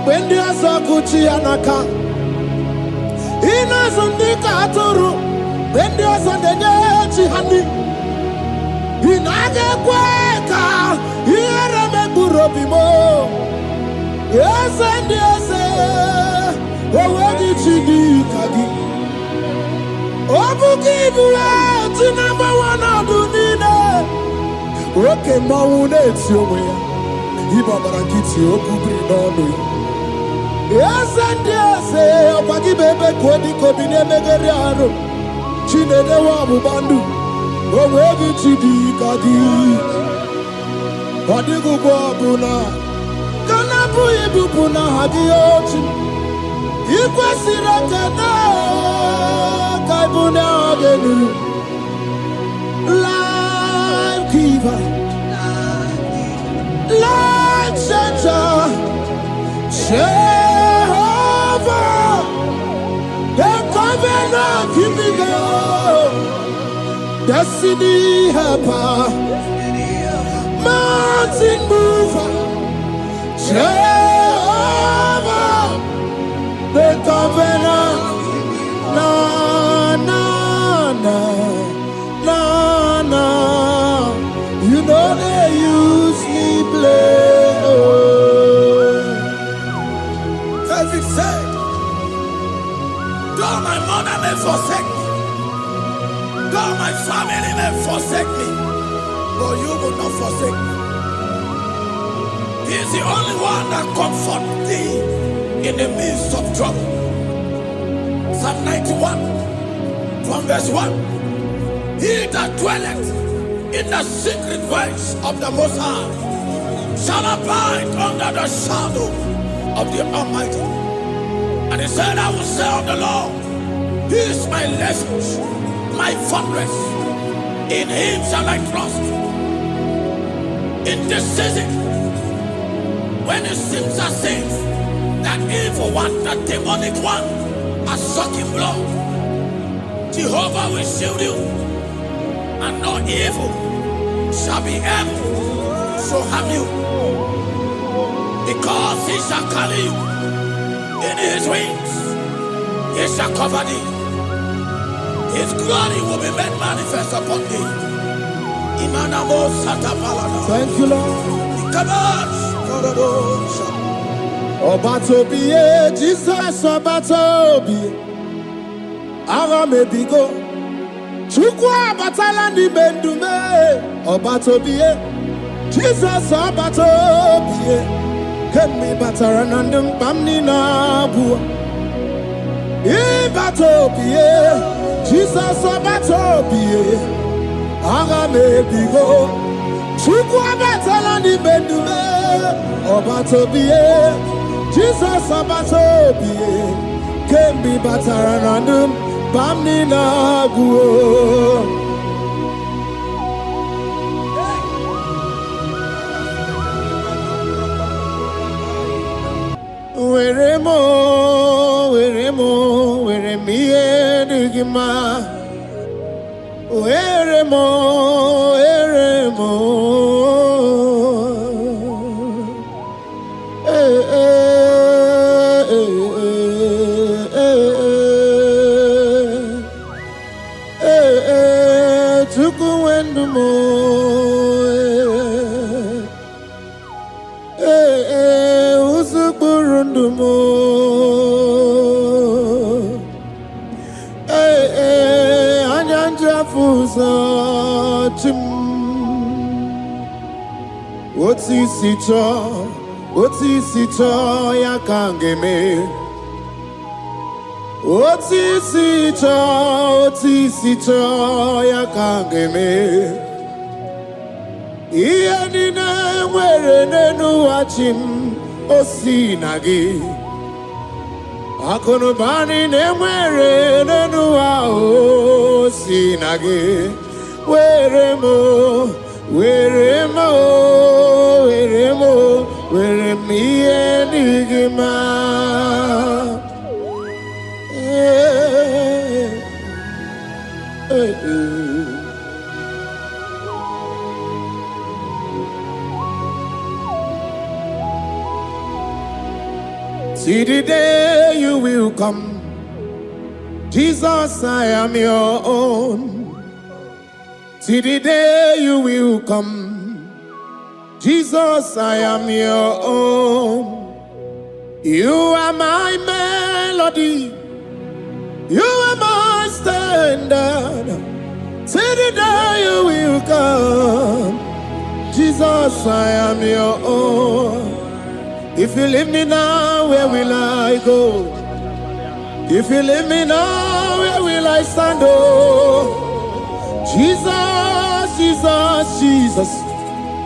when the Asakuchi Anaka, Ina Sundika Toro, when the Asandachi Hani, Inaga Quaka, Yerameburo, yes, and yes, what did she do, Kagi? Obu give you to number one of Dunina. Okay, Maune, it's your way. Ibabarakiti okubri n'ọnụ. Yes and yes, ọbagi bebe kwedi kobine megeri arụ. Chinede wa bubandu, onwegi chidi kadi. Ọdịgụ bụ ọbụna, kana bụ ibupu na hadi ochi. Ikwesịrị ekene ka ibu na ọdịnu. Life giver. Light center, Jehovah, the covenant keeping God, destiny helper, mountain mover, Jehovah, the covenant, na na na na na, you know they use me play. David said, though my mother may forsake me, though my family may forsake me, but you will not forsake me. He is the only one that comforts thee in the midst of trouble. Psalm 91 from verse 1. He that dwelleth in the secret place of the Most High shall abide under the shadow of the Almighty. And he said, I will say of the Lord, He is my refuge, my fortress. In Him shall I trust. In this season, when it seems as if that evil one, that demonic one, are sucking blood, Jehovah will shield you, and no evil shall be able to harm you, because He shall carry you in His wings. He shall cover thee. His glory will be made manifest upon thee. Thank you, Lord. Obatobiye, Jesus Obatobiye, Aramebigo, Chukwa Batala ni Bendume, Obatobiye, Jesus Obatobiye, Kemi Bataranandum Bamni Nabu, Ibatobiye, Jesus Obatobiye, Aramebigo, Chukwa Batala ni Bendume, Obatobiye, Jesus Obatobiye, Kemi Bataranandum Bamni Nabu. Weremo, weremiye dugima. Weremo. Tukuwendumo. Usukurundumo. Anyanjafuza chim. Otisito yakangeme. Otisito yakangeme. Iyanina mwere nenu wachim osinagi. Akonubani nemwere nenu wa osinagi. Weremo, weremiye digima. See the day you will come. Jesus, I am your own. See the day you will come. Jesus, I am your own. You are my melody. You are my standard. See the day you will come. Jesus, I am your own. If you leave me now, where will I go? If you leave me now, where will I stand? Oh, Jesus, Jesus, Jesus.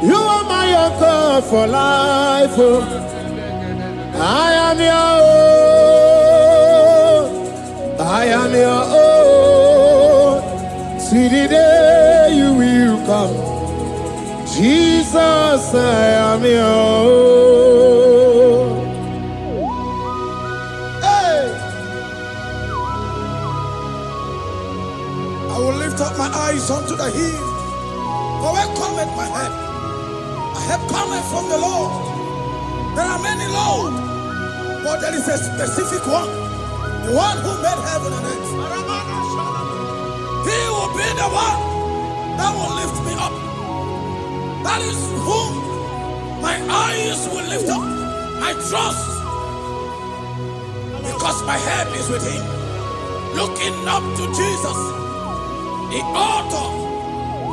You are my anchor for life. Oh, I am your own. I am your own. See the day you will come. Jesus, I am your own. Hey! I will lift up my eyes unto the hill. For where cometh my help? My help cometh from the Lord. There are many Lord, but there is a specific one. The one who made heaven and earth. He will be the one that will lift me up. That is whom my eyes will lift up. I trust, because my help is with him. Looking up to Jesus, the author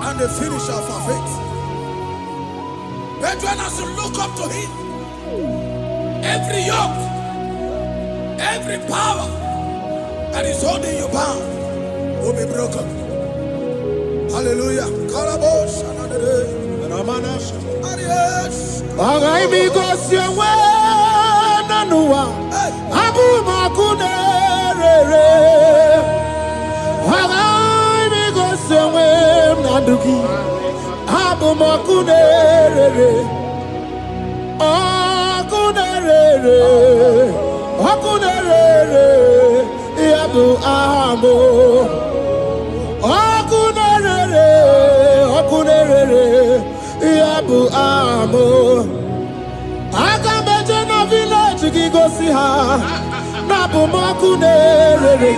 and the finisher of our faith. Brethren, as you look up to him, every yoke, every power that is holding you bound will be broken. Hallelujah. Karabosh, another day. Agai because you were nanua Abu Makunere. Agai because you were Naduki Abu Makunere. Akunere Akunere Abu Amo Akunere Akunere Yabu amo Agameje na village gigosi ha Nabu makunere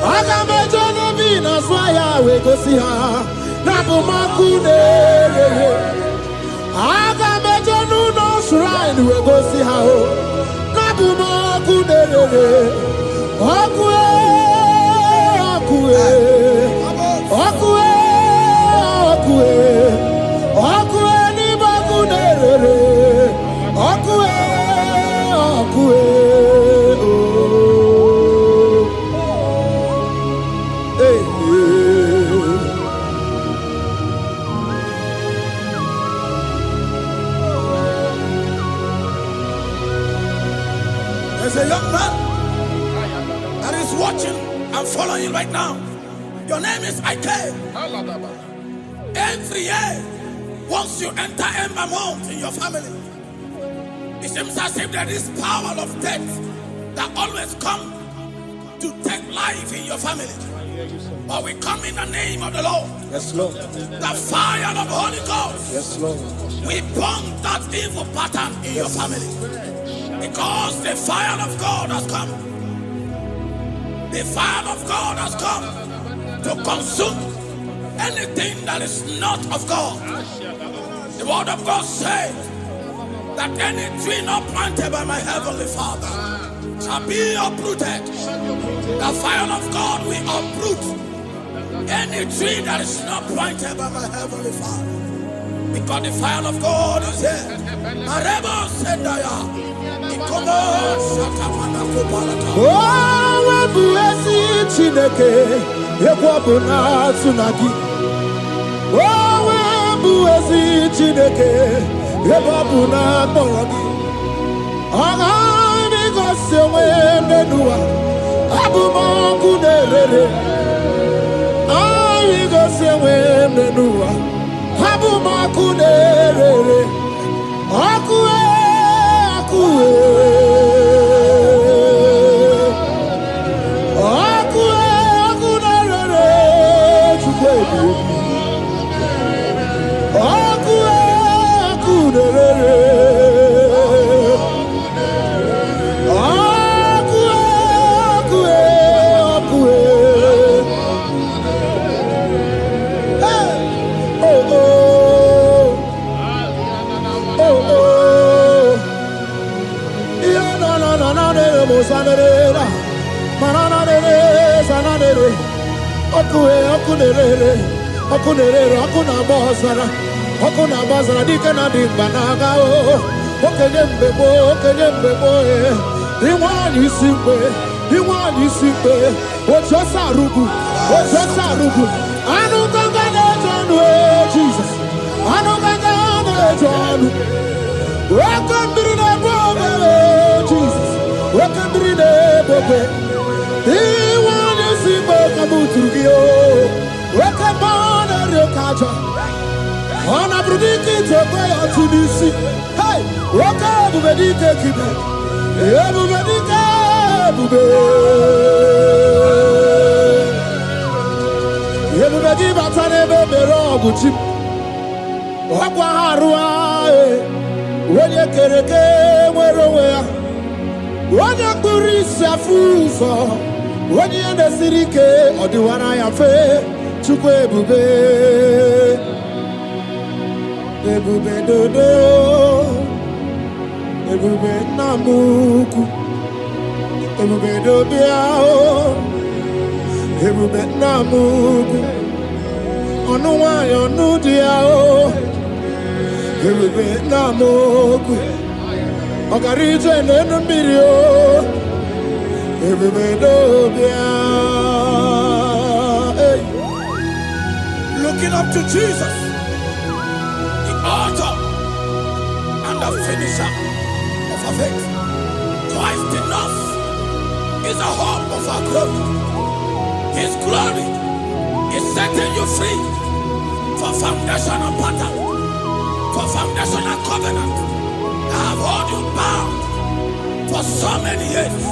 Agameje na vina swaya we gosi ha Nabu makunere Agameje no shrine we gosi ha Nabu makunere Okue Okue Okue Okue Okue ni bakunere, okue, okue, oh. Hey, there's a young man that is watching and following right now. Your name is Ike. Every year, once you enter Ember Mount in your family, it seems as if there is power of death that always come to take life in your family. But we come in the name of the Lord. Yes, Lord. The fire of the Holy Ghost. Yes, Lord. We burn that evil pattern in your family. Because the fire of God has come. The fire of God has come to consume anything that is not of God. The word of God says that any tree not planted by my heavenly Father shall be uprooted. The fire of God will uproot any tree that is not planted by my heavenly Father. Because the fire of God is here. Buezi Chineke, Ebabuna Borodi. Agani Gossewe Menua, Abuma Kudere. I Gossewe Menua, Abuma Kudere. Akue, Akue. Akue, Akudere. Chukwe. mosanera. Mananere, sananere. Okue, okunere. Okunere, okunabazara. Okunabazara, dikana dimbanaga. Okenyembebo, Iwani simpe. Ochosarugu. Anu gangane jonu, Jesus. Anu gangane jonu. Welcome to the bobe, Jesus. Welcome to the bobe. Iwani simpe kabuturugio. Welcome on the kaja. Ona brudiki tobe atunisi. Hey, welcome to the kibe. Everybody batane bebero guchim. Wakwa harua wenye kereke mwerowe. Wenye kurisa fuso. Wenye nesirike odiwana ya fe. Chukwe ebube dodo. Ebube namuku. Ebube dobiao. Ebube namuku. Onu wayo nudiao. Ebube namuku. Ogarije nenu mirio. Ebube dobiao. Hey. Looking up to Jesus, the author and the finisher of our faith. Christ in us is the hope of our glory. His glory is setting you free for foundational pattern, for foundational covenant that have held you bound for so many years.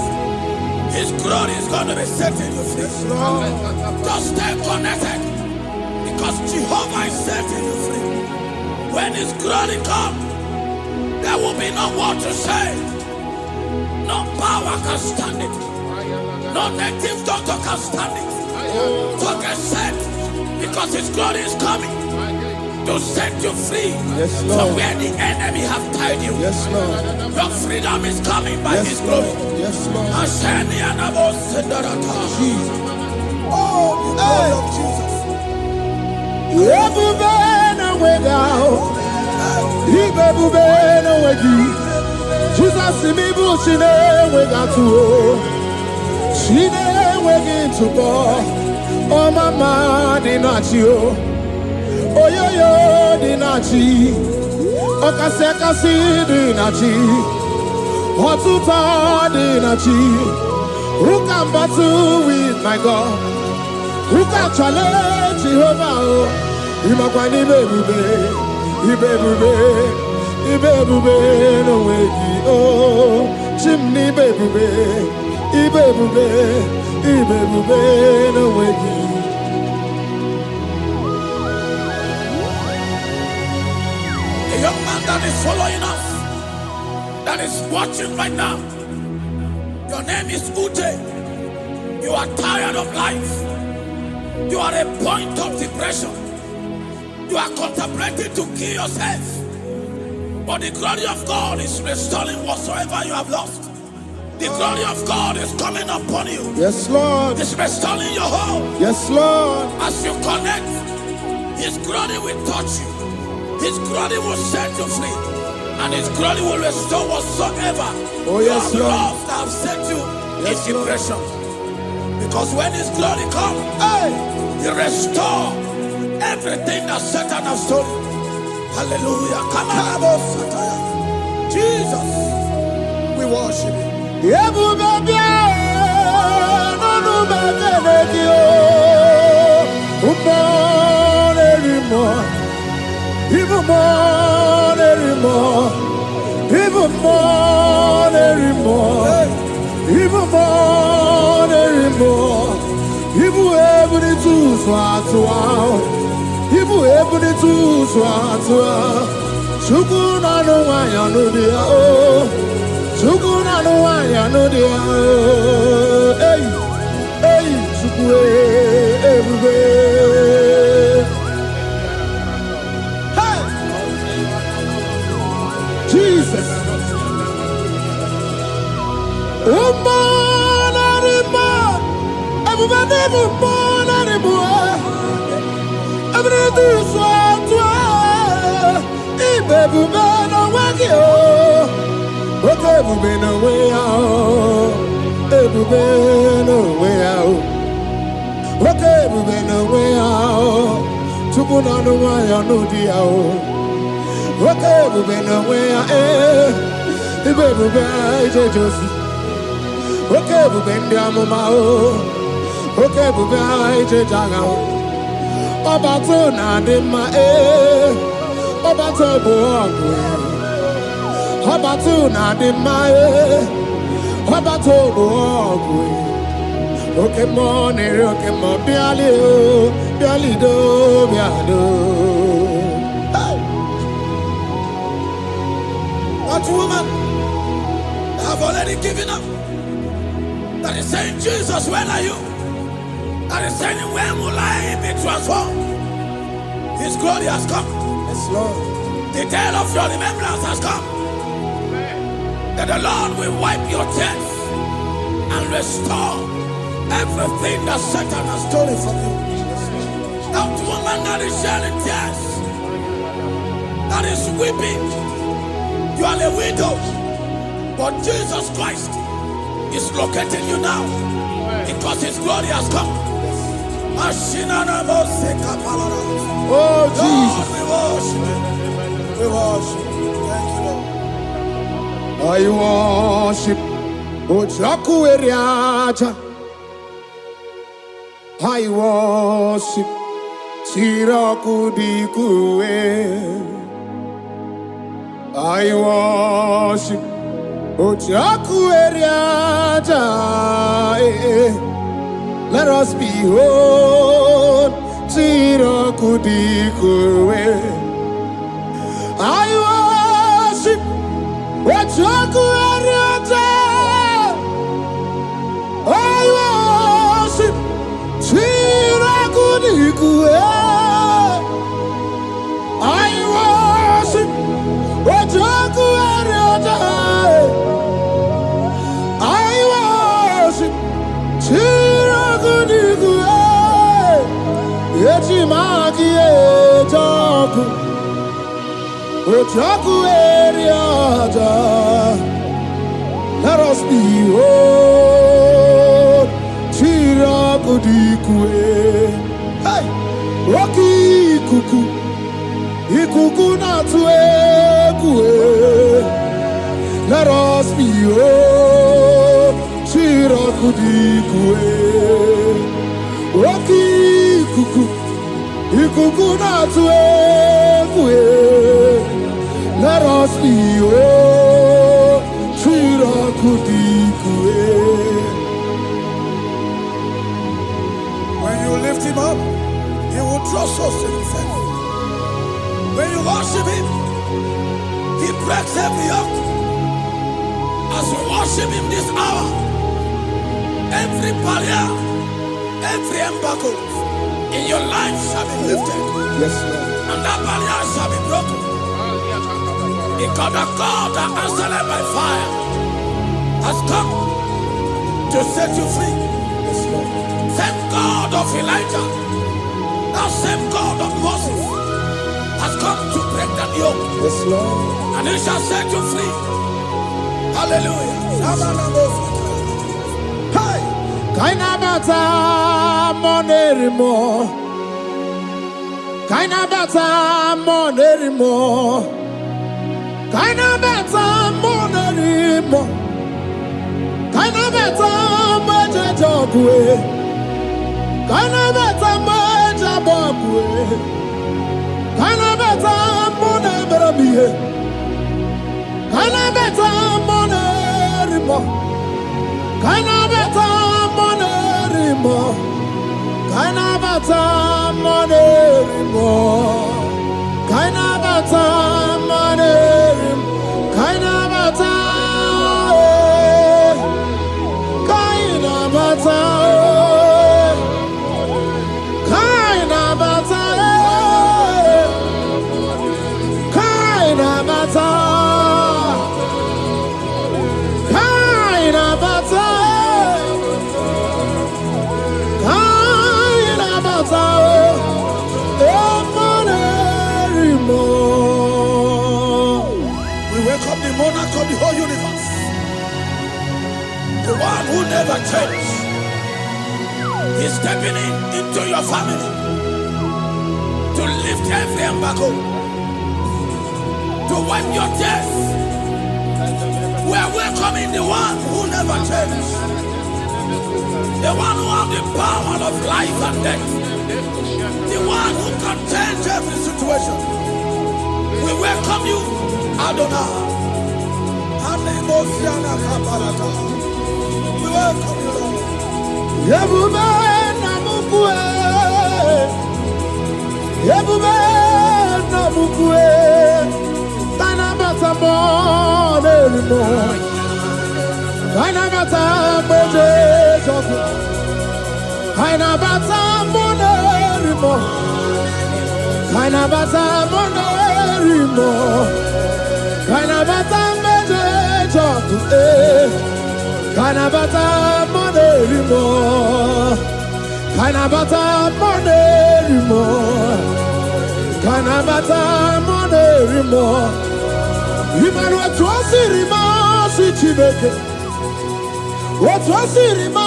His glory is going to be setting you free. Just stay connected, because Jehovah is setting you free. When His glory comes, there will be no more to say. No power can stand it. No native doctor can stand it. So get set, because His glory is coming to set you free from where the enemy have tied you. Yes, Lord. Your freedom is coming by His glory. Yes, Lord. Jesus. Oh, the glory of Jesus. Jesus, me bushine we got to. She wegin to go. Oh mama dinachi oh yo yo dinachi. Oh kasi dinachi. Otuta dinachi. Who can battle with my God? Who can challenge Jehovah? Imakwani Ibebube no wegi oh chimney bebube Ibebube no wegi. A young man that is following us, that is watching right now. Your name is Ute. You are tired of life. You are a point of depression. You are contemplating to kill yourself. But the glory of God is restoring whatsoever you have lost. The glory of God is coming upon you. Yes, Lord. It's restoring your home. Yes, Lord. As you connect, His glory will touch you. His glory will set you free. And His glory will restore whatsoever you have lost that have set you in depression. Because when His glory comes, He restores everything that Satan has stolen. Hallelujah. Come on, Jesus, we worship You. Ibu ebuni tu swatwa Chukuna no wanya no dia oh Chukuna no wanya no dia oh Hey chukwe ebube Hey Jesus That woman have already given up. That is saying, Jesus, where are you? That is saying, when will I be transformed? His glory has come. Yes, Lord. The day of your remembrance has come. That the Lord will wipe your tears and restore everything that Satan has stolen from you. That woman that is shedding tears, that is weeping. You are a widow, but Jesus Christ is locating you now because His glory has come. Oh, Jesus. Lord, we worship. Thank you, Lord. I worship Ojaku Eriaja. I worship Tiraku Dikue. I worship Ojaku Eriaja. Let us behold Tiraku Dikue. I worship Ojaku Eriaja. I worship Tiraku Dikue. I worship Ojaku Eriaja. I worship Tiraku Dikue. Echimaki Ejaku Ojaku Eriaja. Let us behold Tiraku Dikue. Hey, Rocky Kuku, Ikuku Natuekue. Let us behold Tiraku Dikue. Rocky Kuku, Ikuku Natuekue. Let us behold Tiraku Dikue. When you lift Him up, He will draw souls to Himself. When you worship Him, He breaks every yoke. As we worship Him this hour, every barrier, every embargo in your life shall be lifted. Yes, Lord. And that barrier shall be broken. Because the God that answered by fire has come to set you free. Yes, Lord. Same God of Elijah, that same God of Moses, has come to break that yoke. Yes, Lord. And He shall set you free. Hallelujah. Hey! Kainabata monerimo. Kainabata monerimo. Kainabata monerimo. Kainabata majajogwe. Kainabata majabogwe. Kainabata monebramiye. Kainabata monerimo. Kainabata monerimo. Kainabata monerimo. Kainabata monerimo. Kainabata. Kainabata. Kainabata. Kainabata. Kainabata. monarch of the whole universe, the one who never changed, is stepping into your family to lift every embargo, to wipe your tears. We are welcoming the one who never changed, the one who has the power of life and death, the one who can change every situation. We welcome you, Adonai. We welcome you, Lord. Yebube namukwe, Yebube namukwe, Tanabata monerimo, Tanabata meje sofu, Tanabata monerimo, Tanabata monerimo, Tanabata meje sofu, Kanabata monerimo, Kanabata monerimo, Kanabata monerimo. Imanu atwasirima si Chineke, atwasirima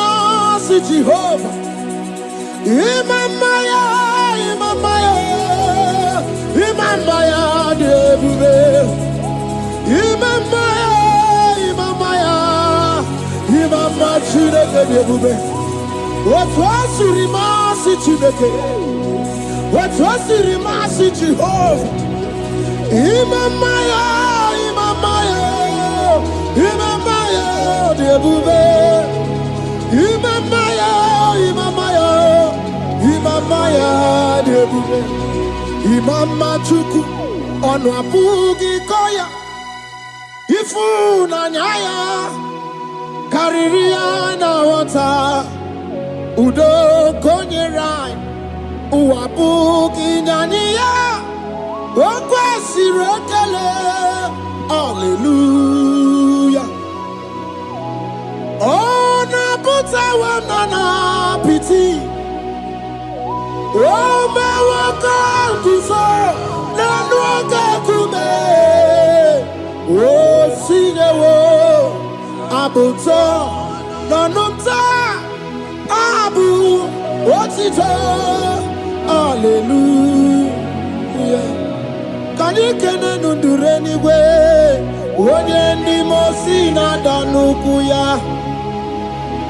si Jehovah. Imamaya, Imamaya, Imamaya debube, Imamaya, Imamaya. Imama Chineke debube, atwasirima si Chineke, atwasirima si Jehovah. Imamaya, Imamaya, Imamaya debube, Imamaya, Imamaya, Imamaya debube. Imama Chuku onu abugi koya, ifu na nyaya. Kariria na wata udo konyerai uwabuki nyaniya okwesi rekele. Hallelujah. Ona buta wanana piti ome waka kuso nanuaka kume o sinewo abuto nanumta abu otito. Hallelujah. Kanikene nundureni we onye ndi mosi na danukuya.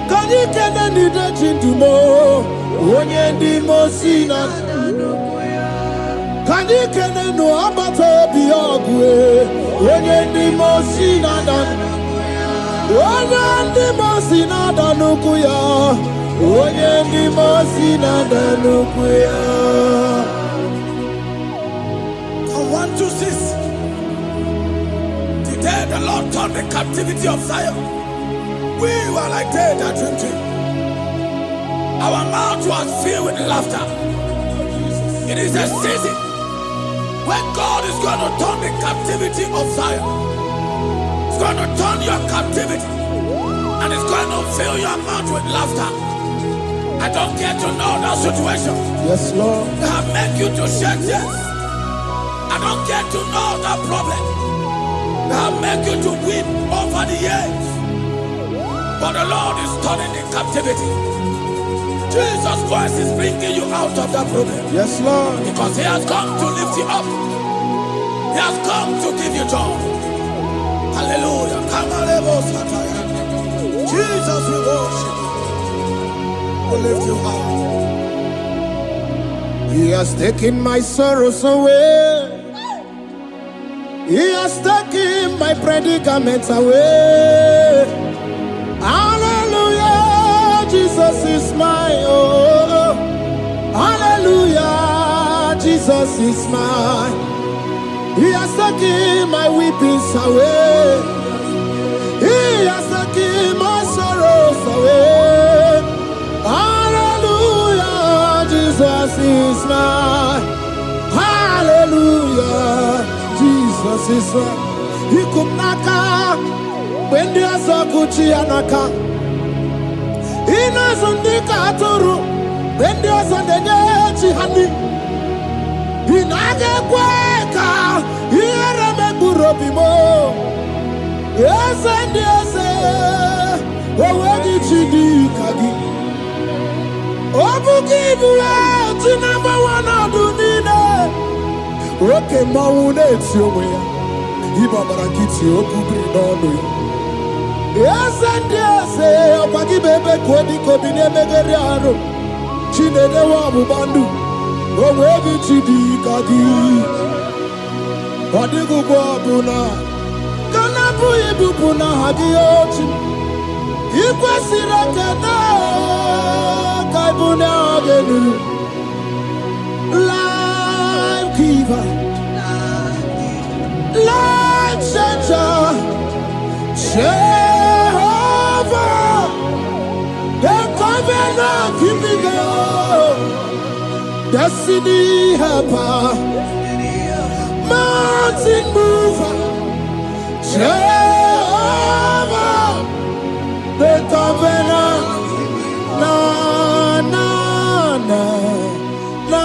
Kanikene nide chindumo onye ndi mosi na danukuya. Kanikene no abato biogwe onye ndi mosi na danukuya. Onye ndi mosi na danukuya, onye ndi mosi na danukuya. From 1 to 6, today the Lord turned the captivity of Zion. We were like they that dreamed. Our mouth was filled with laughter. It is a season when God is going to turn the captivity of Zion. It's going to turn your captivity, and it's going to fill your mouth with laughter. I don't get to know that situation. Yes, Lord. That make you to shed tears. I don't get to know that problem. That make you to weep over the years. But the Lord is turning the captivity. Jesus Christ is bringing you out of that problem. Yes, Lord. Because He has come to lift you up. He has come to give you joy. Hallelujah. Jesus, we worship you. We lift you up. He has taken my sorrows away. He has taken my predicaments away. Hallelujah, Jesus is mine. Oh, hallelujah, Jesus is mine. He has taken my weepings away. He has taken my sorrows away. Hallelujah, Jesus is mine. Hallelujah, Jesus is mine. He could not come when there's a Gucci anaka. He knows on the Katuru when there's a Nechi honey. He naga kweka. He remember Robimo. Yes, and yes, where did you do, Kagi? Forgive you to number one of the Nina. Okay, Mauna, it's your way. Ibabarakiti, Okubri, no. Yes, and yes, Pagi Bebe, Kodi, Kobine, Megariano, Chine, the Wabu Bandu, where did you do, Kagi? Wadigu Buna, Kanabu Ibuna, Hadioti, Ikwasiraka, Kaibuna, Life Giver, Life Changer, Jehovah, the covenant keeping God, Destiny Helper, Mountain Mover, Jehovah, the covenant. Na na na na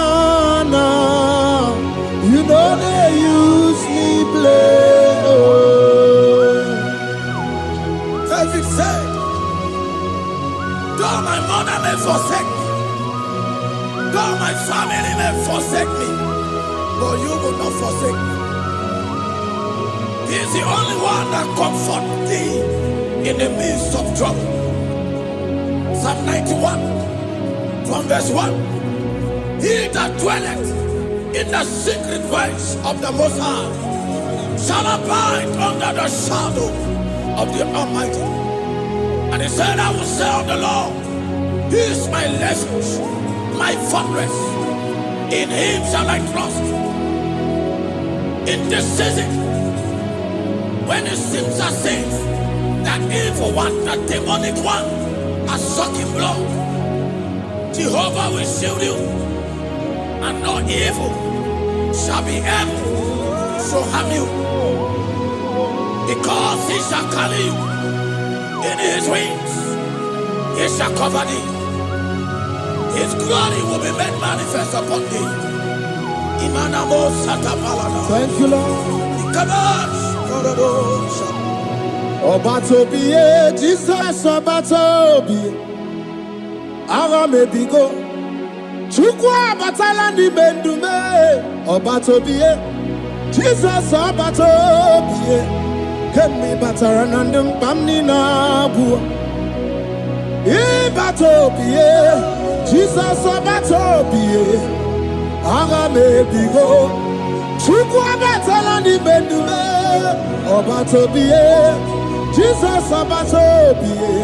na, you know they use me play. Oh. David said, though my mother may forsake me, though my family may forsake me, but you will not forsake me. He is the only one that comforts thee in the midst of trouble. Psalm 91, from verse 1. He that dwelleth in the secret place of the Most High shall abide under the shadow of the Almighty. And he said, I will say of the Lord, He is my refuge, my fortress. In Him shall I trust. In this season, when it seems as if that evil one, that demonic one, a sucking blood, Jehovah will shield you, and no evil shall be able to harm you, because He shall carry you in His wings. He shall cover thee. His glory will be made manifest upon thee. Thank you, Lord. Obatobie, Jesus Obatobie, Aramebigo, Chukwa Batala ni Bendume, Obatobie, Jesus Obatobie, Kemi Bataranandum Bamni Nabu, Ibatobie, Jesus Obatobie, Aramebigo, Chukwa Batala ni Bendume, Obatobie, Jesus Obatobie,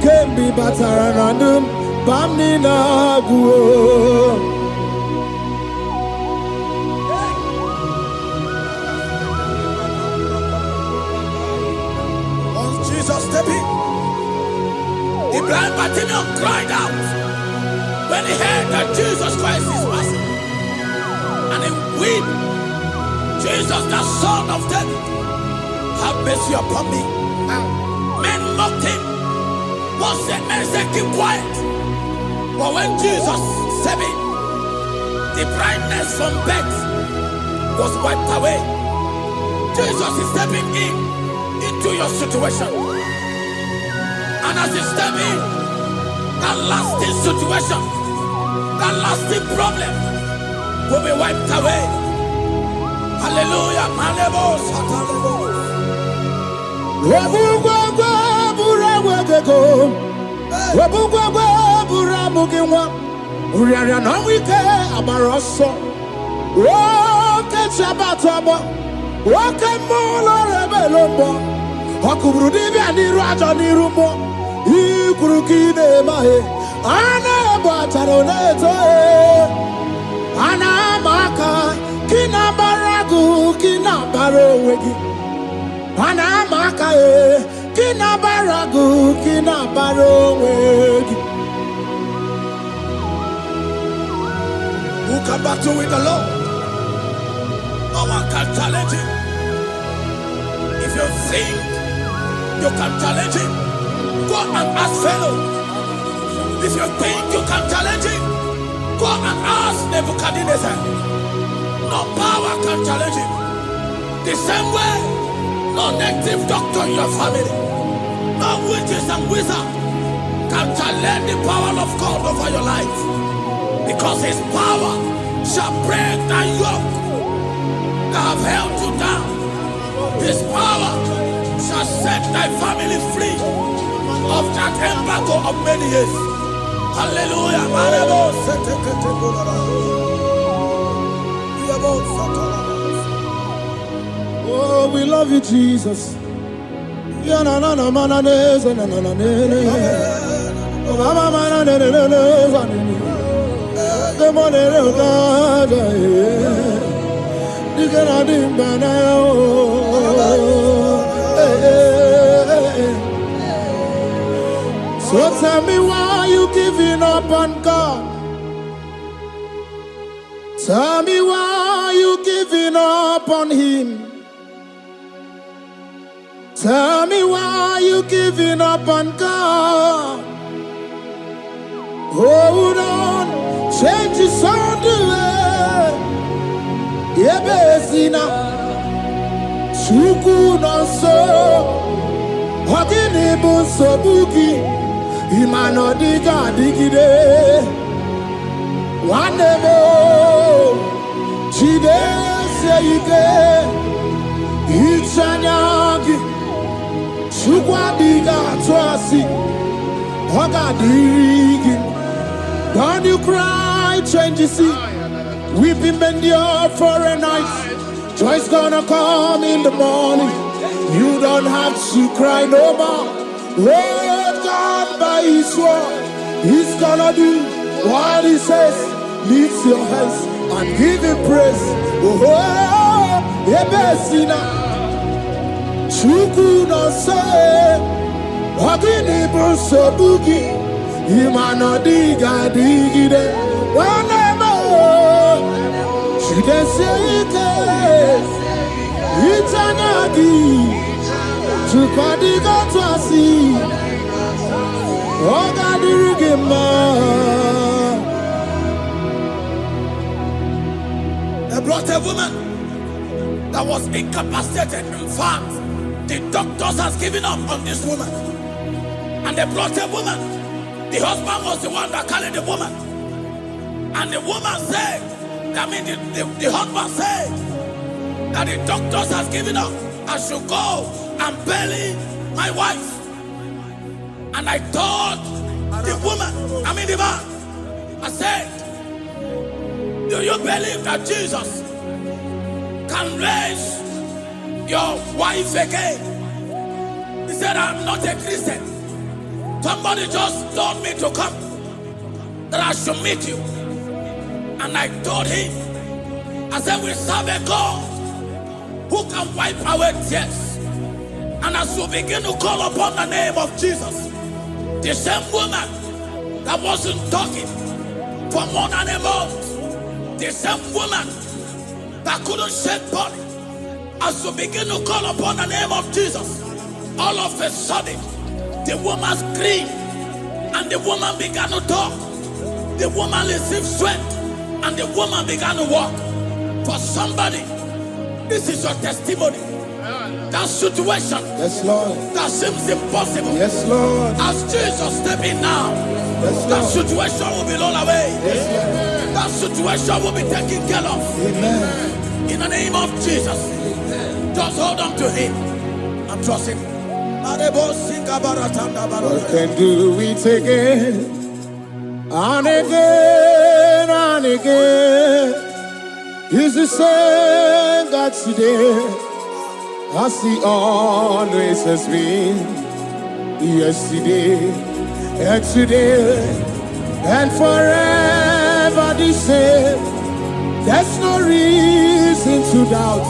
Kembi Bataranandum Bamni Naguo. Once Jesus stepped in, the blind Bartimaeus cried out when he heard that Jesus Christ is passing, and he wept, Jesus, the Son of David, have mercy upon me. Men mocked him. Most men said, keep quiet. But when Jesus stepped in, the brightness from birth was wiped away. Jesus is stepping into your situation. And as he steps in, that lasting situation, that lasting problem will be wiped away. Hallelujah. Hallelujah. Wabugwagwa burawegego, wabugwagwa buramuginwa, uriara na wike abaroso, woke chabatabo, woke mulo rebelombo, okubrudi bianiru ajo nirumo, ikurukine mahe, ana bataroneto, ana maka, kina baragu, kina barowegi. Anamaka kina baragu kina barowegi. Who can battle with the Lord? No one can challenge him. If you think you can challenge him, go and ask fellow. If you think you can challenge him, go and ask Nebuchadnezzar. No power can challenge him. The same way No native doctor in your family, no witches and wizards can challenge the power of God over your life, because his power shall break that yoke that have held you down. His power shall set thy family free of that embargo of many years. Hallelujah. Oh, we love you, Jesus. So tell me why you giving up on God. Tell me why you giving up on him. Tell me why you giving up on God. Hold on, change is on the way. Yebesina, Chuku no so, Hogini bunso buki, Imano diga digide, Wanemo, Chide seige, Ichanyagi, Chukwa diga twasi, Hoga digi. Don't you cry, change you see. Weeping bend your for a night. Joy's gonna come in the morning. You don't have to cry no more. Hold God by his word. He's gonna do what he says. Lift your hands and give him praise. Oh, Ebesina. Chuku no say. Wagini bruso bugi. Imano diga digide. Wanemo. Chide seike. Itanyagi. Chukadiga twasi. Oga dirigema. They brought a woman that was incapacitated. In fact, the doctors has given up on this woman. And they brought a woman. The husband was the one that carried the woman. And the woman said, the husband said that the doctors has given up. I should go and bury my wife. And I told the woman, the man, I said, do you believe that Jesus can raise your wife again? He said, I'm not a Christian. Somebody just told me to come, that I should meet you. And I told him, I said, we serve a God who can wipe away tears. And as we begin to call upon the name of Jesus, the same woman that wasn't talking for more than a month, the same woman that couldn't shake body, as we begin to call upon the name of Jesus, all of a sudden, the woman screamed, and the woman began to talk. The woman received strength, and the woman began to walk. For somebody, this is your testimony. That situation, yes, Lord, that seems impossible, yes, Lord, as Jesus step in now, yes, that situation will be rolled away. Yes, that situation will be taken care of. Amen. In the name of Jesus, just hold on to him and trust him. God can do it again and again and again. He's the same God today as he always has been. Yesterday and today and forever the same. There's no reason to doubt.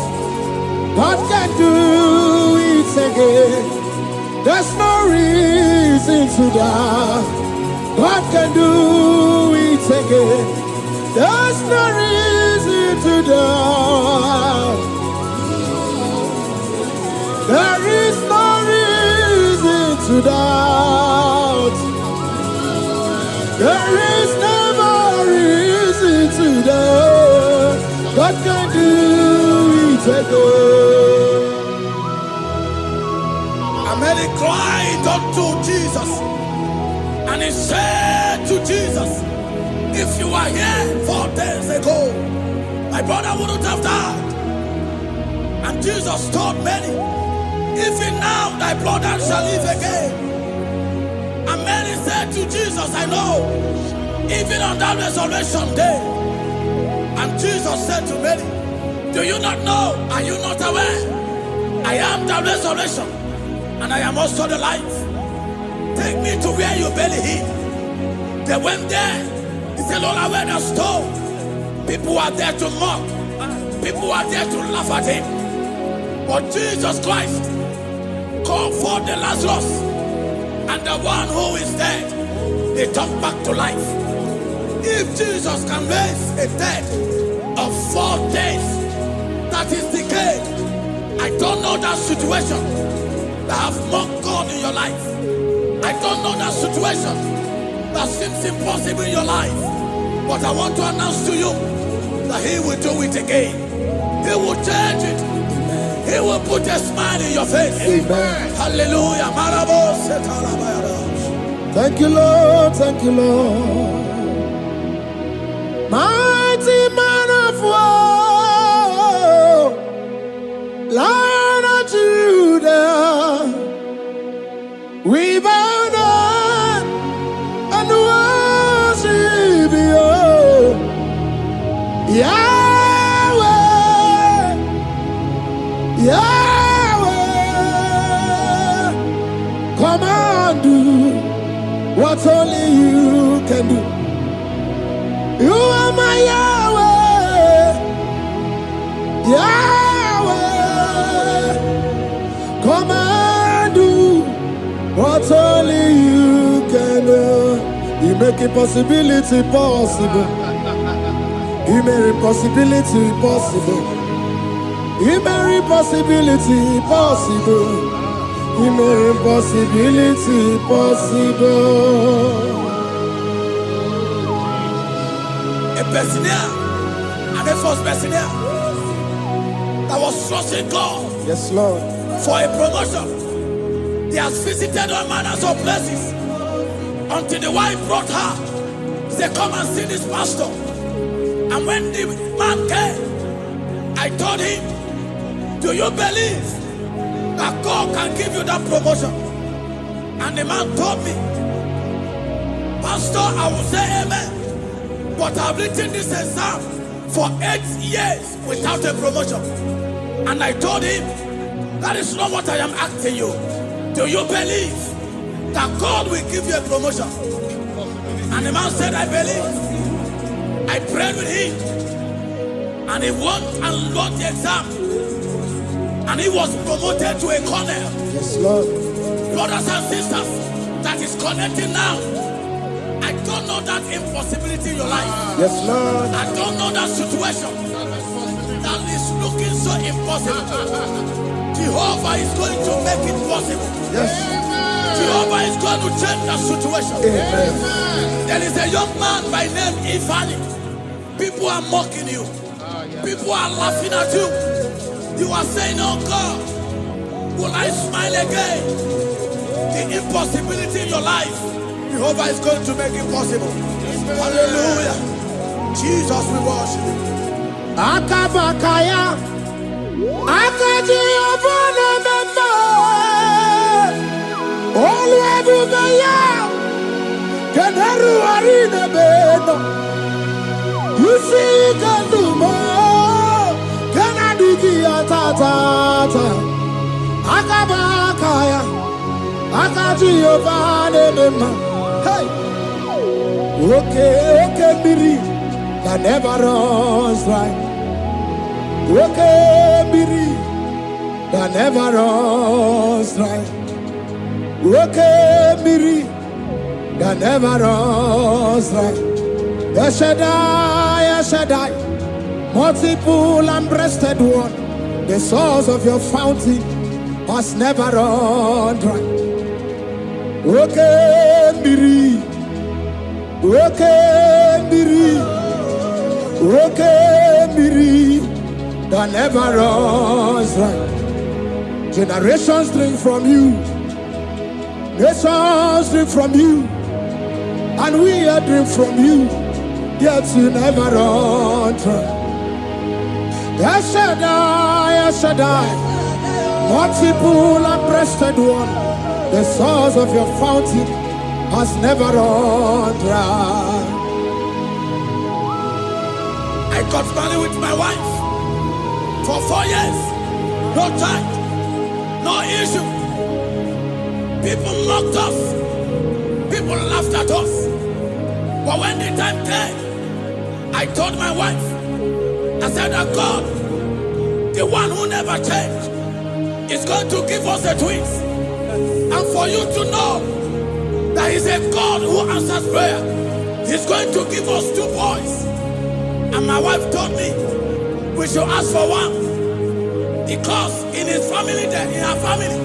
God can do it again. There's no reason to doubt. God can do it again. There's no reason to doubt. There is no reason to doubt. There is never reason to doubt. God can do it again. And Mary cried unto Jesus. And he said to Jesus, if you were here 4 days ago, my brother wouldn't have died. And Jesus told Mary, even now thy brother shall live again. And Mary said to Jesus, I know, even on that resurrection day. And Jesus said to Mary, do you not know? Are you not aware? I am the resurrection, and I am also the life. Take me to where you barely hid. They went there. He said, Lord, I went a stone. People are there to mock. People are there to laugh at him. But Jesus Christ called for the Lazarus, and the one who is dead, they turned back to life. If Jesus can raise a dead of 4 days that is decayed, I don't know that situation that have mocked God in your life. I don't know that situation that seems impossible in your life. But I want to announce to you that He will do it again. He will change it. Amen. He will put a smile in your face. Amen. Hallelujah. Thank you, Lord. Thank you, Lord. Mighty man of war, Lion of Judah, we bow down and worship you, Yahweh, Yahweh. Come and do what only you can do. You are my Yahweh, Yahweh. Come and do what only you can do. You make impossibility possible. You make impossibility possible. You make impossibility possible. You make impossibility possible. A Bethania, and a first Bethania that was trusting God. Yes, Lord. For a promotion. He has visited all manners of places until the wife brought her. He said, come and see this pastor. And when the man came, I told him, do you believe that God can give you that promotion? And the man told me, Pastor, I will say amen, but I've written this exam for 8 years without a promotion. And I told him, that is not what I am asking you. Do you believe that God will give you a promotion? And the man said, I believe. I prayed with him, and he won and wrote the exam, and he was promoted to a colonel. Yes, Lord. Brothers and sisters that is connecting now, I don't know that impossibility in your life. Yes, Lord. I don't know that situation that is looking so impossible. Jehovah is going to make it possible. Yes. Jehovah is going to change that situation. Amen. There is a young man by name Ifani. People are mocking you. People are laughing at you. You are saying, oh God, will I smile again? The impossibility in your life, Jehovah is going to make it possible. Hallelujah. Jesus, we worship you. Akabakaya, Akaji Obana Mama, Oluwabubaya, Keneru Arina Beno, you see Kandumo, Kanadiki Atata, Akabakaya, Akaji Obana Mama, hey, okay, Miri, that never runs dry. Okay, Miri, that never runs dry. Okay, Miri, that never runs dry. Shaddai, multiple and breasted one, the source of your fountain must never run dry. Okay, Miri, okay, Miri, okay, Miri, that never runs dry. Generations drink from you, Nations drink from you, and we are drink from you, yet you never run dry. Yes, Shaddai, multiple and breasted one, the source of your fountain has never run dry. I got married with my wife for 4 years. No child, no issue. People mocked us. People laughed at us. But when the time came, I told my wife, I said that God, the one who never changed, is going to give us the twins. And for you to know that He's a God who answers prayer, He's going to give us 2 boys. And my wife told me we should ask for one, because in his family, in her family,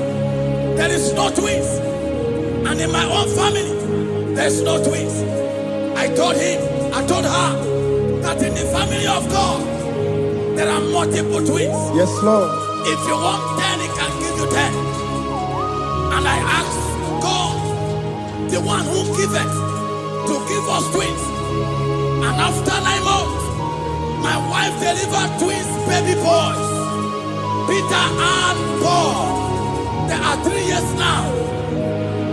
there is no twins, and in my own family, there's no twins. I told her that in the family of God, there are multiple twins. Yes, Lord. If you want 10, He can give you 10. And I asked God, the one who giveth, to give us twins. And after 9 months, my wife delivered twins, baby boys, Peter and Paul. They are 3 years now.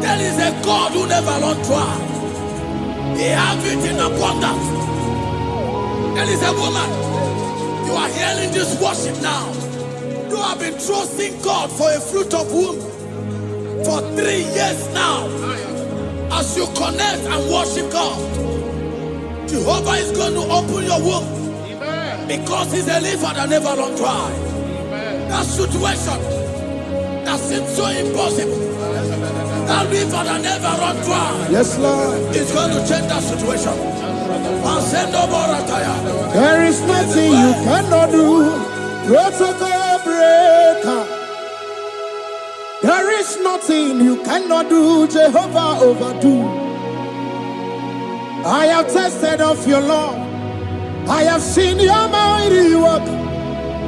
There is a God who never runs dry. He has it in abundance. There is a woman. You are hearing this worship now. You have been trusting God for a fruit of womb for 3 years now. As you connect and worship God, Jehovah is going to open your womb. Because He's a river that never runs dry. That situation that seems so impossible, that river that never runs dry, yes, Lord, is going to change that situation. There is nothing you cannot do. Protocol breaker. There is nothing you cannot do. Jehovah overdo. I have tasted of your love. I have seen your mighty work.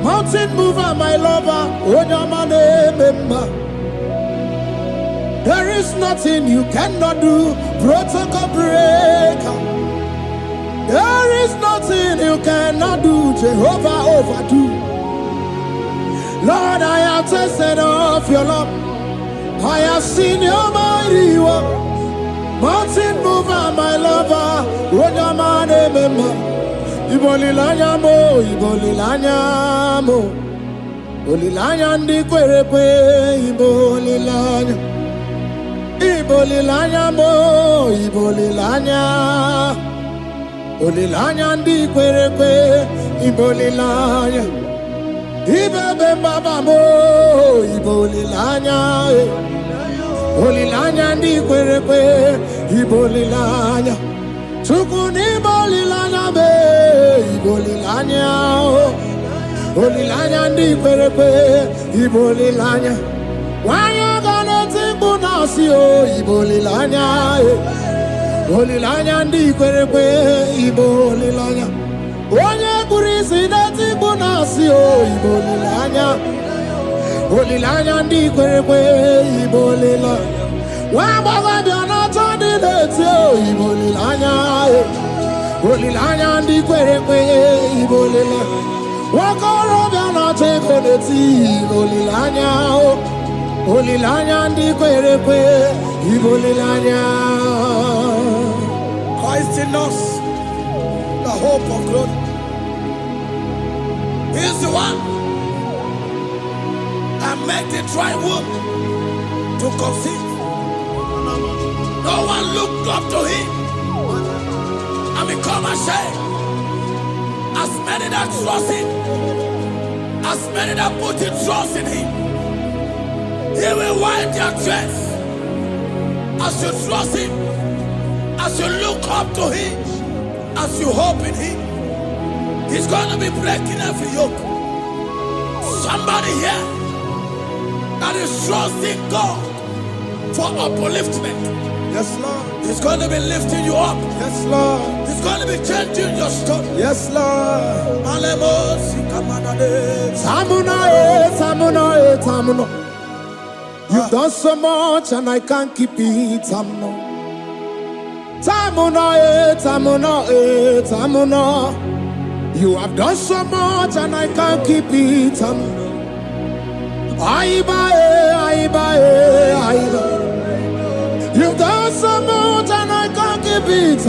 Mountain mover, my lover. There is nothing you cannot do. Protocol breaker. There is nothing you cannot do. Jehovah overdo. Lord, I have tasted of your love. I have seen your mighty work. Mountain mover, my lover. Ibolilanya mo, ibolilanya mo. Bolilanya ndi kwerekwe, ibolilanya. Ibolilanya mo, ibolilanya. Bolilanya ndi kwerekwe, ibolilanya. Ibebe baba mo, ibolilanya. Bolilanya ndi kwerekwe, ibolilanya. Chukuni bolilanya be, ibolilanya. Bolilanya ndi kwerekwe, ibolilanya. Wanya gana tibu nasi o, ibolilanya. Bolilanya ndi kwerekwe, ibolilanya. Wanya kurisi na tibu nasi o, ibolilanya. Bolilanya ndi kwerekwe, ibolilanya. Wabaga biana tandi leti o, ibolilanya. Bolilanya ndi kwerekwe, ibolilanya. Wakoro biana teko leti, ibolilanya. Bolilanya ndi kwerekwe, ibolilanya. Christ in us, the hope of glory. He is the one that made the dry womb to conceive. No one looked up to Him and become ashamed. As many that trust Him, as many that put in trust in Him, He will wipe their tears. As you trust Him, as you look up to Him, as you hope in Him, He's going to be breaking every yoke. Somebody here that is trusting God for upliftment. Yes, Lord. He's going to be lifting you up. Yes, Lord. He's going to be changing your story. Yes, Lord. Alemos, Tamuna, Tamuna, Tamuna. You You've done so much and I can't keep it. You have done so much and I can't keep it. You've done so much and I can't keep it.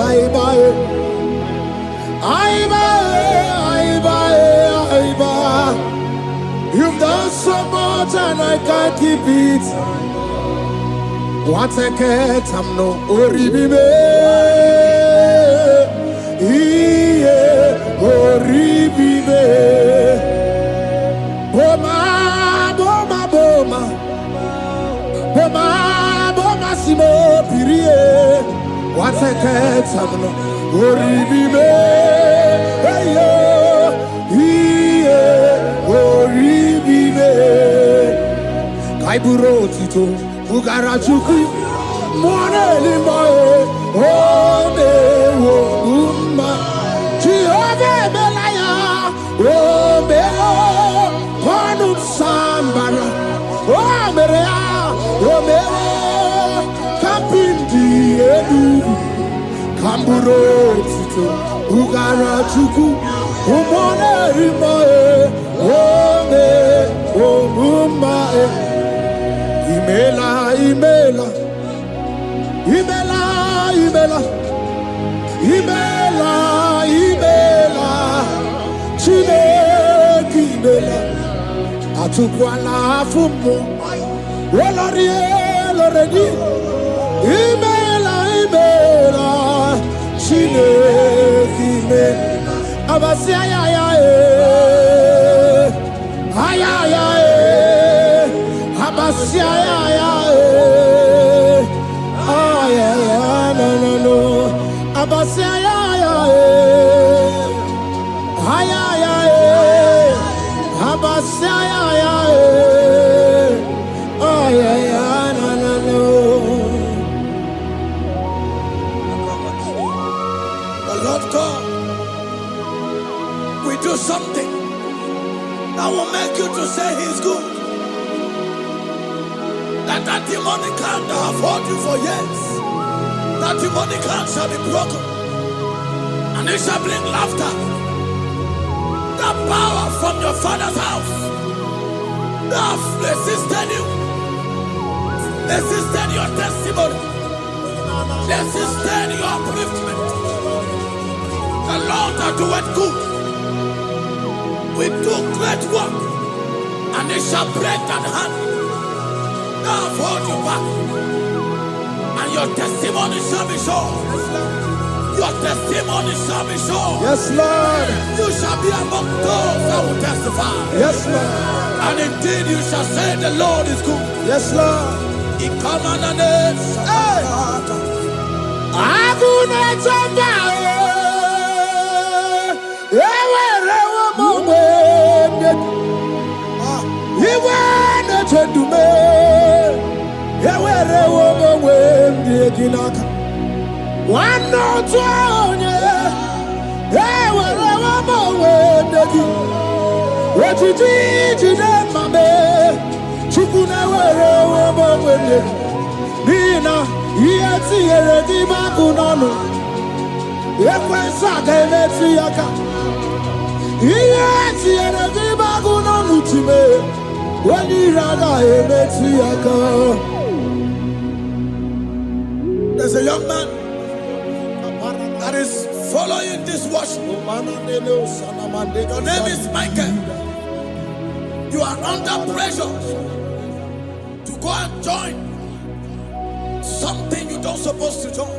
You've done so much and I can't keep it. What a cat, I'm no oribibe. Oribibe. Boma, boma, boma. Boma, boma, simo, pirie. What a cat, I'm no oribibe. Hey, yo. Kaiburo tito ugarachuku mwana limbae ode wo umma chiove belaya obeo panu sambara omerea omeo kapindi edu kamburo tito ugarachuku mwana limbae ode wo umma Imela, Imela, Imela, Imela, Imela, Imela, Chineke Imela, Atukwala Fumo, Wolorie, Loredi, Imela, Imela, Chineke Imela, Abasia, Ayaya, Abasia, no. Abasia, Abasia, no. The Lord God will do something that will make you to say He's good. That demonic hand that have held you for years, that demonic hand shall be broken, and it shall bring laughter. That power from your father's house that have resisted you, resisted your testimony, resisted your upliftment. The Lord that doeth good will do great work, and it shall break that hand. Now hold you back, and your testimony shall be shown. Your testimony shall be shown. Yes, Lord. You shall be among those that will testify. Yes, Lord. And indeed you shall say the Lord is good. Yes, Lord. He come on the name. One no twenty, what you did, Mame, Chukuna, Nina, Yeti, Bakunano, Yakwasaka, Yaka, Yeti, Bakunano to me, when you rather, Yaka. There's a young man that is following this worship. Your name is Michael. You are under pressure to go and join something you don't supposed to join.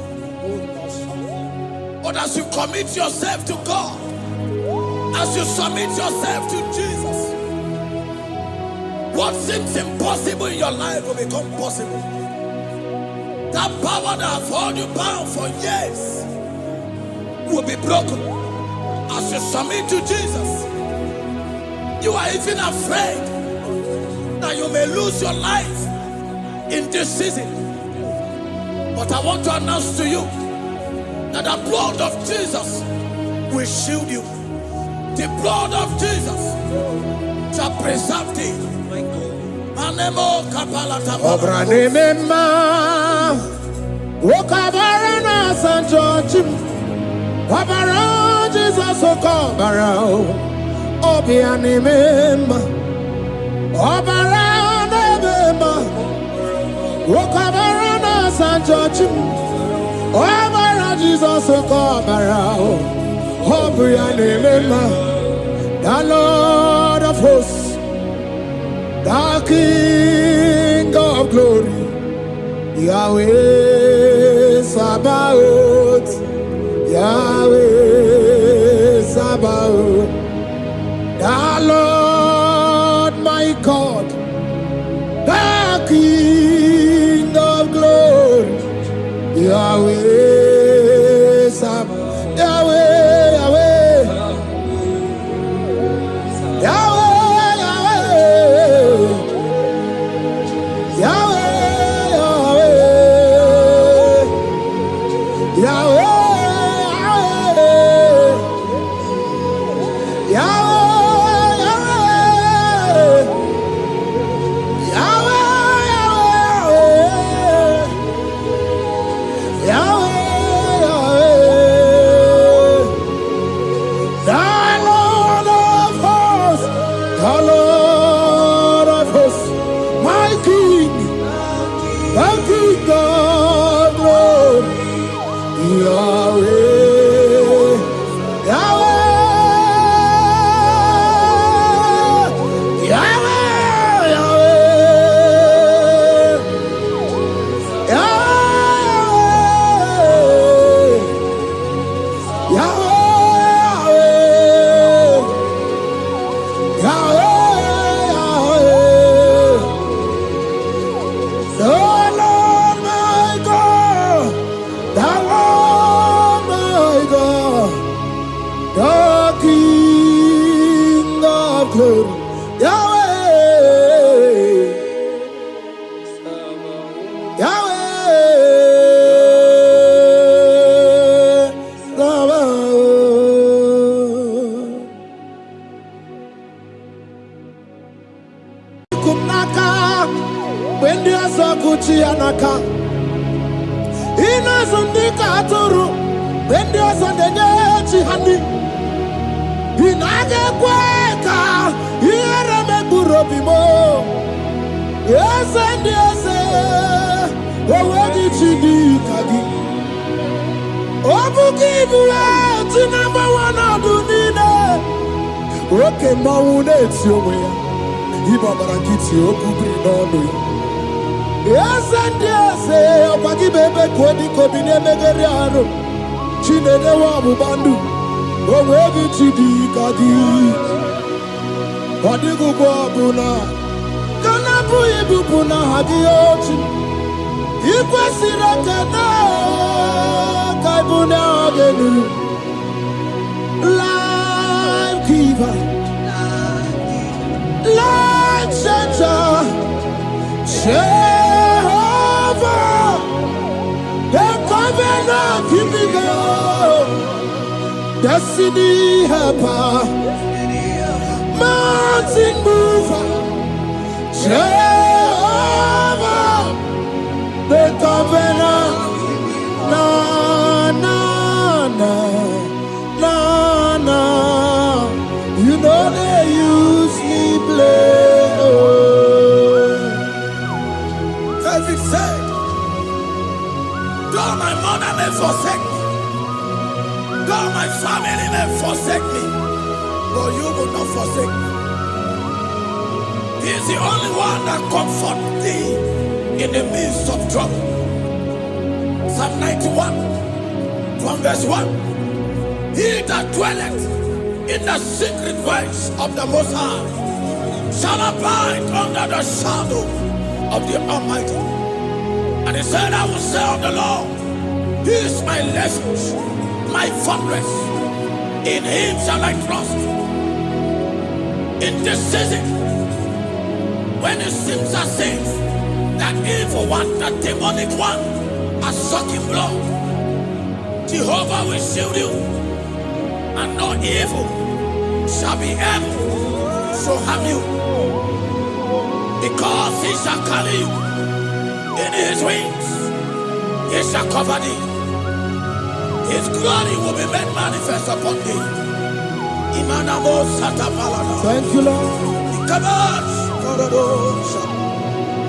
But as you commit yourself to God, as you submit yourself to Jesus, what seems impossible in your life will become possible. That power that has held you bound for years will be broken as you submit to Jesus. You are even afraid that you may lose your life in this season. But I want to announce to you that the blood of Jesus will shield you. The blood of Jesus shall preserve thee. Manemo kapala Obra tapala. nemema. Wokabara na San George. Wabara Jesus okabara. Obia nemema. Obara nemema. Wokabara na San George. Wabara Jesus okabara. Obia nemema. The Lord of hosts, the King of glory, Yahweh Sabaoth, Yahweh Sabaoth, the Lord my God, the King of glory, Yahweh Sabaoth, Yahweh, Yahweh. Okay, Maunet, you will. Ibabarakiti, Okubri, no. Yes, and yes, Pagi Bebe, Kodi, Kobine, Megariano, Chine, the Wabu Bandu, Owegi Chidi, Kadi, Padigu Babuna, Kanabu Ibupuna, Hadiochi, Ikwasiraka, Kaibuna, Agenu, Life Giver, Life Center. Jehovah, the covenant keeping God, destiny helper, mountain mover. Jehovah, the covenant, na na na na na. You know they use me play. Said, though my mother may forsake me, though my family may forsake me, but you will not forsake me. He is the only one that comforts thee in the midst of trouble. Psalm 91, from verse 1. He that dwelleth in the secret place of the Most High shall abide under the shadow of the Almighty. And he said, I will say of the Lord, He is my refuge, my fortress. In Him shall I trust. In this season, when it seems as if that evil one, that demonic one, are sucking blood, Jehovah will shield you, and no evil shall be able to harm you. Because he shall carry you in his wings, he shall cover thee. His glory will be made manifest upon thee. Thank you, Lord.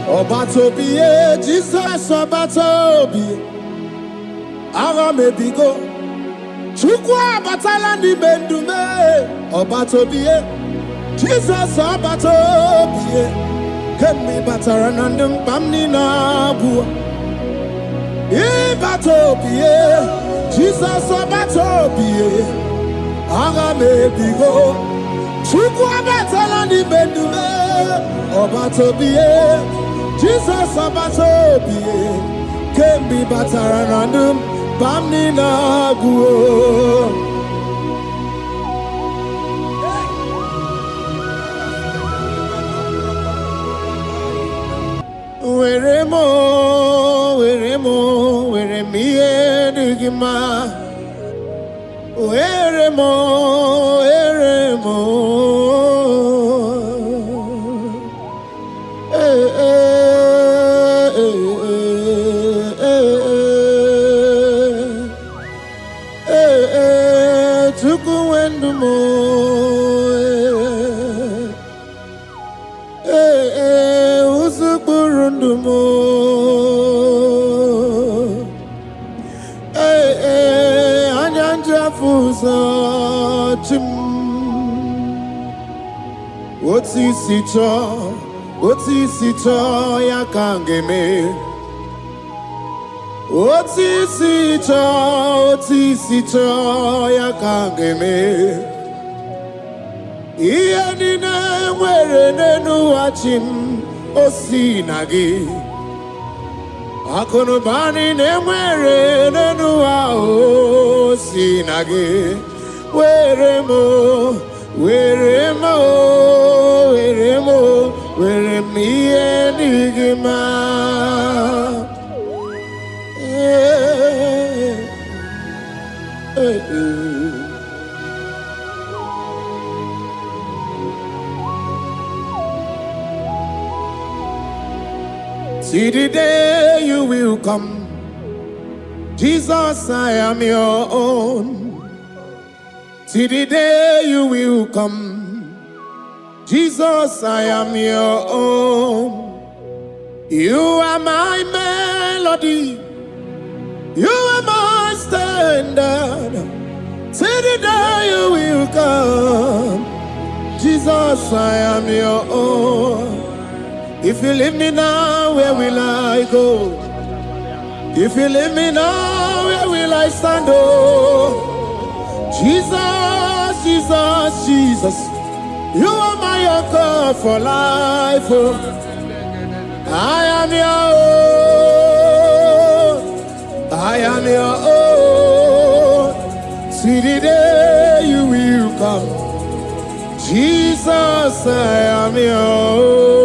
Obatobiye, Jesus Obatobiye. Ara mebigo. Chukwa batala ni mendume. Obatobiye, Jesus Obatobiye. Kemi bataranandum bamni nabu. Ibatobiye, Jesus Obatobiye. Ara mebigo. Chukwa batala ni mendume. Obatobiye, Jesus Obatobiye. Kemi bataranandum bamni nabu. Where me digima. Where mo. Tukuendumo. Usukurundumo. Anyanja fusa chim. Oti sito ya kangeme. Oti sito ya kangeme. Iya nina mwere nenu wachim osinagi. Akono bani ne mwere nenu wa osinagi. Where me enigma. See the day you will come, Jesus, I am your own. See the day you will come, Jesus, I am your own. You are my melody, you are my standard. See the day you will come, Jesus, I am your own. If you leave me now, where will I go? If you leave me now, where will I stand? Oh, Jesus, Jesus, Jesus, you are my anchor for life. Oh, I am your own. I am your own. See the day you will come, Jesus, I am your own.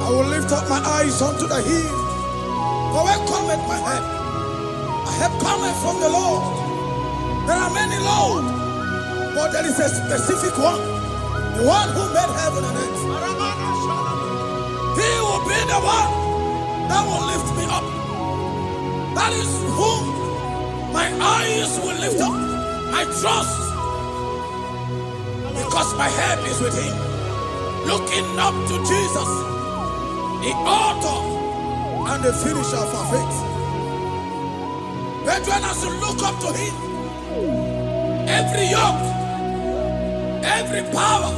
I will lift up my eyes unto the hill, for where cometh my help? I have cometh from the Lord. There are many Lord, but there is a specific one, the one who made heaven and earth. He will be the one that will lift me up. That is whom my eyes will lift up. I trust, because my help is with him. Looking up to Jesus, the author and the finisher of our faith. Brethren, as you look up to him, every yoke, every power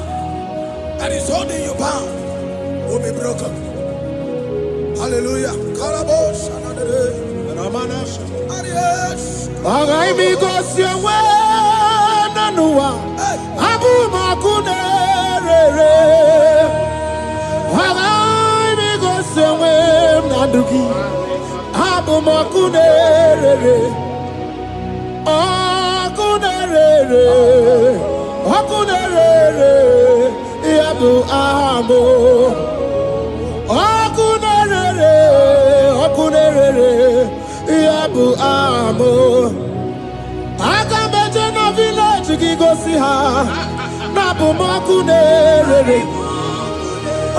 that is holding you bound will be broken. Hallelujah. Karabosh, Abu makunere, akunere, yabu amo, akunere, yabu amo. ha na bumoku nerere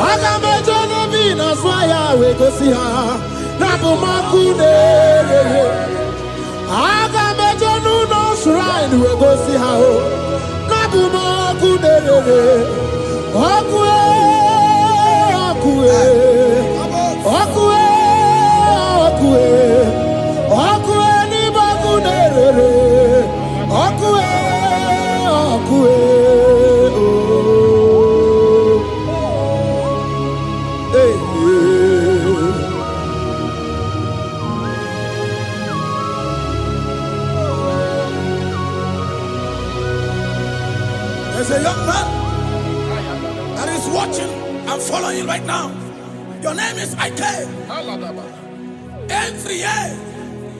aga mejo no bi na so ya we gosi ha na bumoku nerere aga mejo no shrine we gosi ha o na bumoku nerere okue okue okue okue okue ni baku nerere okue okue There's a young man that is watching and following right now. Your name is Ike. Every year,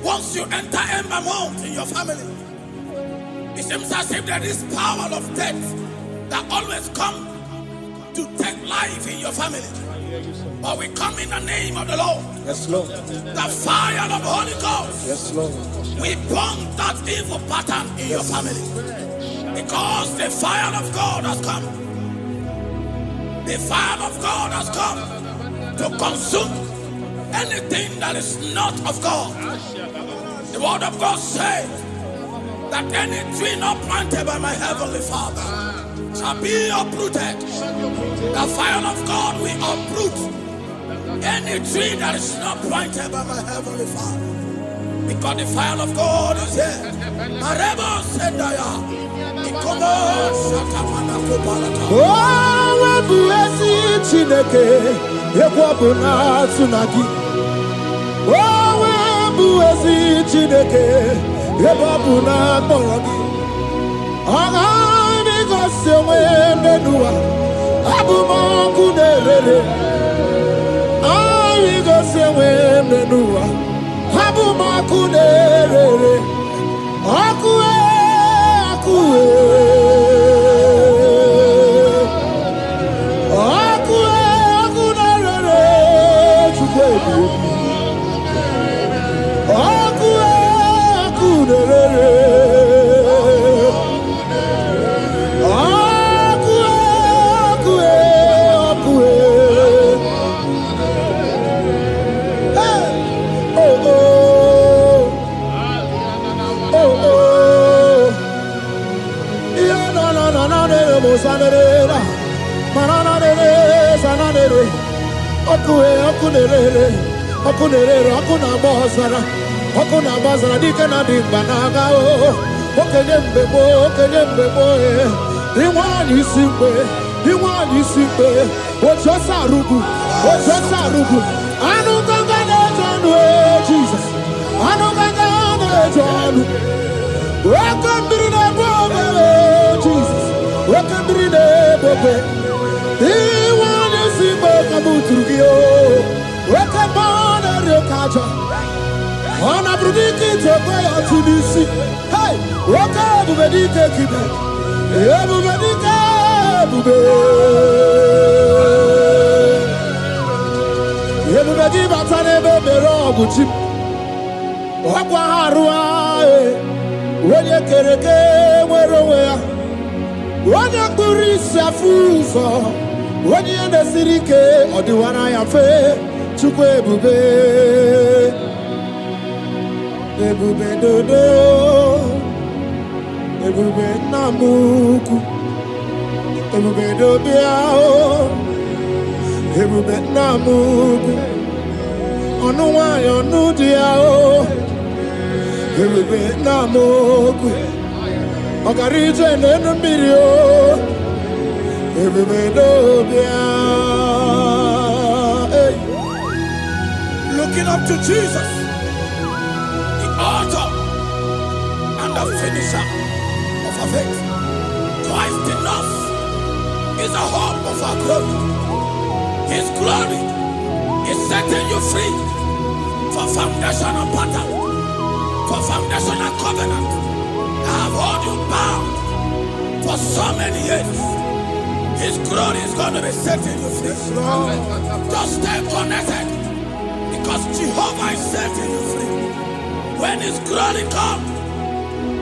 once you enter Ember Mount in your family, it seems as if there is power of death that always come to take life in your family. But we come in the name of the Lord. Yes, Lord. The fire of the Holy Ghost. Yes, Lord. We burn that evil pattern in your family. Because the fire of God has come. The fire of God has come to consume anything that is not of God. The word of God says that any tree not planted by my heavenly Father shall be uprooted. The fire of God will uproot any tree that is not planted by my heavenly Father. Because the fire of God is here. Marebo Sendaya. Oh, webuesi Chineke, ekwabuna tsunagi. Oh, webuesi Chineke, ekwabuna korogi. Agami gosewe menua, abumoku nerere. Agami gosewe menua, abumoku nerere. Akue. Okuna bazara dikena dimbanaga o okenye mbebo iwani simbe ochosa rugu anu ganga na janu Jesus anu ganga na janu wakambiri na bobe Jesus wakambiri na bobe iwani simbe kabuturugio wakamana rekaja Ona brudiki tokoya tunisi. Hey, waka bubedike kibe. Bubedike bube. Bubedi batane bebero buchim. Wakwa harua. Wenye kereke mwerowea. Wenye kurisi afuso. Wenye nesirike odiwana yafe. Chukwe bube. Ebube dodo, ebube namuku, ebube dobiao, ebube namuku, onuwayo nudiao, ebube namuku, ogarije nenu mirio, ebube dobiao. Looking up to Jesus, author and the finisher of our faith. Christ in us is the hope of our glory. His glory is setting you free for foundational pattern, for foundational covenant that have held you bound for so many years. His glory is going to be setting you free. Just stay connected because Jehovah is setting you free. When His glory comes,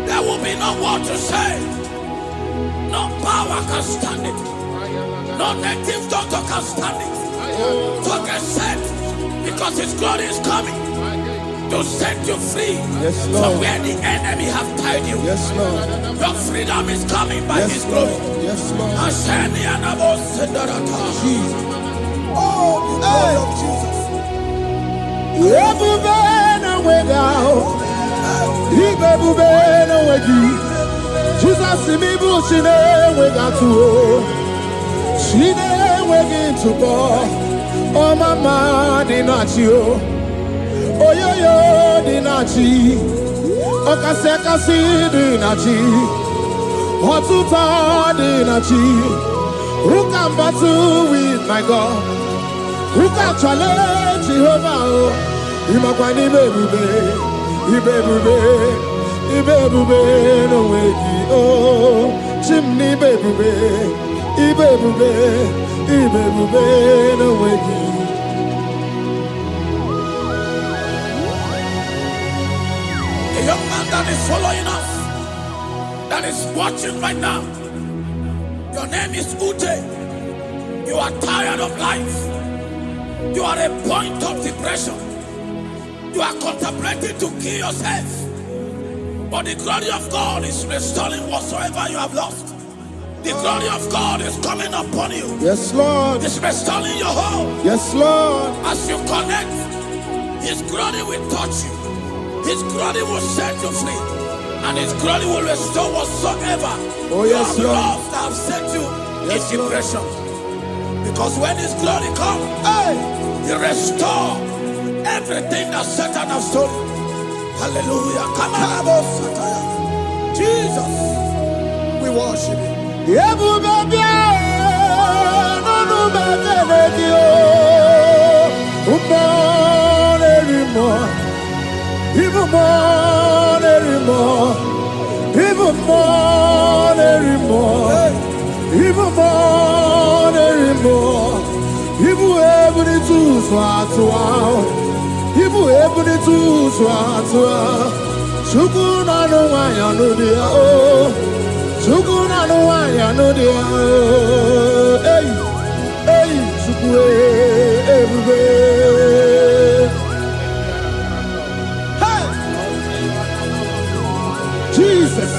there will be no word to say. No power can stand it. No native doctor can stand it. So get set, because His glory is coming to set you free from where the enemy have tied you. Yes, Lord. Your freedom is coming by His glory. Yes, Lord. Jesus. Oh, the glory of Jesus. Jesus, me bushine we got to. She never to go. Oh, mama, dinachi. Oh, yo, dinachi. Oh, kasi, dinachi. Hotuta, dinachi. Who can battle with my God? Who can challenge Jehovah? Imakwani baby, Ibebube no weki oh chimney bebube Ibebube no weki. A young man that is following us, that is watching right now. Your name is Ute. You are tired of life. You are a point of depression. You are contemplating to kill yourself. But the glory of God is restoring whatsoever you have lost. The glory of God is coming upon you. Yes, Lord. It's restoring your home. Yes, Lord. As you connect, His glory will touch you. His glory will set you free. And His glory will restore whatsoever you have lost that have set you in depression. Because when His glory comes, He restores everything that Satan has stolen. Hallelujah. Come on, Jesus, we worship You. Even able to swat. Sukuna no wanya no dia oh. Sukuna no wanya no dia oh. Hey, sukue everywhere. Hey, Jesus.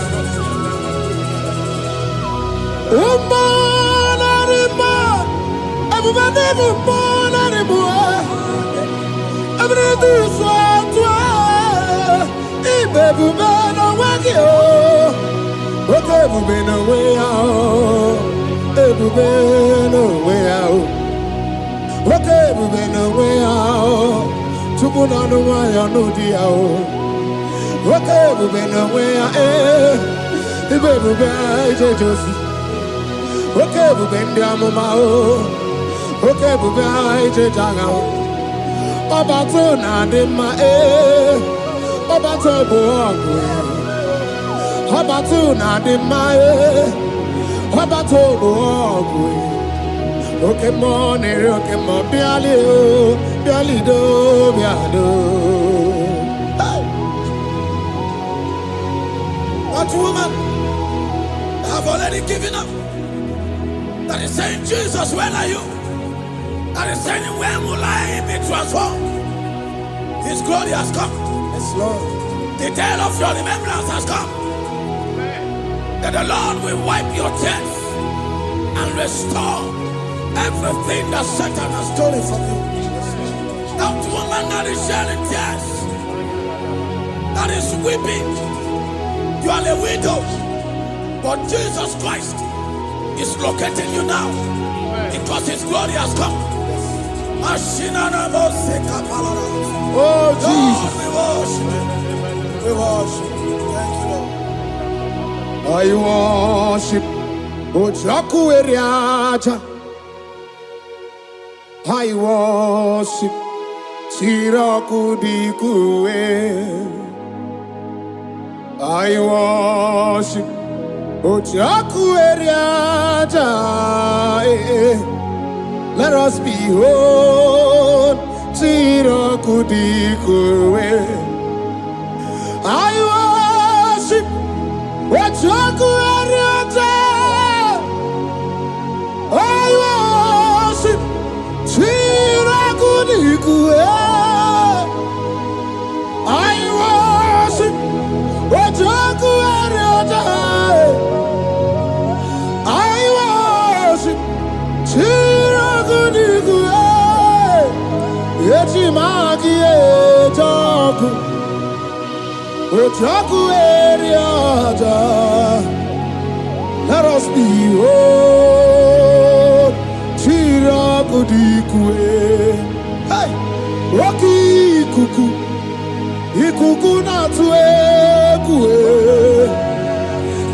Obato na de ma Obato boagwe Obato na de ma Obato boagwe Okay mo nere okay mo biali do biado. That woman have already given up. That is saying, Jesus, where are you? That is saying, when will I be transformed? His glory has come. Yes, Lord. The day of your remembrance has come. That the Lord will wipe your tears and restore everything that Satan has stolen from you. That woman that is shedding tears, that is weeping, you are a widow, but Jesus Christ is locating you now because His glory has come. Oh, Jesus. We worship. Thank you, I Lord. worship Ojaku Eriaja. I worship Siraku Dikue. I worship Ojaku Eriaja. Let us behold Siraku Dikue. I worship Ojaku Eriaja. magi ejoku ojoku eriaja. Let us be whole. Chirakudikwe. Hey, Roki kuku, ikuku natuekwe.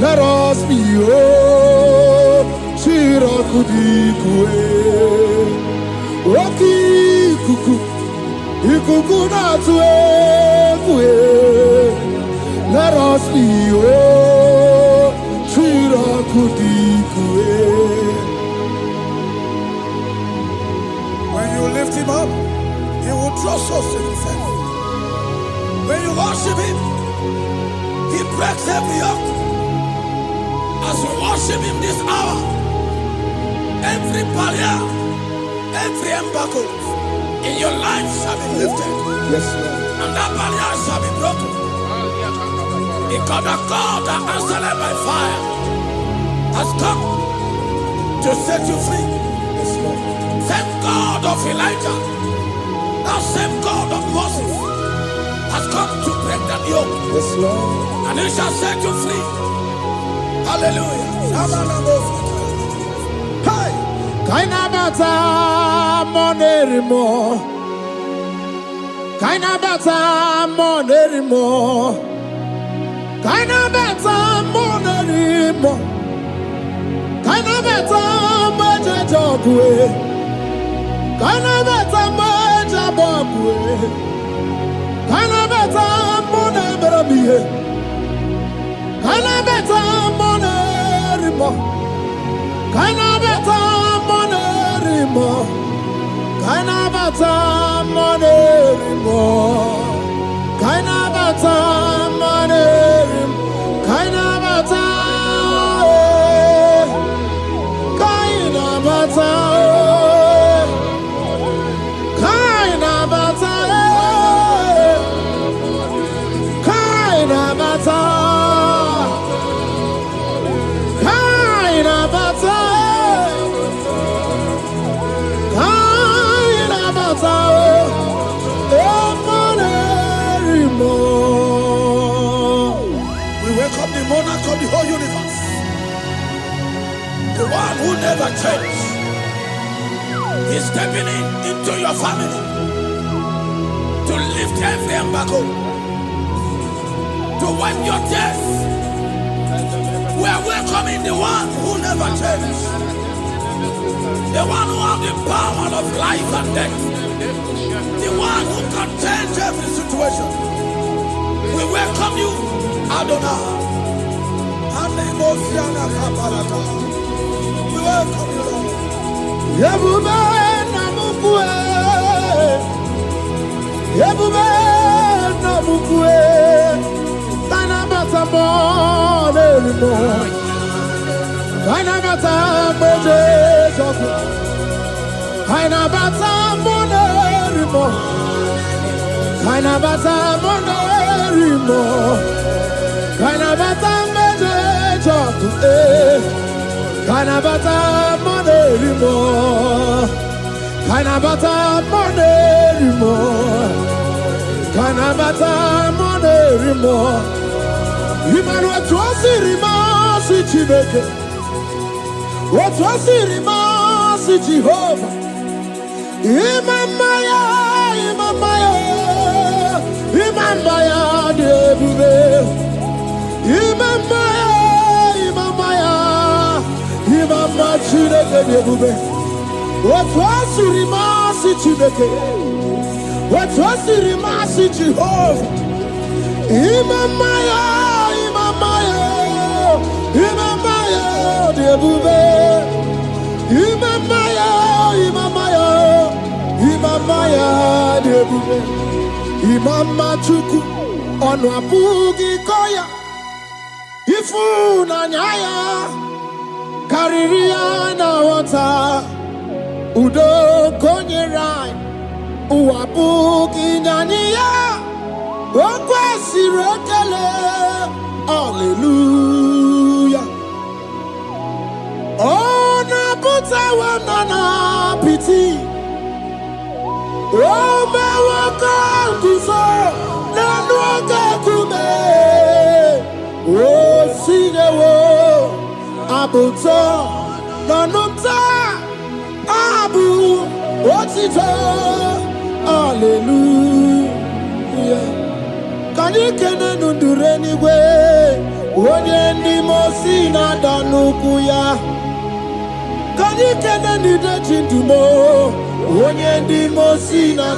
Let us be whole. Chirakudikwe. Roki kuku, ikuku natuekwe. Let us be whole. Chirakudikwe. When you lift him up, he will draw souls to himself. When you worship him, he breaks every yoke. As you worship him this hour, every barrier, every embargo in your life shall be lifted. Yes, Lord. And that barrier shall be broken. Because the God that answered by fire has come to set you free. Yes, Lord. Same God of Elijah, that same God of Moses, has come to break that yoke. Yes, Lord. And he shall set you free. Hallelujah. Hey! Kainabata monerimo. Kainabata monerimo. Kainabata monerimo. Kainabata mojejogwe. Kainabata mojabogwe. Kainabata moneberamiye. Kainabata monerimo. Kainabata monerimo. Kainabata monerimo. Kainabata monerimo. Kainabata. Kainabata. Kainabata. Kainabata. Kainabata. Kainabata. We welcome the monarch of the whole universe, the one who never changed. He's stepping into your family to lift every embargo, to wipe your tears. We are welcoming the one who never changed, the one who has the power of life and death, the one who can change every situation. We welcome you, Adonai. We welcome you, Lord. Yebube namukwe. Yebube namukwe. Kainabata monerimo. Kainabata mojejoku. Kainabata monerimo. Kainabata monerimo. Kainabata mojejoku. Kainabata monerimo. Kainabata monerimo. Kainabata monerimo. Imanu atwasirima si Chineke. Watwasirima si Jehovah. Imamaya, imamaya, imamaya debube. Imamaya, imamaya, imamaya Chineke debube. Watwasirima si Chineke. Watwasirima si Jehovah. Imamaya, imamaya, imamaya debube. Imamaya, imamaya, imamaya debube. Imama chuku onu abugi koya. Ifu na nyaya kariria na wata. Udo konye rai uabugi nyaniya. Okwesi rekele. Hallelujah. Ona puta wana na piti. Oma waka kuso na waka kume o sinewo abuto na numta abu otito hallelujah kani kene nundure niwe onye ndi mosi na danuku ya kani kene nide chindumo onye ndi mosi na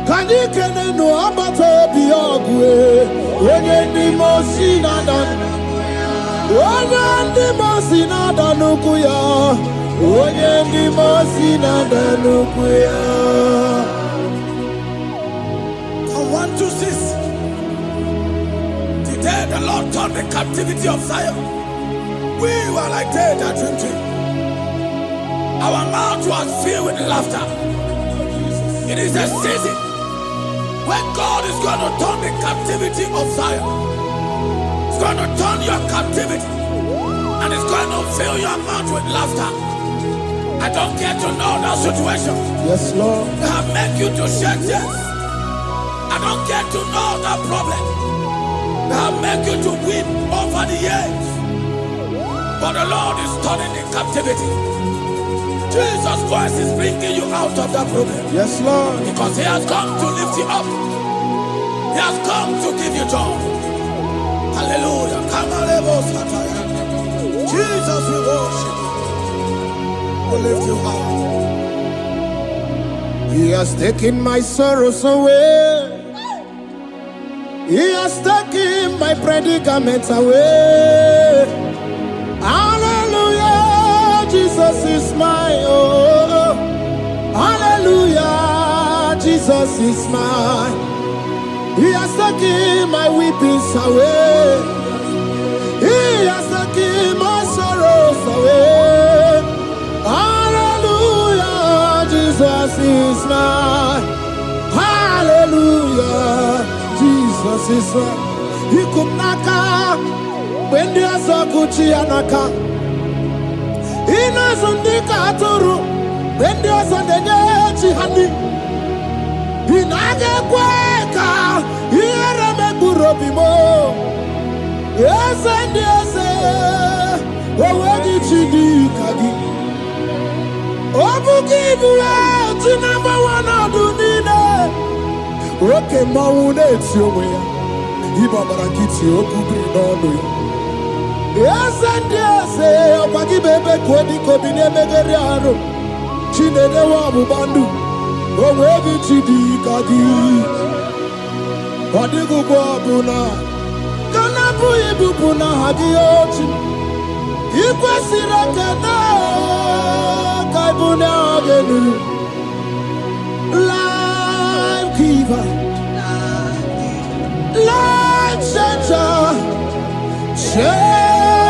kani kene no abato bi ogwe onye ndi mosi na danuku onye ndi mosi na danuku ya onye ndi mosi na danuku ya. From 1 to 6. Today the Lord turned the captivity of Zion. We were like dead at drinking. Our mouth was filled with laughter. It is a season when God is going to turn the captivity of Zion. He's going to turn your captivity and it's going to fill your mouth with laughter. I don't get to know that situation. Yes, Lord. That make you to shed tears. I don't get to know that problem. That make you to weep over the years. But the Lord is turning the captivity. Jesus Christ is bringing you out of that problem. Yes, Lord. Because He has come to lift you up. He has come to give you joy. Hallelujah. Jesus, we worship you. We lift you high. He has taken my sorrows away. He has taken my predicaments away. Hallelujah, Jesus is my oh. Hallelujah, Jesus is mine. He has taken my weepings away. He has taken my sorrows away. Hallelujah, Jesus is mine. Hallelujah, Jesus is mine. He could knock out when there's a Gucci anaka. He knows on the Katuru when there's a Nechi honey. He naga kweka. He had a Megurobimo. Yes, and yes, what did you do, Kagi? Oh, give you out to number one of the dinner. Okay, Maune, it's your way. Ibabarakiti, Okubri, no. Yes, and yes, Pagi Bebe, Kodi, Kobine, Megariano, Chine, the Wabu, oh, where did you do, Kagi? What did you go, Buna? Kanabu, Ibupuna, Hadiochi. Ikwasirakana kaibuna agenu life giver life changer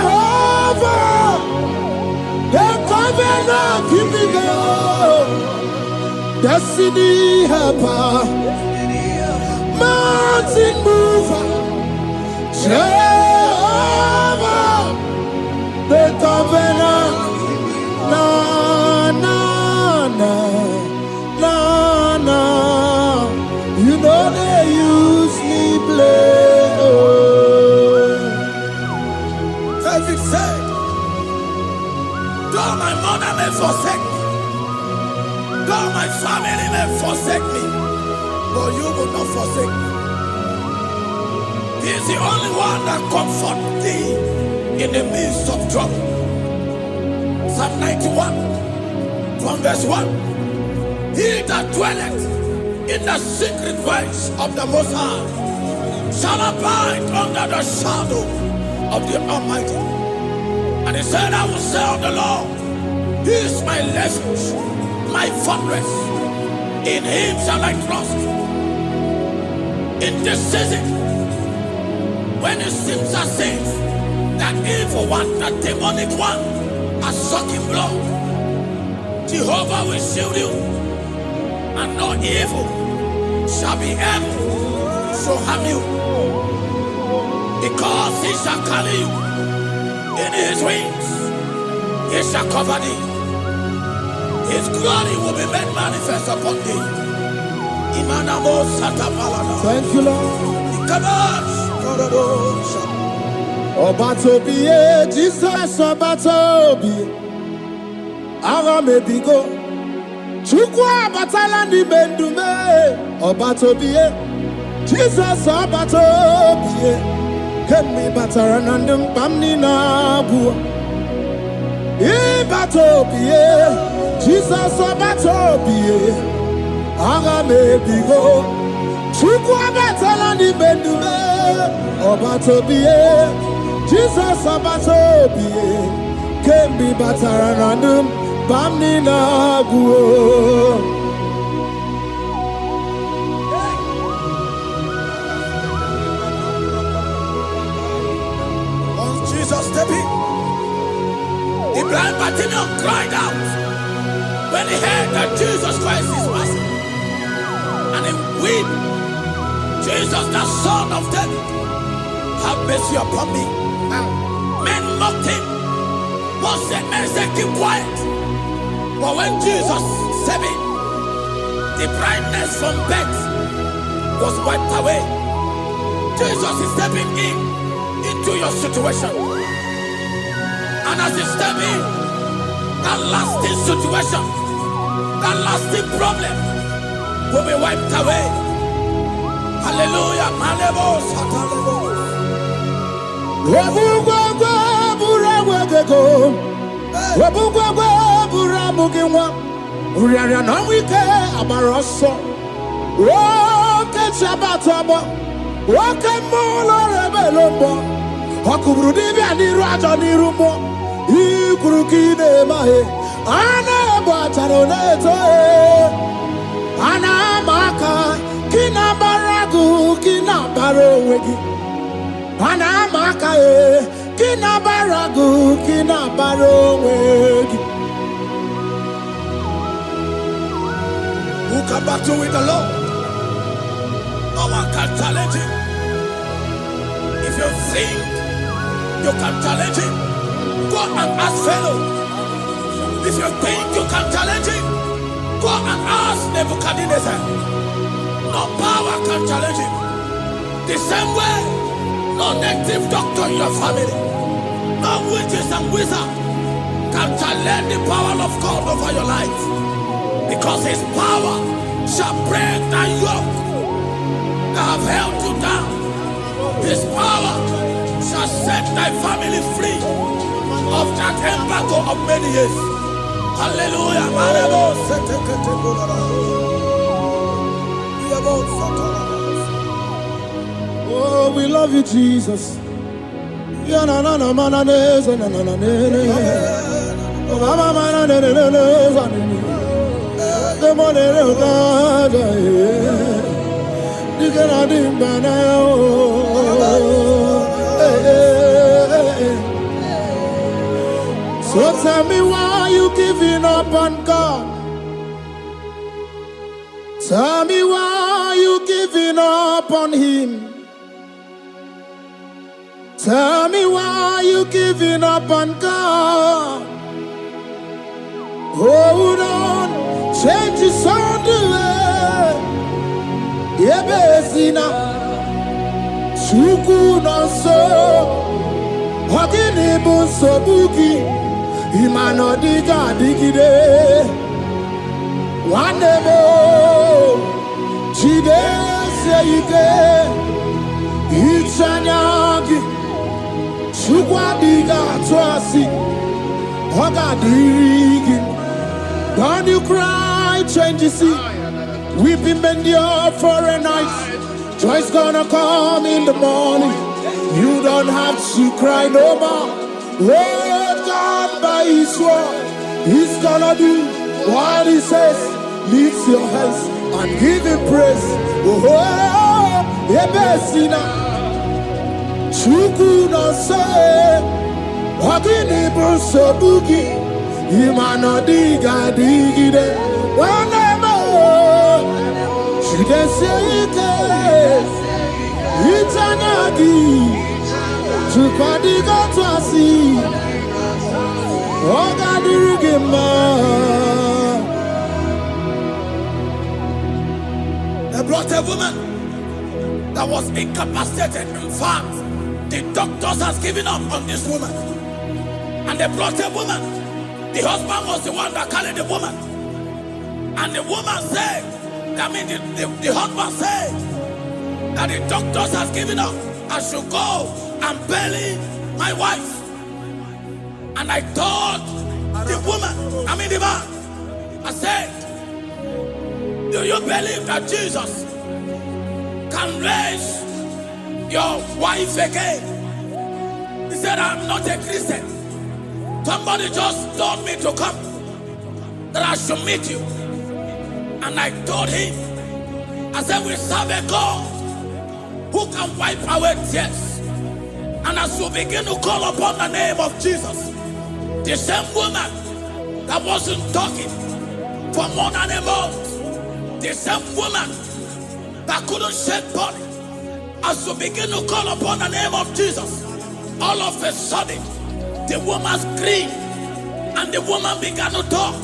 Jehovah the covenant keeping God destiny helper mountain mover Jehovah the covenant, na na na na na. You know they use me play. Oh. David said, though my mother may forsake me, though my family may forsake me, but you will not forsake me. He is the only one that comforts thee in the midst of trouble. Psalm 91 from verse 1. He that dwelleth in the secret place of the Most High shall abide under the shadow of the Almighty. And he said, I will say of the Lord, He is my refuge, my fortress. In Him shall I trust. In this season, when it seems as if that evil one, that demonic one, are sucking blood, Jehovah will shield you, and no evil shall be able to harm you, because He shall carry you in His wings. He shall cover thee. His glory will be made manifest upon thee. Thank you, Lord. Obatobiye, Jesus Obatobiye. Ara mebigo. Chukwa batala ni mendume. Obatobiye, Jesus Obatobiye. Kemi batara nandum pamni na bua. Ibatobiye, Jesus Obatobiye. Ara mebigo. Chukwa batala ni mendume. Obatobiye, Jesus Obatobiye. Kemi batara nandum pamni na bua. Jesus stepping. The blind Bartimaeus cried out when he heard that Jesus Christ is passing. And he wept, Jesus, the Son of David, have mercy upon me. Men mocked him. Men said, keep quiet. But when Jesus said it, the blindness from birth was wiped away. Jesus is stepping into your situation. And as he step in, that lasting situation, that lasting problem will be wiped away. Hallelujah. Anamaka kinabaragu kinabarowegi. Anamaka kinabaragu kinabarowegi. Who can battle with the Lord? No one can challenge him. If you think you can challenge him, go and ask fellow. If you think you can challenge him, go and ask Nebuchadnezzar. No power can challenge him. The same way, no native doctor in your family, no witches and wizards can challenge the power of God over your life. Because his power shall break the yoke that have held you down. His power shall set thy family free of that embargo of many years. Hallelujah. Oh, we love you, Jesus. So tell me why you giving up on God. Tell me why you giving up on him. Tell me why you giving up on God. Hold on, change is on the way. Yebezina, Chuku no so, Hogini bunso buki, Imano diga digide, Wanebo, Chide seike, Ichanyagi, Chukwa diga twasi, Hoga digi. Don't you cry, change you see. Weeping endure for a night. Joy's gonna come in the morning. You don't have to cry no more. Hold God by his word. He's gonna do what he says. Lift your hands and give him praise. Oh, Ebesina. Chuku no say. Wagini bruso bugi. Imano diga digide. Wanemo. Chide seike. Itanyagi. Chukwa diga twasi. Oga dirigima. a woman that was incapacitated. In fact, the doctors has given up on this woman. And they brought a woman. The husband was the one that carried the woman. And the woman said, the husband said that the doctors has given up. I should go and bury my wife. And I told the woman, the man, I said, do you believe that Jesus can raise your wife again? He said, I'm not a Christian. Somebody just told me to come, that I should meet you. And I told him, I said, we serve a God who can wipe away tears. And as we begin to call upon the name of Jesus, the same woman that wasn't talking for more than a month, the same woman that couldn't shed body, as we begin to call upon the name of Jesus, all of a sudden, the woman screamed and the woman began to talk.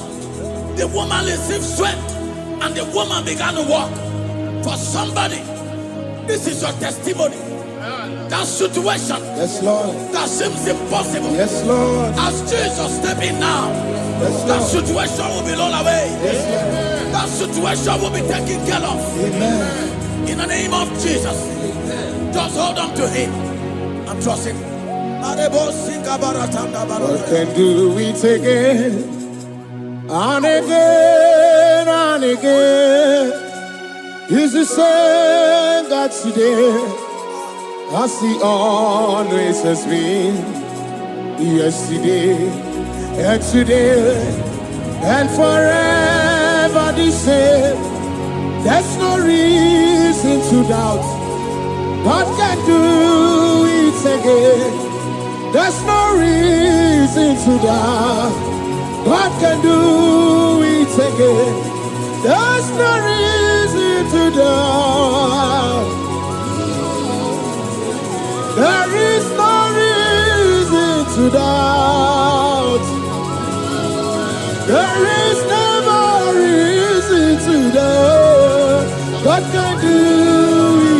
The woman received strength and the woman began to walk. For somebody, this is your testimony. That situation, yes, Lord, that seems impossible, yes, Lord, as Jesus step in now, yes, that situation will be rolled away. Yes, Lord. That situation will be taken care of. Amen. In the name of Jesus. Amen. Just hold on to him and trust him. What can do it again and again and again? He's the same God today, as he always has been, yesterday and today and forever the same. There's no reason to doubt God can do it again. There's no reason to doubt God can do it again. There's no reason to doubt. There is no reason to doubt. There is never reason to doubt. God can do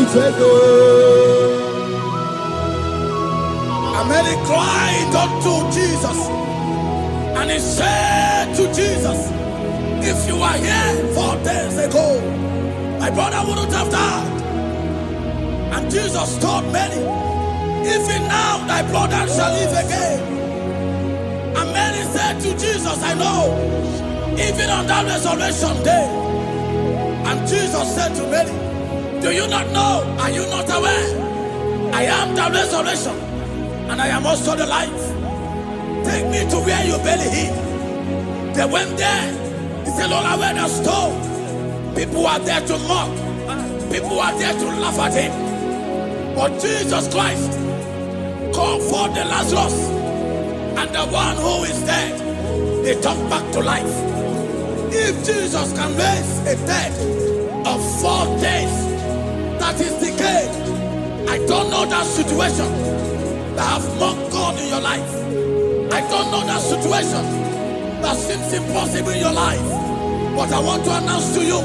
it again. Mary cried unto Jesus, and he said to Jesus, if you were here 4 days ago, my brother wouldn't have died. And Jesus told Mary, even now thy brother shall live again. And Mary said to Jesus, I know, even on that resurrection day. And Jesus said to Mary, do you not know? Are you not aware? I am the resurrection, and I am also the life. Take me to where you bury him. They went there. He said, Lord, I went a stone. People are there to mock. People are there to laugh at him. But Jesus Christ called forth the Lazarus, and the one who is dead, they come back to life. If Jesus can raise a dead of 4 days that is decayed, I don't know that situation that have mocked God in your life. I don't know that situation that seems impossible in your life. But I want to announce to you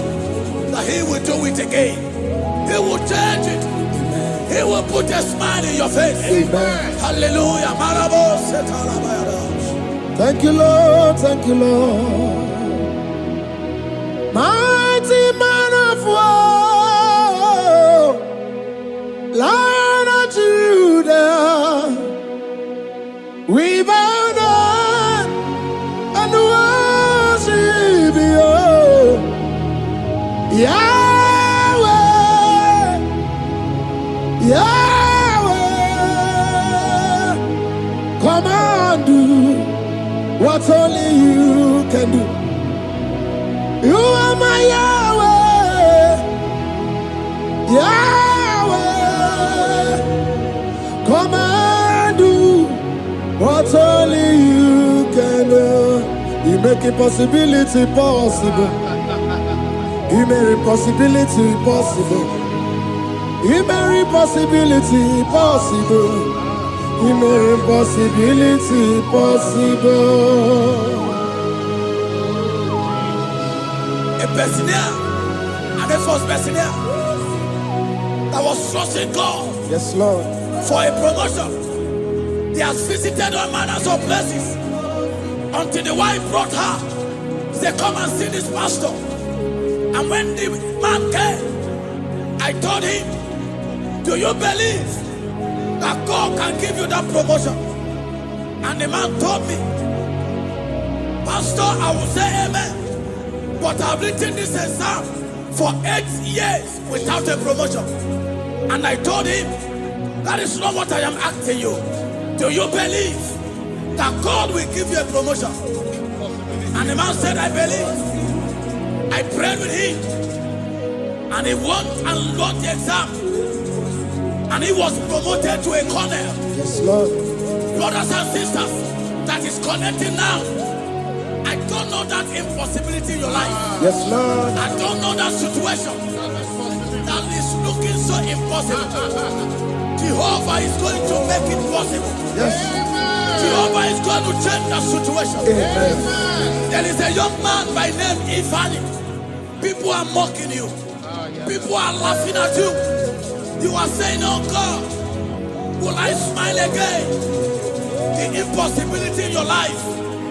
that he will do it again. He will change it. He will put a smile in your face. Amen. Hallelujah. Thank you, Lord. Thank you, Lord. Mighty man of war, Lion of Judah, we bow down and worship you, Yahweh, Yahweh. Come and do what only you can do. You are my Yahweh, Yahweh. Come and do what only you can do. You make impossibility possible. You make impossibility possible. You make impossibility possible. You make impossibility possible. A Bessinia and a first Bessinia. that was trusting God Yes, Lord. for a promotion. He has visited all manners of places until the wife brought her. He said, come and see this pastor. And when the man came, I told him, do you believe that God can give you that promotion? And the man told me, Pastor, I will say amen, but I've written this exam for 8 years without a promotion. And I told him, that is not what I am asking you. Do you believe that God will give you a promotion? And the man said, I believe. I prayed with him, and he won and lost the exam, and he was promoted to a colonel. Yes, Lord. Brothers and sisters, that is connecting now. I don't know that impossibility in your life. Yes, Lord. I don't know that situation that is looking so impossible. Jehovah is going to make it possible. Yes. Jehovah is going to change that situation. Amen. There is a young man by name Ifani. People are mocking you. People are laughing at you. You are saying, oh God, will I smile again? The impossibility in your life,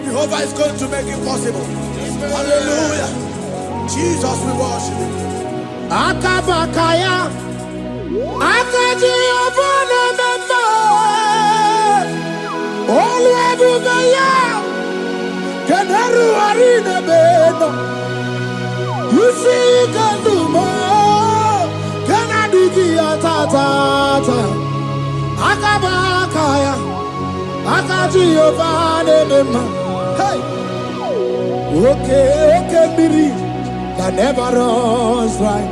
Jehovah is going to make it possible. Hallelujah. Jesus, we worship you. Akabakaya. Akaji Obana Memo. Olwebubeya. Kenaru Arina Beno. You see Kandumo. Kanadiki Atata. Akabakaya. Akaji Obana Memo. Hey. Okay, Biri. That never runs dry.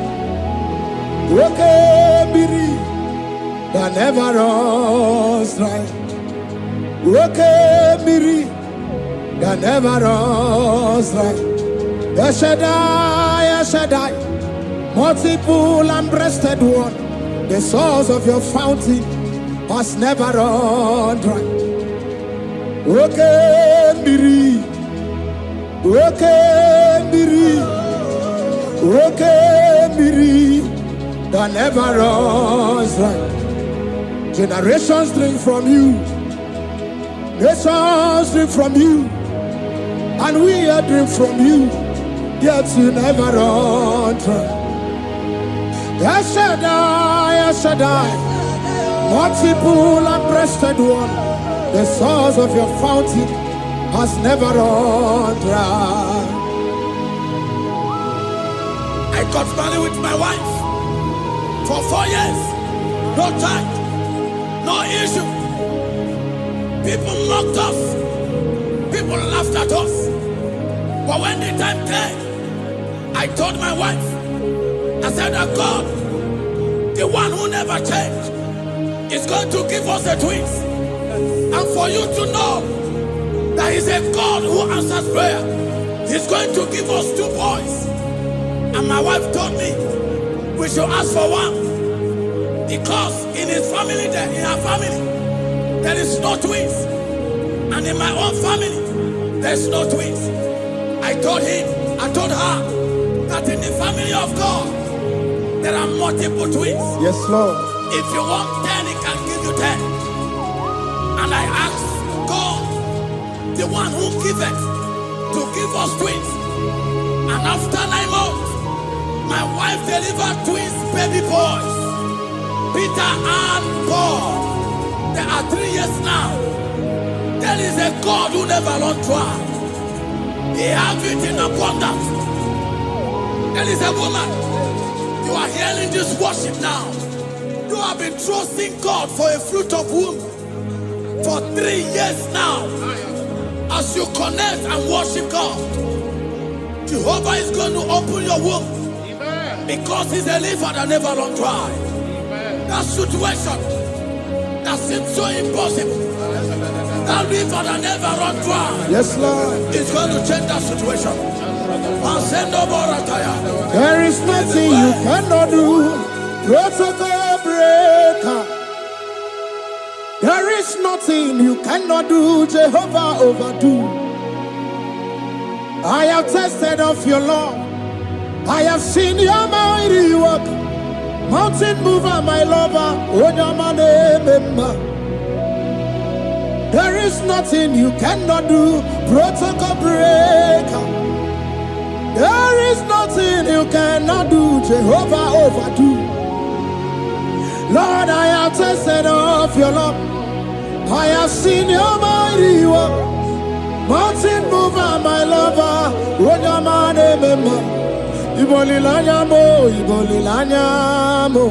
Okay, Biri, that never runs dry. Okay, Biri, that never runs dry. Yes, Shaddai, multiple and breasted one, the source of your fountain has never run dry. Okay, Biri, okay, Biri, okay, Biri. That never runs dry. Generations drink from you. Nations drink from you. And we are drink from you. Yet you never run dry. Yes, Shaddai. Multiple and breasted one. The source of your fountain has never run dry. I got married with my wife for 4 years, no child, no issue. People mocked us, people laughed at us. But when the time came, I told my wife, I said that God, the one who never changed, is going to give us the twins. And for you to know that He's a God who answers prayer, He's going to give us 2 boys. And my wife told me, we should ask for one, because in her family, there is no twins, and in my own family, there's no twins. I told her that in the family of God, there are multiple twins. Yes, Lord. If you want 10, He can give you 10. And I asked God, the one who giveth, to give us twins. And after 9 months, my wife delivered twins, baby boys, Peter and Paul. There are 3 years now. There is a God who never runs dry. He has it in abundance. There is a woman. You are hearing this worship now. You have been trusting God for a fruit of womb for 3 years now. As you connect and worship God, Jehovah is going to open your womb. Because He's a river that never runs dry. That situation that seems so impossible, that river that never runs dry, Yes, Lord. is going to change that situation. There is nothing you cannot do. Protocol breaker. There is nothing you cannot do. Jehovah overdo. I have tested of your love. I have seen your mighty work. Mountain mover, my lover, Onyamane member. There is nothing you cannot do, protocol breaker. There is nothing you cannot do, Jehovah overdo. Lord, I have tasted of your love. I have seen your mighty work. Mountain mover, my lover, Onyamane member. Ibolilanya mo, ibolilanya mo.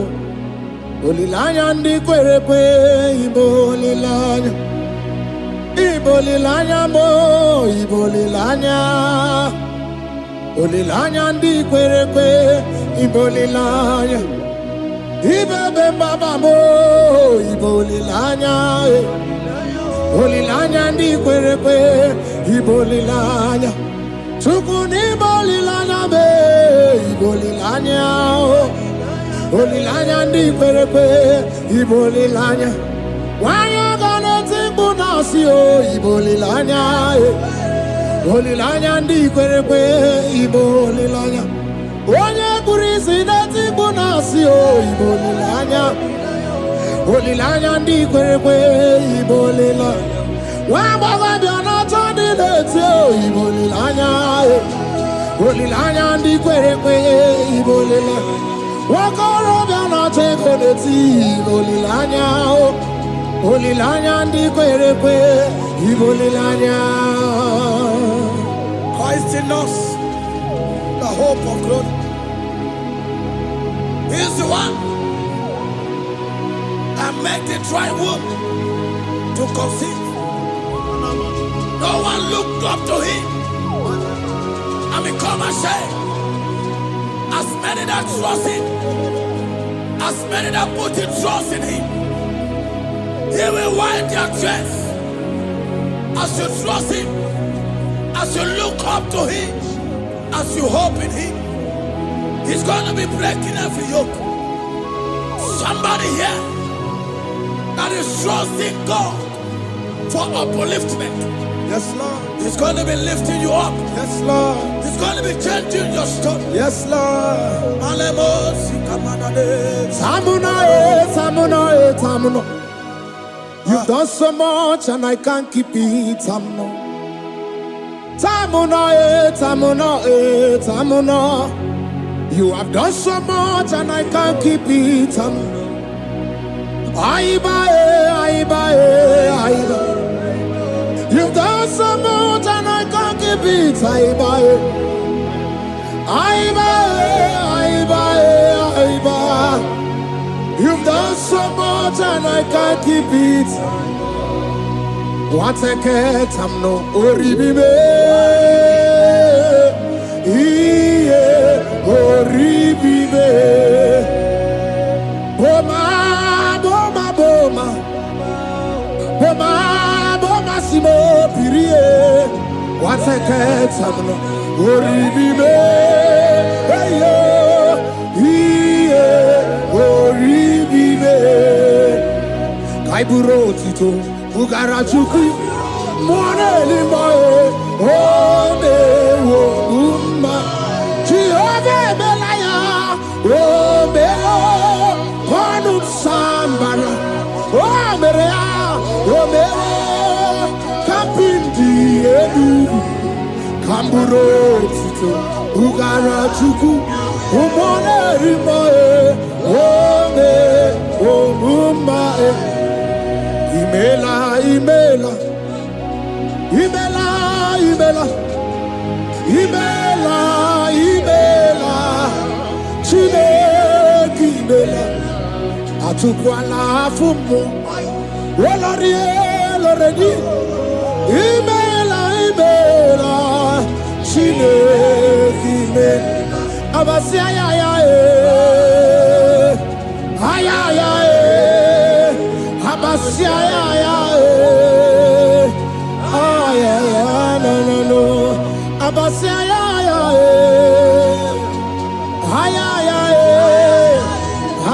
Ibolilanya ndi kwerepe, ibolilanya. Ibolilanya mo, ibolilanya. Ibolilanya ndi kwerepe, ibolilanya. Ibebe baba mo, ibolilanya. Ibolilanya ndi kwerepe, ibolilanya. Tukuni bolilanya be, ibolilanya. Ibolilanya ndi kwerepe, ibolilanya. Wanya gana timbu nasi o, ibolilanya. Ibolilanya ndi kwerepe, ibolilanya. Wanya kurisi na timbu nasi o, ibolilanya. Ibolilanya ndi kwerepe, ibolilanya. Wamba biana tandi lete o, ibolilanya. Ibolilanya ndi kwerepe, ibolilanya. Wakoro biana teko leti, ibolilanya o. Ibolilanya ndi kwerepe, ibolilanya. Christ in us, the hope of glory. He is the one that made the dry womb to conceive. No one looked up to him and become ashamed. As many that trust him, as many that put in trust in him, he will wipe their tears. As you trust him, as you look up to him, as you hope in him, he's going to be breaking every yoke. Somebody here that is trusting God for upliftment. Yes, Lord. He's going to be lifting you up. Yes, Lord. He's going to be changing your story. Yes, Lord. Tamuna. You've done so much and I can't keep it. Tamuna. You have done so much and I can't keep it. Aiba. You've done so much and I can't keep it. Aiba. You've done so much and I can't keep it. What a cat, I'm no oribibe. Oribibe. Boma, simo pirie. What a cat, I'm no oribibe. Oribibe. Kaiburo tito, Ugarachuku, Moneli Moe, Ode Woma, Jehovah Belaya, Omeo, Ponum Sambara, Omerea, Omeo, Kapindi Edu, Kamburo tito, Ugarachuku, Moneli Moe, Ode Woma. Imela. Chineke imela. Atukwala fumo. Loredi. Imela. Chineke imela. Abasia ya. Abasia ya. No. Abasia ya.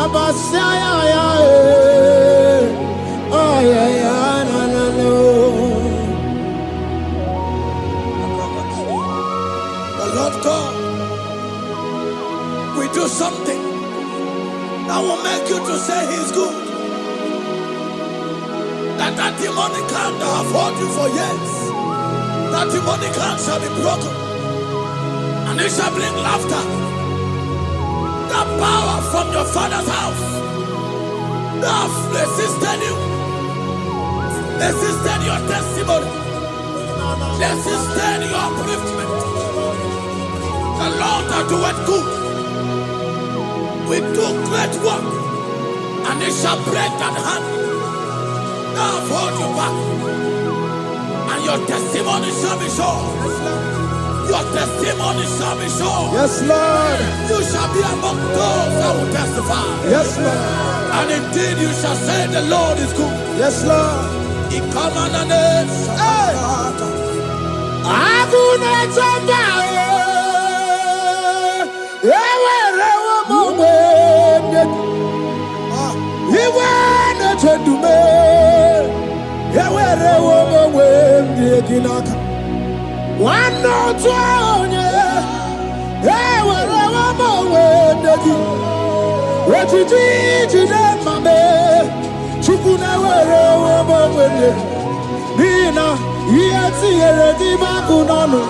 Abasia ya. No. The Lord God will do something that will make you to say he's good. That demonic hand that have held you for years, that demonic hand shall be broken, and it shall bring laughter. That power from your father's house that have resisted you, resisted your testimony, resisted your upliftment. The Lord that doeth good will do great work, and it shall break that hand that have held you back, and your testimony shall be sure. Your testimony shall be sure. Yes, Lord. You shall be among those that will testify. Yes, Lord. And indeed you shall say the Lord is good. Yes, Lord. He come on the name. One no twenty, what you did, Mamma, Chukuna, Nina, yes, here, the Bakunano,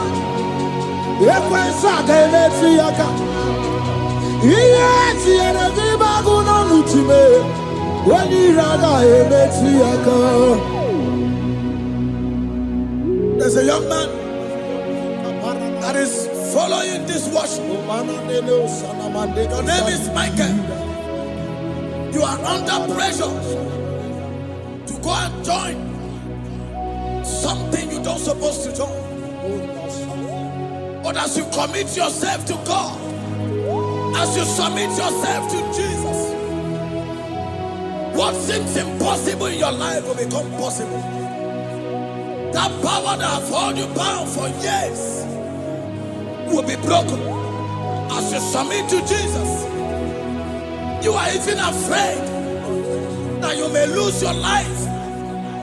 Yakwasa, let's see Yaka. Yes, here, the Bakunano to me, when you rather, let's see Yaka. There's a young man that is following this worship. Your name is Michael. You are under pressure to go and join something you don't supposed to join. But as you commit yourself to God, as you submit yourself to Jesus, what seems impossible in your life will become possible. That power that have held you bound for years will be broken as you submit to Jesus. You are even afraid that you may lose your life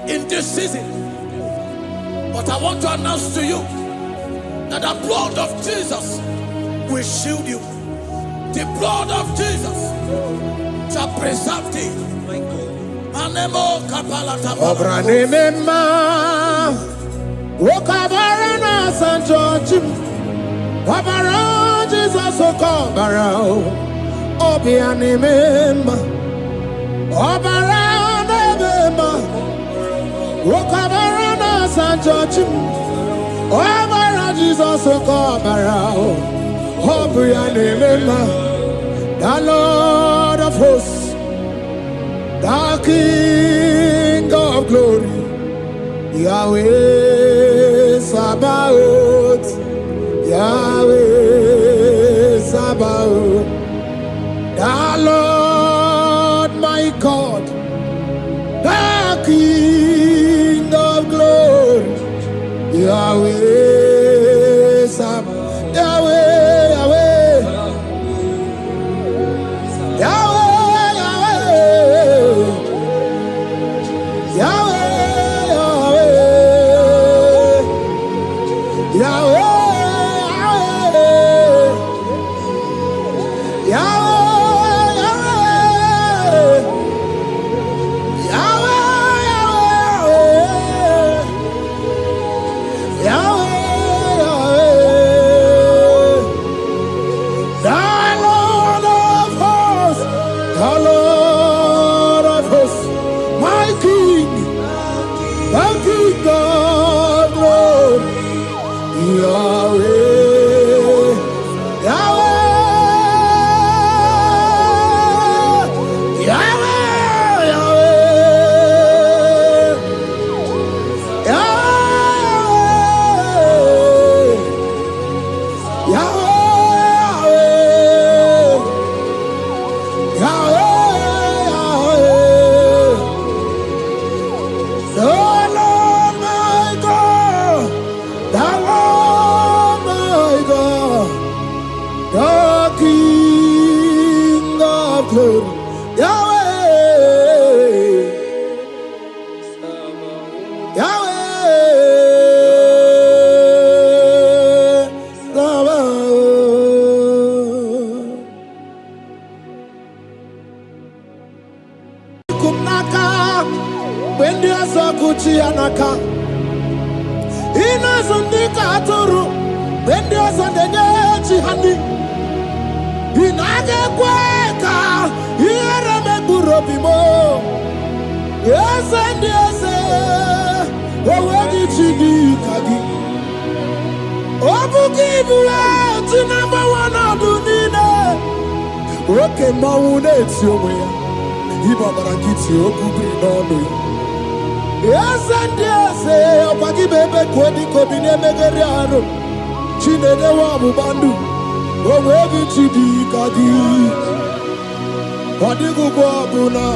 in this season. But I want to announce to you that the blood of Jesus will shield you. The blood of Jesus shall preserve thee. Manemo kapalata. Okabarana Sancho Obara Jesus Okobara Obiani Mema Obara Mema Okabarana Sancho Obara Jesus Okobara Obiani Mema, the Lord of hosts, the King of glory, Yahweh Sabaoth, Yahweh Sabaoth, the Lord my God, the King of glory, Yahweh Sabaoth, Yahweh, Yahweh, Yahweh, Yahweh, Yahweh. kuchia naka inazundika aturu bendi osandenye chihani inage kweka iyereme gurobimo yesendiese owegi chidika gi obukibuwe tinamba wanadunine oke mawune etiomwe ibabara kiti okubiri n'ọnụ yesendiese ọkwagi bebe kwodi kobi n'emegeri arụ chinedewa ọgbụgba ndụ onwe gị chidika gị ọdịgụgwọ ọbụla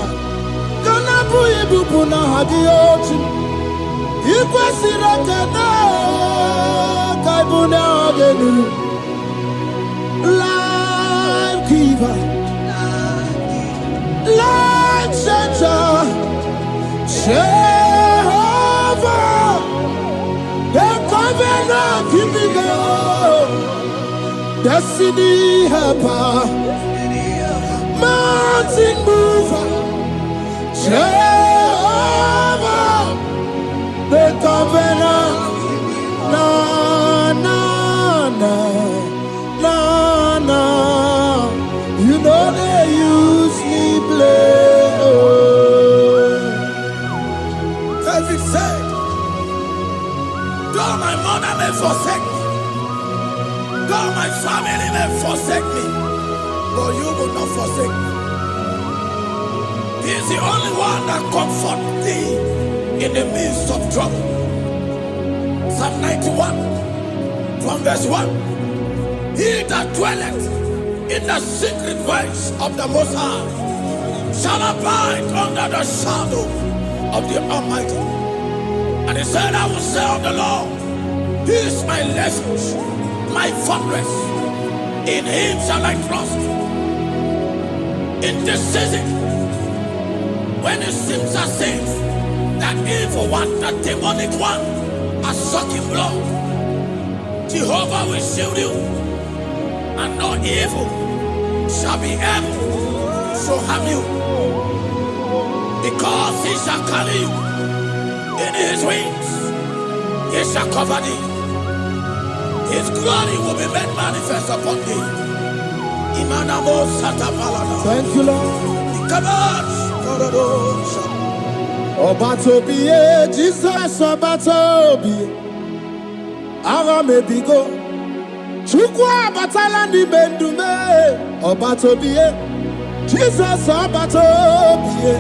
kanapụ ibupụ na ha gị ochi ikwesịrị ekene ka ịbụ na ọgenu life giver life changer Jehovah the covenant keeping God destiny helper mountain mover Jehovah the covenant na na na na na you know they use me play David said, though my mother may forsake me, though my family may forsake me, but you will not forsake me. He is the only one that comforts thee in the midst of trouble. Psalm 91, from verse 1. He that dwelleth in the secret place of the Most High shall abide under the shadow of the Almighty. And he said, I will say of the Lord, He is my refuge, my fortress. In Him shall I trust. In this season, when it seems as if that evil one, that demonic one, are sucking blood, Jehovah will shield you, and no evil shall be able to harm you, because He shall carry you in His wings. He shall cover thee. His glory will be made manifest upon thee. Thank you, Lord. Obatobiye, Jesus Obatobiye. Aramebigo. Chukwa batala ni bendume. Obatobiye. Jesus Obatobiye.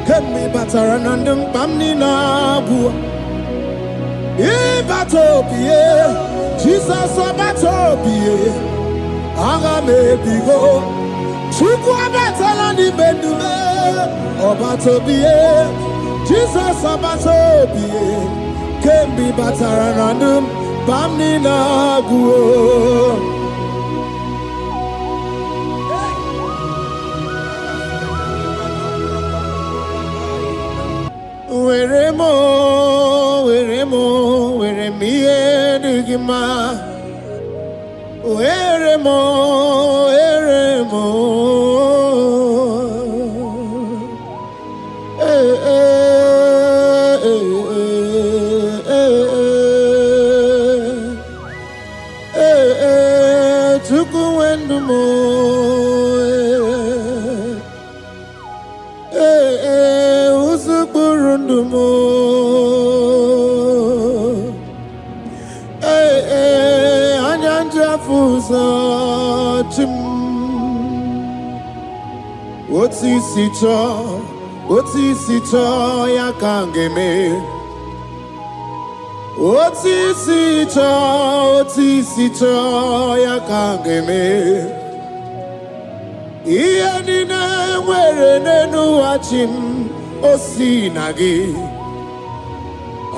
Kemi bataranandum bamni na bua. Ibatobiye. Jesus Obatobiye. Aramebigo. Chukwa batala ni bendume. Obatobiye. Jesus Obatobiye. Kemi bataranandum bamni na bua. Weremo, weremiye digima. Weremo. Tukuendumo. Usukurundumo. Anyanja fusa chim. Otisicho yakangeme. Otisicho yakangeme. Iyanine nwere nenu achim osinagi.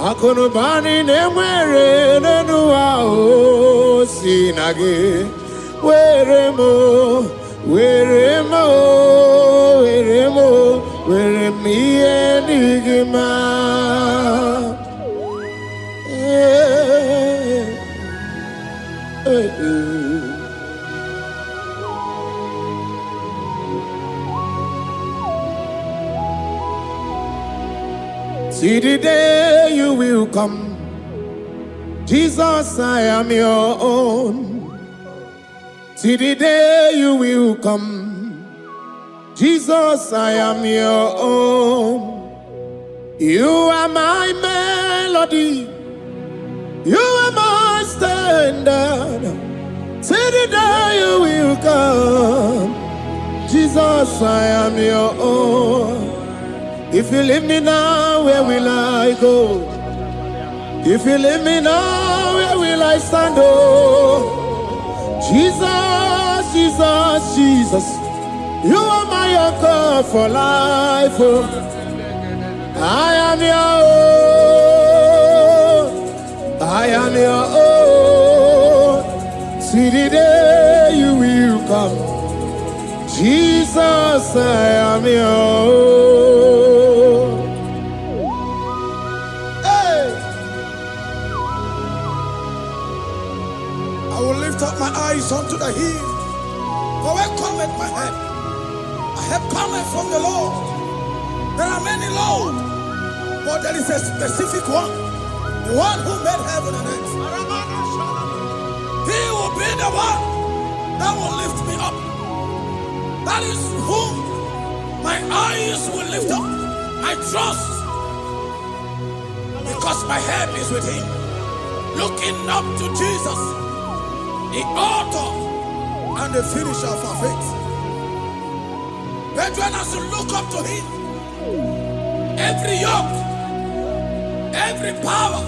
Akonubani nemwere nenu osinagi. Weremo. Weremiye digima. See the day you will come. Jesus, I am your own. See the day you will come. Jesus, I am your own. You are my melody. You are my standard. See the day you will come. Jesus, I am your own. If you leave me now, where will I go? If you leave me now, where will I stand? Oh, Jesus, Jesus, Jesus, you are my anchor for life. Oh, I am your own. I am your own. See the day you will come. Jesus, I am your own. Hey! I will lift up my eyes unto the hill. For where cometh my help? My help cometh from the Lord. There are many Lord, but there is a specific one. The one who made heaven and earth. He will be the one that will lift me up. That is whom my eyes will lift up. I trust, because my help is with him. Looking up to Jesus, the author and the finisher of our faith. Brethren, as you look up to him, every yoke, every power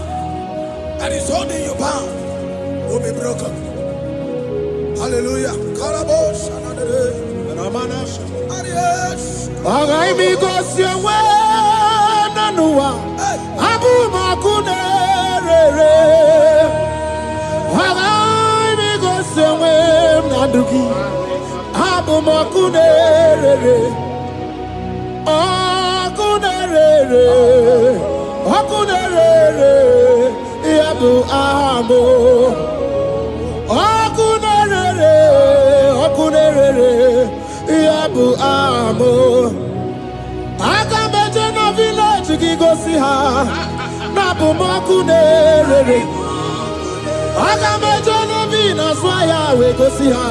that is holding you bound will be broken. Hallelujah. Karabosh, another. Agai mi gosye we nanua abu makunere. Agai mi gosye we naduki abu makunere. Akunere, akunere, yabu amo. Akunere, akunere. Yabu amo. Akameje na village gigosi ha. Nabu makunere. Akameje na vina swaya we gosi ha.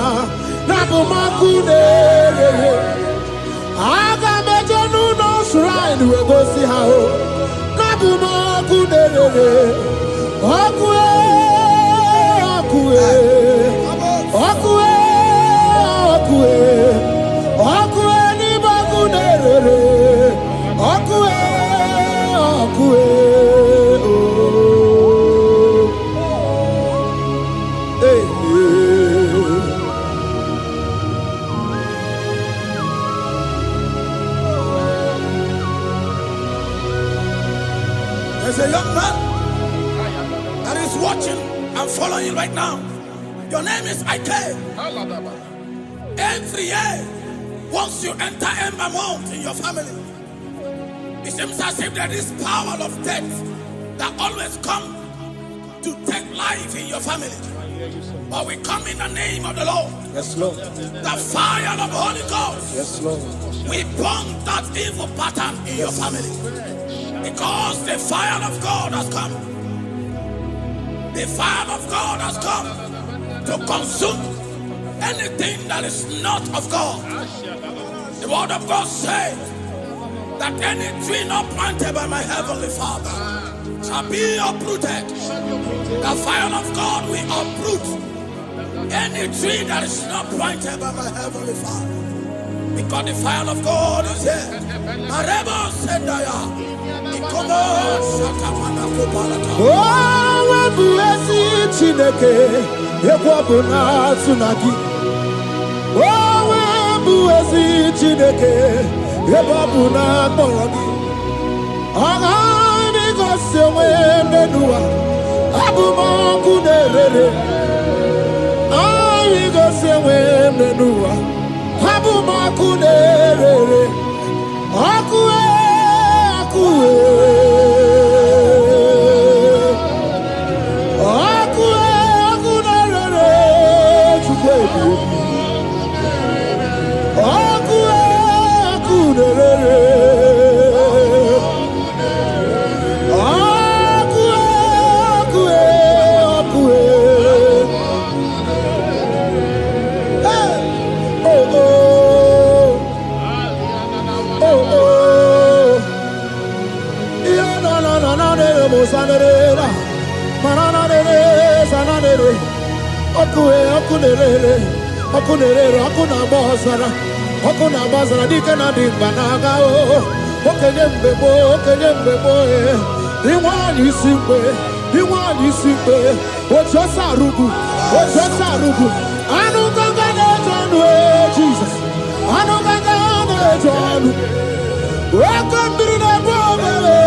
Nabu makunere. Akameje no shrine we gosi ha. Nabu makunere. Okue, okue, okue, okue. Okue ni bakunere, okue, okue, oh. Hey, There's a young man that is watching and following right now. Your name is Ike. Every year, once you enter a month in your family, it seems as if there is power of death that always come to take life in your family. But we come in the name of the Lord. yes, Lord. The fire of the Holy Ghost. Yes, Lord. We burn that evil pattern in your family. Because the fire of God has come. The fire of God has come to consume anything that is not of God. The word of God says that any tree not planted by my heavenly Father shall be uprooted. The fire of God will uproot any tree that is not planted by my heavenly Father. Because the fire of God is here. Marebo Sendaya. Oh, webuezi Chineke, ekwabuna tsunagi. Oh, webuezi Chineke, ekwabuna korogi. Agami gosye wendenua, abumakunere. Agami gosye wendenua, abumakunere. Akue, akue. ọkụ na bazara dike na dị mba na-aga okenye mgbe gboo inweanyị isi mgbe otu ọsọ arụgbu anụ nganga na-eje ọnụ Jesus anụ nganga na-eje ọnụ oke mmiri na-egbu obere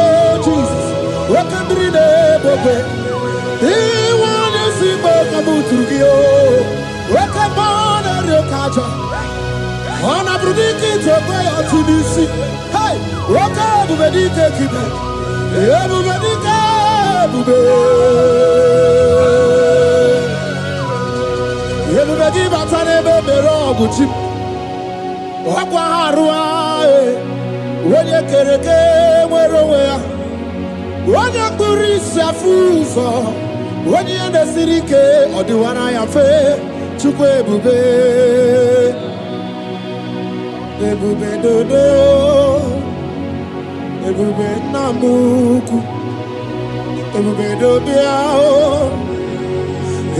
Jesus oke mmiri na-egbu obe inweanyị isi mgbe ka m tụrụ gị oke mba ọ na-eri oke aja ọ na-abụrụ dike ite okwe ya otu n'isi oke ebube dike kibe ebube dike ebube gị bata n'ebe mere ọgụ chi ọkwa ha arụ onye kere eke nwere onwe ya onye kpụrụ isi afụ ụzọ onye ihe na-esiri ike ọ dịwara ya mfe Chukwu ebube dodo ebube nna m ukwu ebube dobịa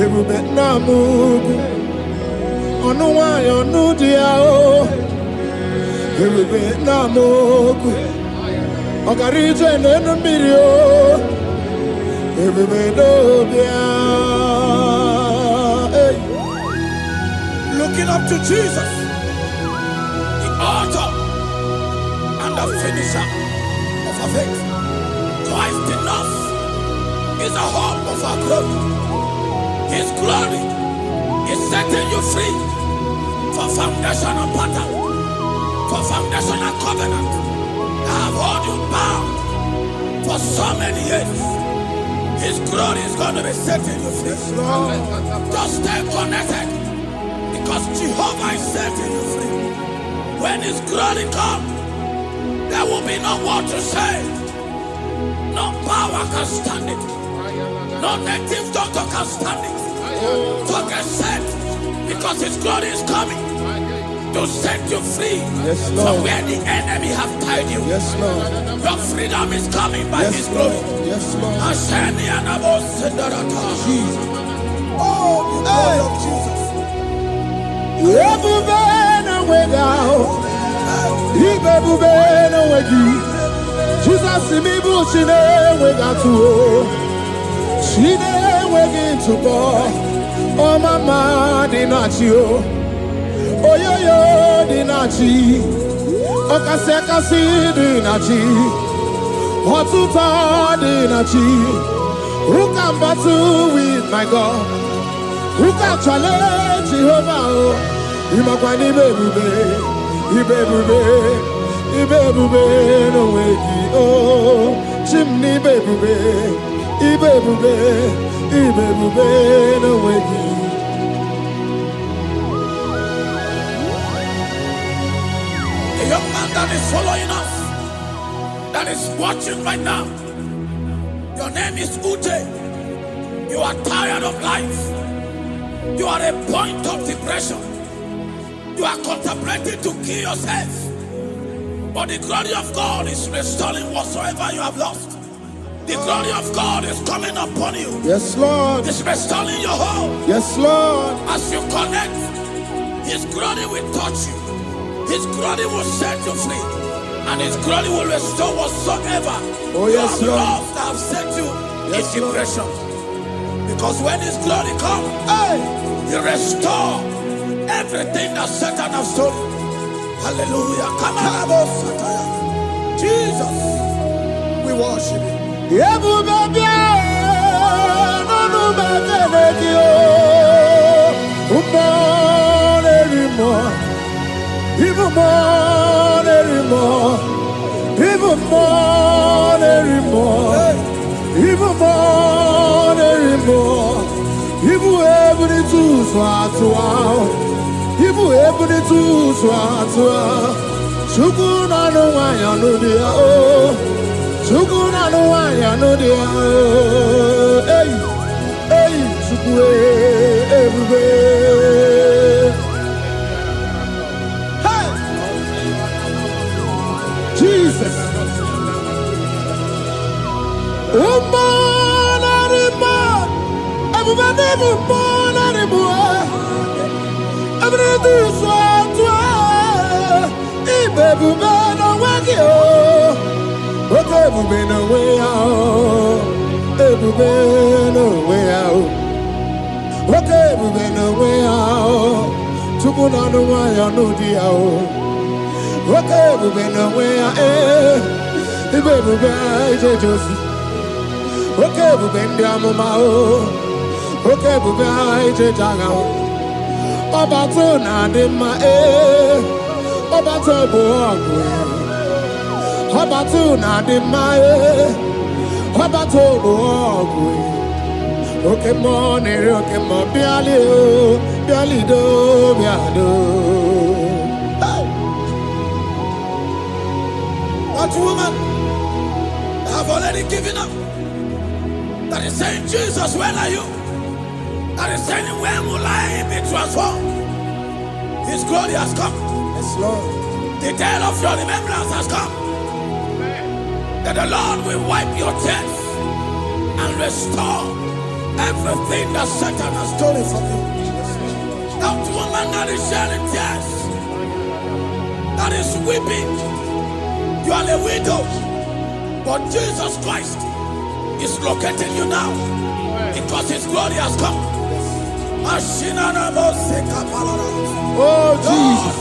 ebube nna m ukwu ọnụ nwanyị ọnụ dị ya ebube nna m ukwu ọ gara ije n'elu mmiri ebube dobịa. Looking up to Jesus, the author and the finisher of our faith. Christ in us is the hope of our glory. His glory is setting you free for foundational pattern, for foundational covenant. I have held you bound for so many years. His glory is going to be setting you free. Just stay connected, because Jehovah is setting you free. When His glory comes, there will be no word to say. No power can stand it. No native doctor can stand it. So get set, because His glory is coming to set you free from where the enemy have tied you. Yes, Lord. Your freedom is coming by His glory. Yes, Lord. Jesus. Oh, the glory of Jesus. Ebube na wega ibebube na wegi Jesus mi bu chine wega tu chine wegi tuko o mama dinachi o yo dinachi o kase dinachi o tuta dinachi who can battle with my God? Who can challenge Jehovah? Imakwani ibebube no wegi chimni ibebube no wegi. A young man that is following us, that is watching right now. Your name is Ute. You are tired of life. You are a point of depression. You are contemplating to kill yourself. But the glory of God is restoring whatsoever you have lost. The glory of God is coming upon you. Yes, Lord. It's restoring your home. Yes, Lord. As you connect, His glory will touch you. His glory will set you free. And His glory will restore whatsoever you have lost that have set you in depression. Because when His glory comes, He restores everything that Satan has stolen. Hallelujah. Come on, Jesus, we worship You. Jesus. Everybody, ebube no wagi o. Oke ebube no we out. Ebube no we out. Oke ebube no we out. Tupu na no wa ya no di out. Oke ebube no we out. Ebube je josi. Oke ebube ndi amuma o. Oke ebube je jaga o. Ọba tó na dị mma ọba tó bụ ọgụ ọba tó na dị mma ọba tó bụ ọgụ oke mmụọ na-eri oke mmụọ bịali o bịali do bịado. That woman have already given up. That is saying, Jesus, where are you? That is saying, when will I be transformed? His glory has come. Yes, Lord. The day of your remembrance has come. That the Lord will wipe your tears and restore everything that Satan has stolen from you. That woman that is shedding tears, that is weeping, you are a widow, but Jesus Christ is locating you now because His glory has come. Oh, Jesus.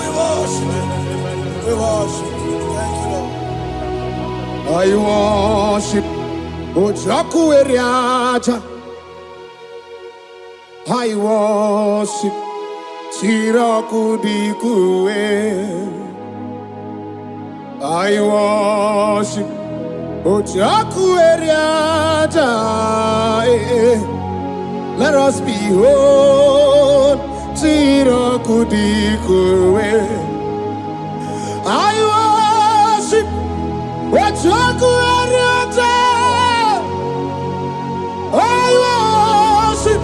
We worship. Thank you, Lord. I worship. Ojaku eriaja. I worship. Tiraku dikue. I worship. Ojaku eriaja. Let us behold, Tiraku dikue. I worship, Ojaku eriaja. I worship,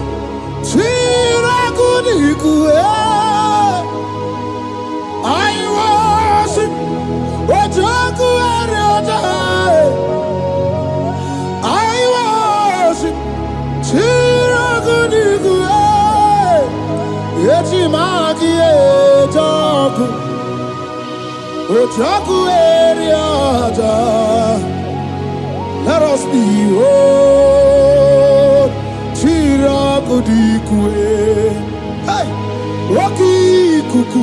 Tiraku dikue. I worship, Ojaku eriaja. I worship, Tiraku dikue. Echimaki ejaku. Ojaku eriaja. Let us behold, Tiraku dikue. Hey, Roki kuku,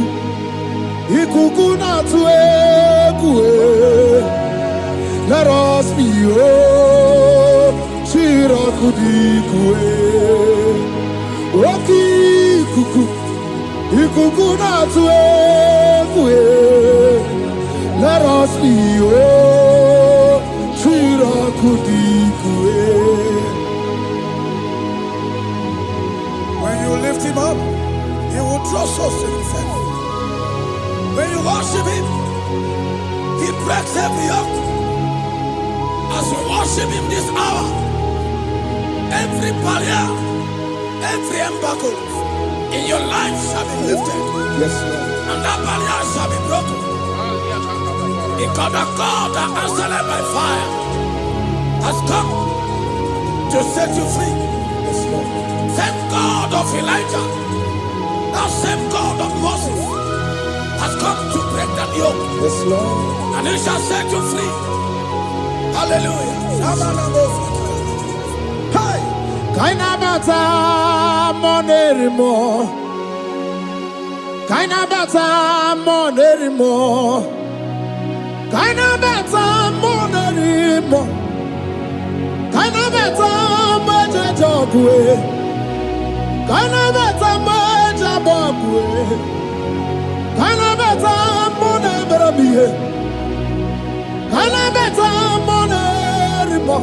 ikuku na tuekue. Let us behold, Tiraku dikue. Roki kuku, ikuku na tuekue. Let us behold, Tiraku dikue. When you lift Him up, He will draw souls to Himself. When you worship Him, He breaks every yoke. As we worship Him this hour, every barrier, every embargo in your life shall be lifted. Yes, Lord. And that barrier shall be broken. Because the God that answered by fire has come to set you free. Yes, Lord. Same God of Elijah, that same God of Moses has come to break that yoke. Yes, Lord. And He shall set you free. Hallelujah. Hey! Kaina bata monerimo. Kaina bata monerimo. Kaina bata monerimo. Kaina bata moje jogwe. Kaina bata moje bogwe. Kaina bata monebrabie. Kaina bata monerimo.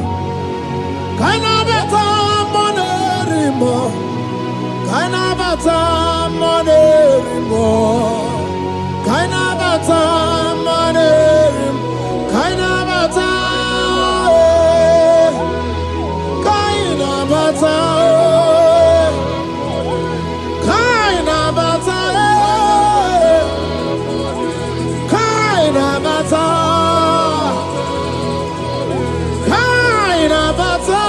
Kaina bata monerimo. Kaina bata monerimo. Kaina bata monerimo. Kaina bata. Kaina bata. Kaina bata. Kaina bata. Kaina bata.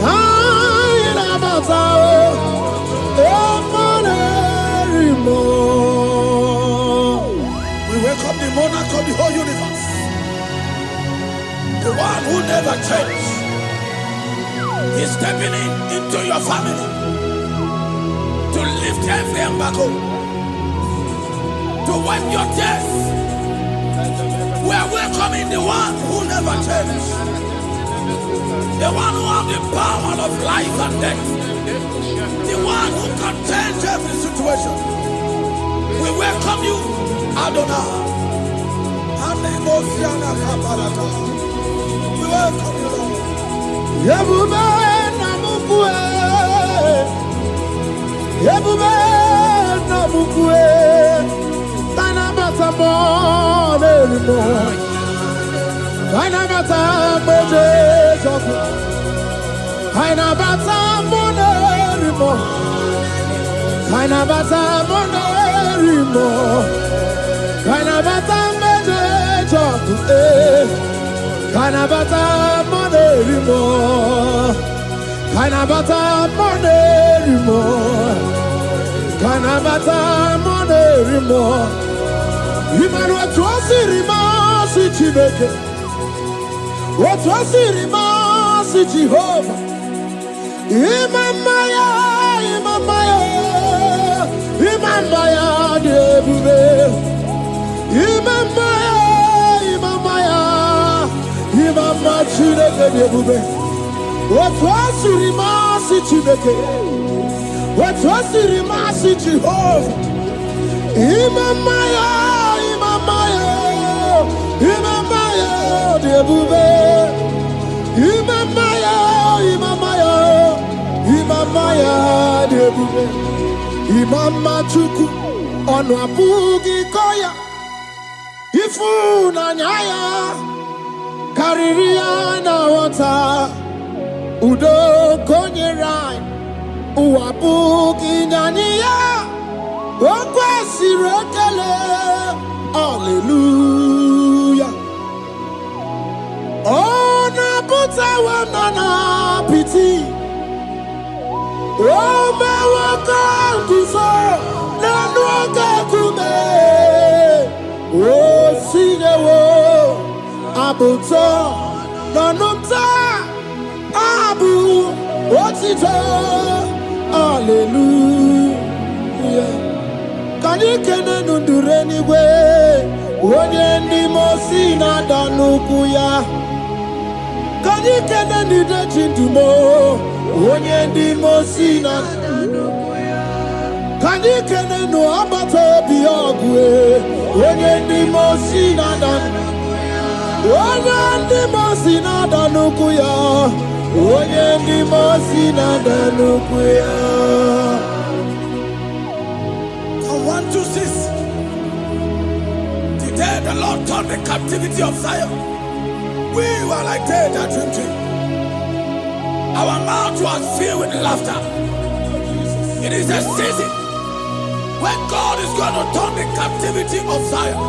Kaina bata. who never changed. He's stepping into your family to lift every embargo, to wipe your tears. We are welcoming the one who never changed, the one who has the power of life and death, the one who can change every situation. We welcome you, Adonai. We welcome you, Lord. Yebube namukwe, Yebube namukwe, Tanabata monerimo, Tanabata monerimo, Tanabata monerimo, Tanabata monerimo, Tanabata monerimo. Kanabata monerimo, Kanabata monerimo, Kanabata monerimo. Imanu atwasirima si Chineke, atwasirima si Jehovah. Imamaya, Imamaya, Imamaya debube, Imamaya, Imamaya. Imama Chineke debube. Atwasirima si Chineke, atwasirima si Jehovah. Imamaya, Imamaya, Imamaya debube. Imamaya, Imamaya, Imamaya debube. Imama Chuku onu abugi koya, ifu na nyaya. Kariria na wata udo konyerai uwabuki nyaniya okwesi rekele. Hallelujah. Ona buta wanana piti ome waka kuso nanu waka kume o sinewo abuto nanumta abu otito. Hallelujah. Kanikene nundureni we onye ndi mosi na danuku ya. Kanikene nideji ndumo onye ndi mosi na danuku ya. Kanikene no abato biogwe onye ndi mosi na danuku. Onye ndị mosi na-ada n'ukwu ya, onye ndị mosi na-ada n'ukwu ya. From 1 to 6, today the Lord turned the captivity of Zion. We were like they that dream. Our mouth was filled with laughter. It is a season when God is going to turn the captivity of Zion.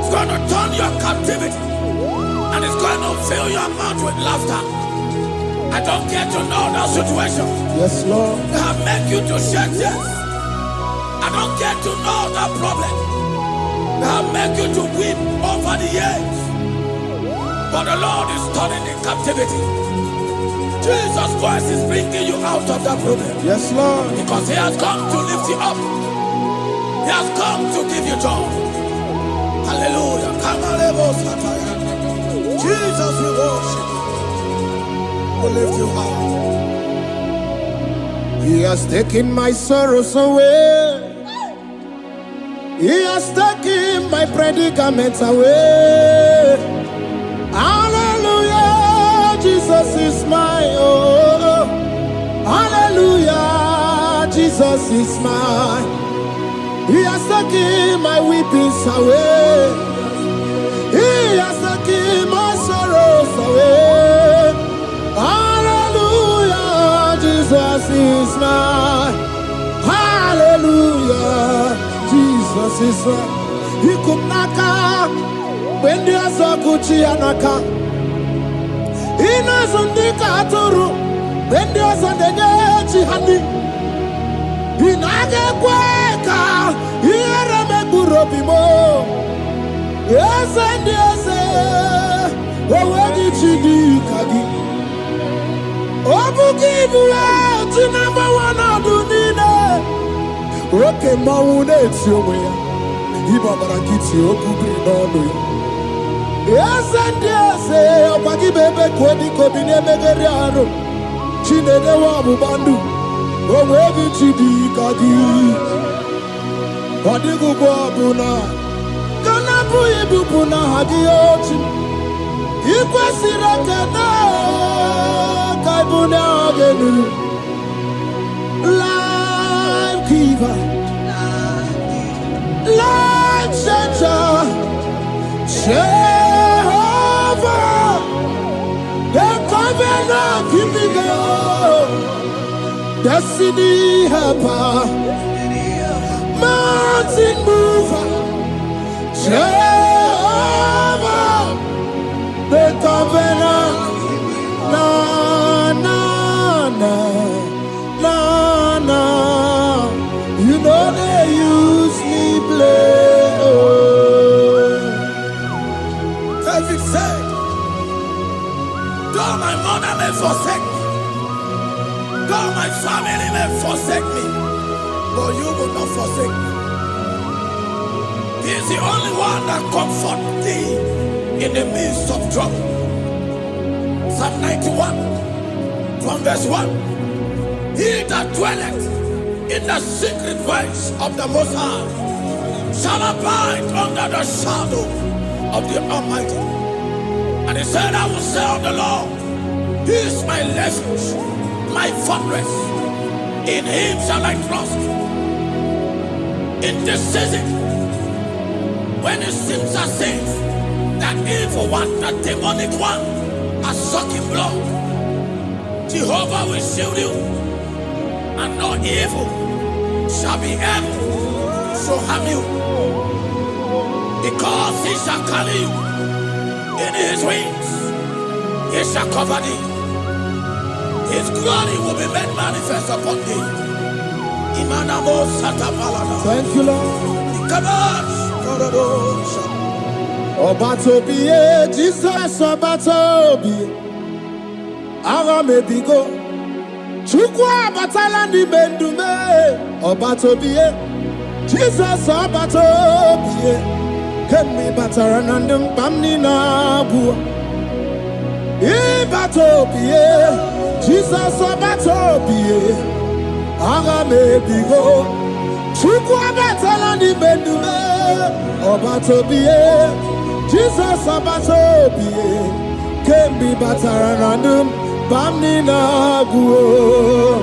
It's going to turn your captivity, and it's going to fill your mouth with laughter. I don't get to know that situation. Yes, Lord. That make you to shed tears. I don't get to know that problem. That make you to weep over the years. But the Lord is turning the captivity. Jesus Christ is bringing you out of that problem. Yes, Lord. Because He has come to lift you up. He has come to give you joy. Hallelujah. Jesus, we worship you. We lift you high. He has taken my sorrows away. He has taken my predicaments away. Hallelujah. Jesus is my oh. Hallelujah. Jesus is mine. He has taken my weepings away. He has taken my sorrows away. Hallelujah, Jesus is mine. Hallelujah, Jesus is mine. He could naka when there's a Gucci anaka. He knows on the Katuru when there's a Nechi Handi. He naga kweka. Yes, and yes, Owedi chidi kagi. Obuki bua ti number one adunine. Oke maune tiomwe. Iba barakiti okubri nono. Yes and yes, okwagi bebe kwedi kobine megeriano. Chinede wabu bandu. Owedi chidi kagi. Wadigu bwabuna. Kana buibu puna hagiochi. Ikwesira kena kaibuna agenu. Life giver, life changer, Jehovah, the covenant keeping God, destiny helper, mountain mover, Jehovah, the covenant, na na na na na. You know they use me play. Oh. David said, though my mother may forsake me, though my family may forsake me, but you will not forsake me. He is the only one that comforts thee in the midst of trouble. Psalm 91, from verse 1. He that dwelleth in the secret place of the Most High shall abide under the shadow of the Almighty. And he said, I will say of the Lord, He is my refuge, my fortress. In Him shall I trust. In this season, when it seems as if that evil one, that demonic one, are sucking blood, Jehovah will shield you, and no evil shall be able to harm you, because He shall carry you in His wings. He shall cover thee. His glory will be made manifest upon thee. Thank you, Lord. Obatobiye, Jesus Obatobiye. Aramebigo. Chukwa batala ni bendume. Obatobiye, Jesus Obatobiye. Kemi bataranandum bamni na bua. Ibatobiye, Jesus Obatobiye. Aramebigo. Chukwa batala ni bendume. Obatobiye, Jesus Obatobiye. Kemi bataranandum bamni na guo.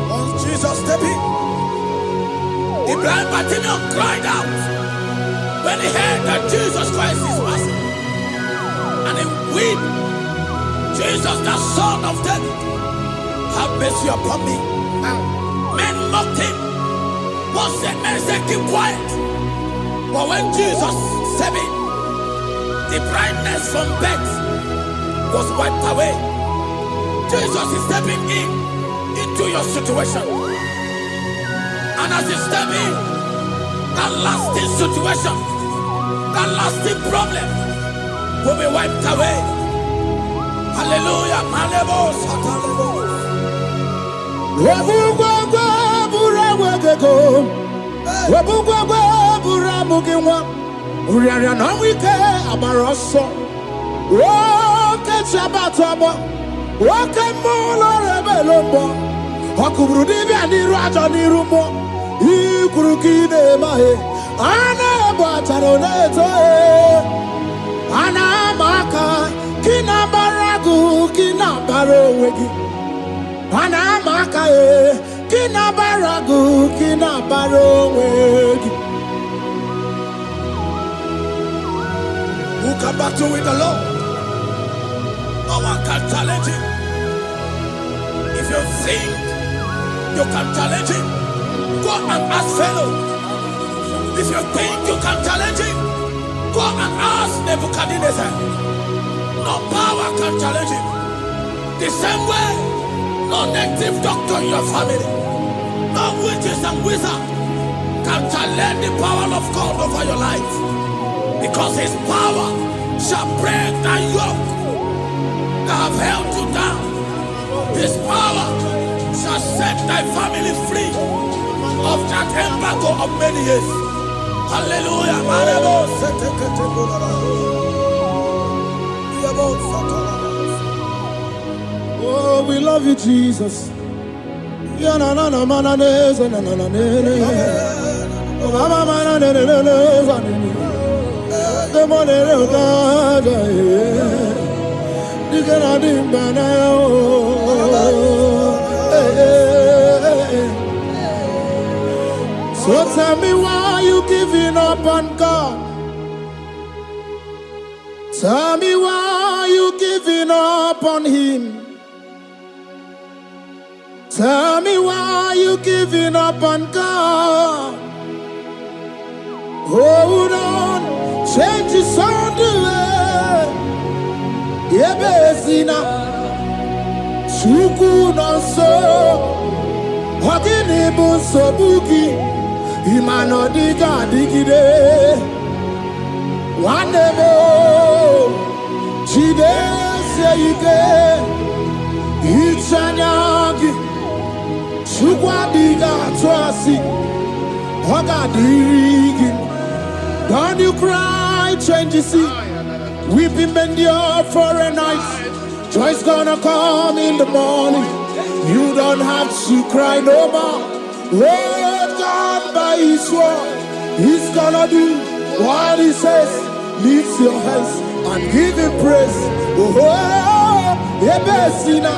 Once Jesus stepped in, the blind Bartimaeus cried out when he heard that Jesus Christ is passing, and he wept, Jesus, the Son of David, have mercy upon me. Men mocked him. One said, men said, keep quiet. But when Jesus stepped in, the brightness from birth was wiped away. Jesus is stepping into your situation. And as he steps in, that lasting situation, that lasting problem will be wiped away. Hallelujah. Wabugwagwa burawegego. Wabugwagwa buramuginwa. Uriara na wike abaroso. Woke chabatamo. Woke mulo rebelombo. Wakuburu divya niru ajo nirumo. Ikuru kide mahe. Ana bataroneto Ana maka. Kina baragu kina barowegi. Ana maka kina baragu kina barowegi. Who can battle with the Lord? No one can challenge him. If you think you can challenge him, go and ask fellow. If you think you can challenge him, go and ask Nebuchadnezzar. No power can challenge him. The same way, no native doctor in your family, No witches and wizards can challenge the power of God over your life, because his power shall break that yoke that have held you down. His power shall set thy family free of that embargo of many years. Hallelujah. Oh, we love you, Jesus. So tell me, why you giving up on God? Tell me, why you giving up on him? Tell me, why you giving up on God? Hold on, change is on the way. Yebezina, Chuku no so, Hogini bunso buki, Imano diga digide, Wandebo, Chide seyike, Ichanyagi, Chukwa diga twasi, Hoga digi. Don't you cry, change you see. Weeping endure for a night. Joy's gonna come in the morning. You don't have to cry no more. Let God by his word, he's gonna do what he says. Lift your hands and give him praise. Oh, Ebesina,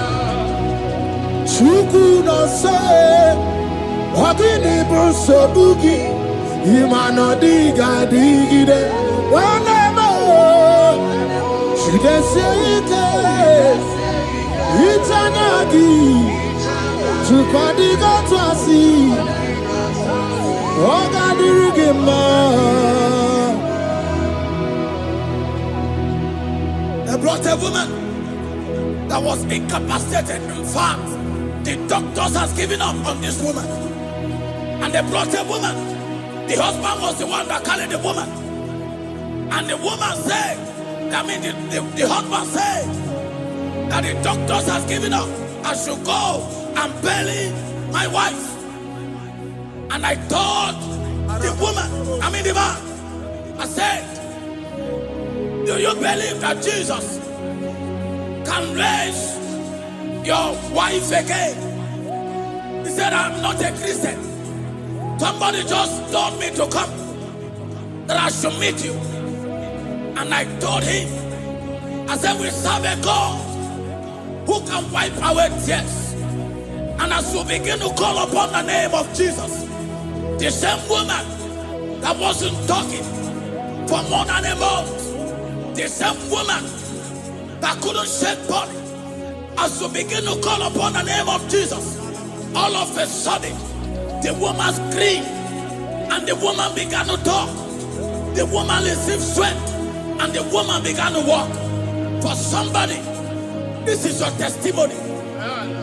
Chuku no say, Hogini Bruso Bugi. Imano diga digide, whenever she can say it, Itanyagi, Chupadiga Twasi, Ogadirigima. They brought a woman that was incapacitated. In fact, the doctors has given up on this woman. And they brought a woman. The husband was the one that carried the woman. And the woman said, the husband said that the doctors has given up. I should go and bury my wife. And I told the woman, the man, I said, do you believe that Jesus can raise your wife again? He said, I'm not a Christian. Somebody just told me to come, that I should meet you. And I told him, I said, we serve a God who can wipe away tears. And as we begin to call upon the name of Jesus, the same woman that wasn't talking for more than a month, the same woman that couldn't shed blood, as we begin to call upon the name of Jesus, all of a sudden, the woman screamed, and the woman began to talk. The woman received strength, and the woman began to walk. For somebody, this is your testimony.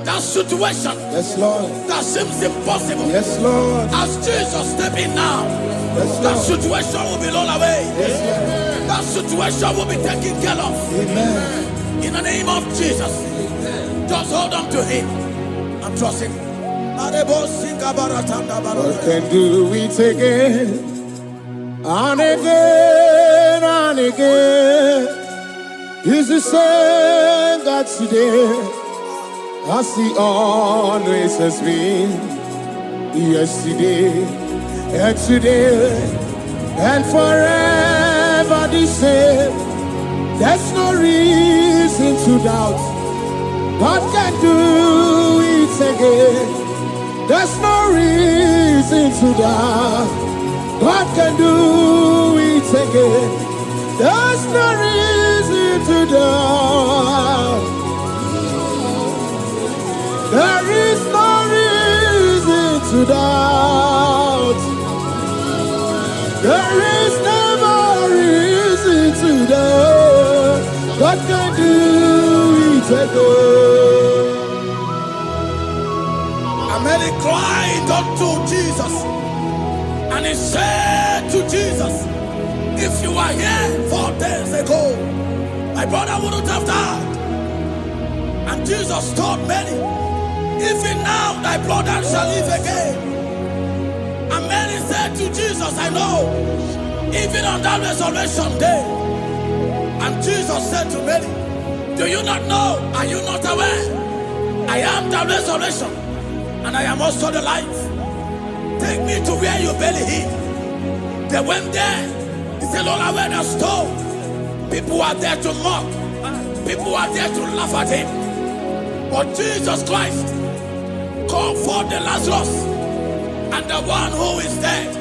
That situation, yes, Lord, that seems impossible, yes, Lord, as Jesus step in now, yes, that situation will be rolled away. Yes, that situation will be taken care of. Amen. In the name of Jesus, just hold on to him and trust him. God can do it again and again and again. He's the same God today as he always has been. Yesterday and today and forever the same. There's no reason to doubt. God can do it again. There's no reason to doubt. God can do it again. There's no reason to doubt. There is no reason to doubt. There is never reason to doubt. God can do it again. Amen. Then he cried unto Jesus, and he said to Jesus, if you were here 4 days ago, my brother wouldn't have died. And Jesus told many, even now thy brother shall live again. And many said to Jesus, I know, even on that resurrection day. And Jesus said to many, do you not know? Are you not aware? I am the resurrection, and I am also the life. Take me to where you believe. They went there. He said, Lord, I went a stone. People are there to mock. People are there to laugh at him. But Jesus Christ called for the Lazarus, and the one who is dead,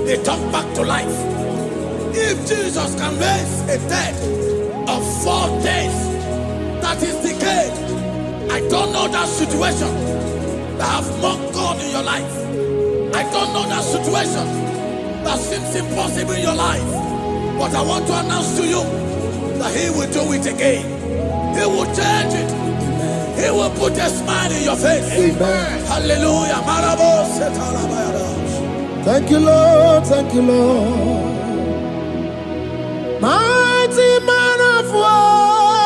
they come back to life. If Jesus can raise a dead of 4 days, that is decayed, I don't know that situation that have mocked God in your life. I don't know that situation that seems impossible in your life. But I want to announce to you that he will do it again. He will change it. Amen. He will put a smile in your face. Amen. Hallelujah. Thank you, Lord. Thank you, Lord. Mighty man of war,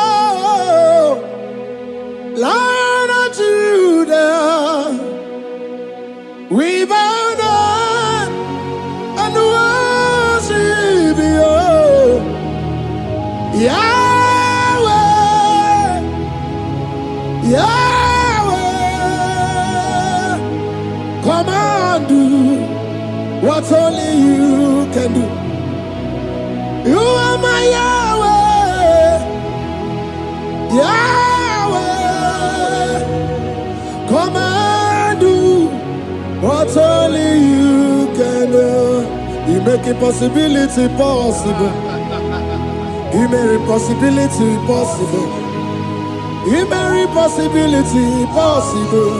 Lion of Judah, we bow down and worship you, Yahweh, Yahweh. Come and do what only you can do. You are my Yahweh, Yahweh. Come and do what only you can do. You make impossibility possible. You make impossibility possible. You make impossibility possible.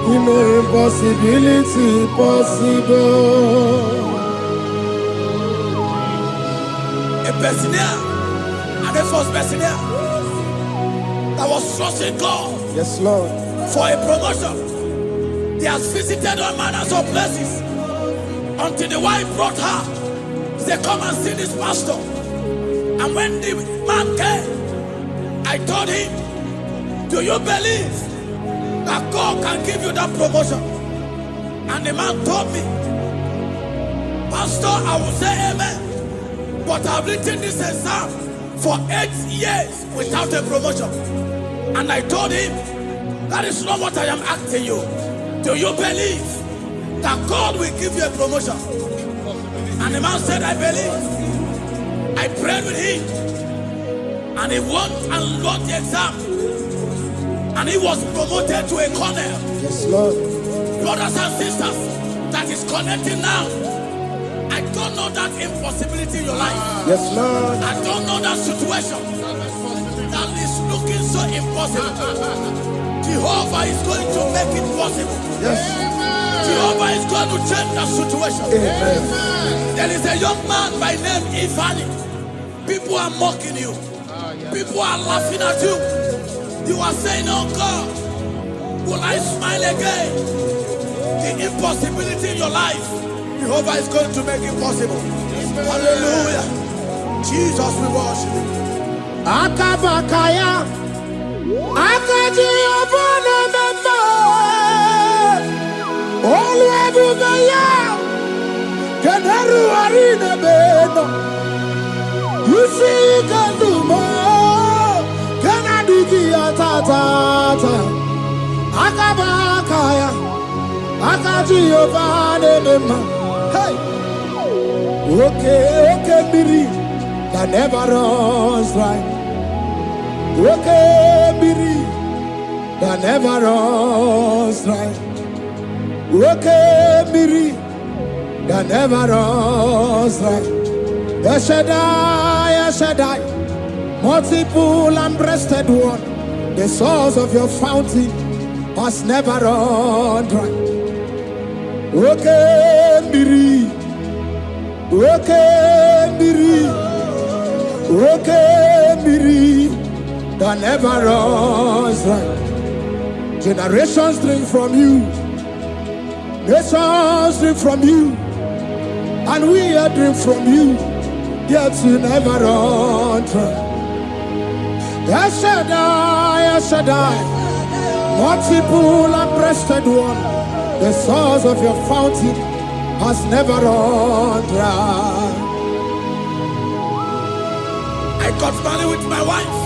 You make impossibility possible. A Bessenia, and the first Bessenia that was trusting God, Yes, Lord, for a promotion. He has visited all manners of places until the wife brought her. He said, come and see this pastor. And when the man came, I told him, do you believe that God can give you that promotion? And the man told me, Pastor, I will say amen. But I've written this exam for 8 years without a promotion. And I told him, that is not what I am asking you. Do you believe that God will give you a promotion? And the man said, I believe. I prayed with him. And he won and wrote the exam. And he was promoted to a colonel. yes, Lord. Brothers and sisters, that is connecting now. I don't know that impossibility in your life. Yes, Lord. I don't know that situation that is looking so impossible. Jehovah is going to make it possible. Yes. Jehovah is going to change that situation. Amen. There is a young man by name Ifani. People are mocking you. People are laughing at you. You are saying, oh God, will I smile again? The impossibility in your life, Jehovah is going to make it possible. Hallelujah. Jesus, we worship you. Akabakaya, Akaji Obana Mema, Olwebubaya, Keneru Arina Beno, you see, can do more, Kanadiki Atata, Akabakaya, Akaji Obana Mema, hey, okay, Biri. That never runs dry. Okay, Biri, that never runs dry. Okay, Biri, that never runs dry. Shaddai, multiple and breasted one, the source of your fountain has never run dry. Okay, Biri, okay, Biri. Okay, Miri, that never runs dry. Generations drink from you, Nations drink from you, and we are drink from you, yet you never run dry. El Shaddai, El Shaddai, multiple and breasted one, the source of your fountain has never run dry. I got married with my wife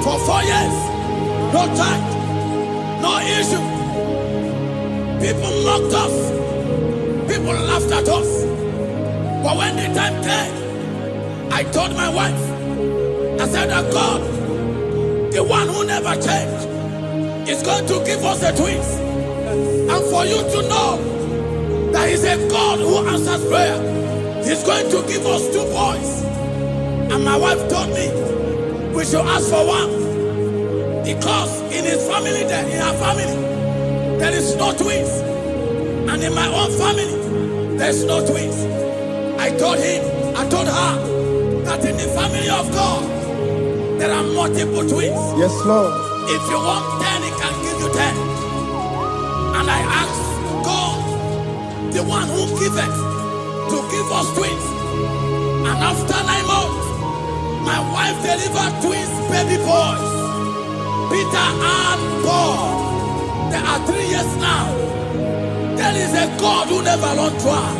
for 4 years. No child, no issue. People mocked us. People laughed at us. But when the time came, I told my wife, I said that God, the one who never changed, is going to give us a twins. And for you to know that He's a God who answers prayer, He's going to give us 2 boys. And my wife told me we should ask for one, because in his family, in her family, there is no twins, and in my own family, there's no twins. I told her that in the family of God, there are multiple twins. Yes, Lord. If you want 10, He can give you 10. And I asked God, the one who giveth, to give us twins. And after 9 months, my wife delivered twins, baby boys, Peter and Paul. There are 3 years now. There is a God who never runs dry.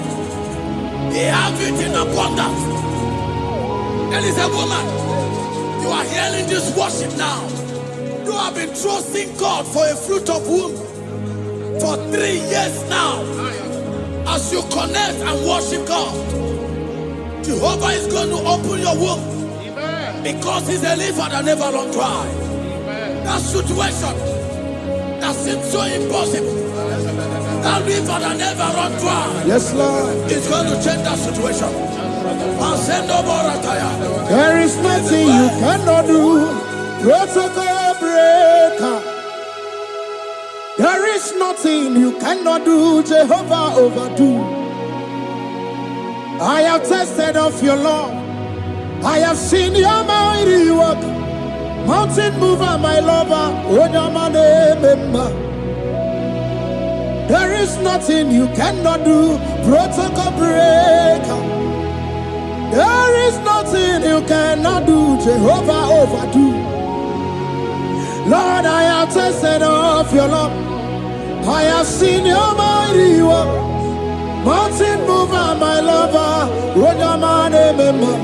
He has it in abundance. There is a woman. You are hearing this worship now. You have been trusting God for a fruit of womb for 3 years now. As you connect and worship God, Jehovah is going to open your womb. Because He's a river that never runs dry. That situation that seems so impossible, that river that never runs dry, Yes, Lord. is going to change that situation. There is nothing you cannot do. Protocol breaker. There is nothing you cannot do. Jehovah overdo. I have tasted of your love. I have seen your mighty work. Mountain mover, my lover. Remember. There is nothing you cannot do. Protocol breaker. There is nothing you cannot do. Jehovah overdo. Lord, I have tasted of your love. I have seen your mighty work. Mountain mover, my lover. Remember.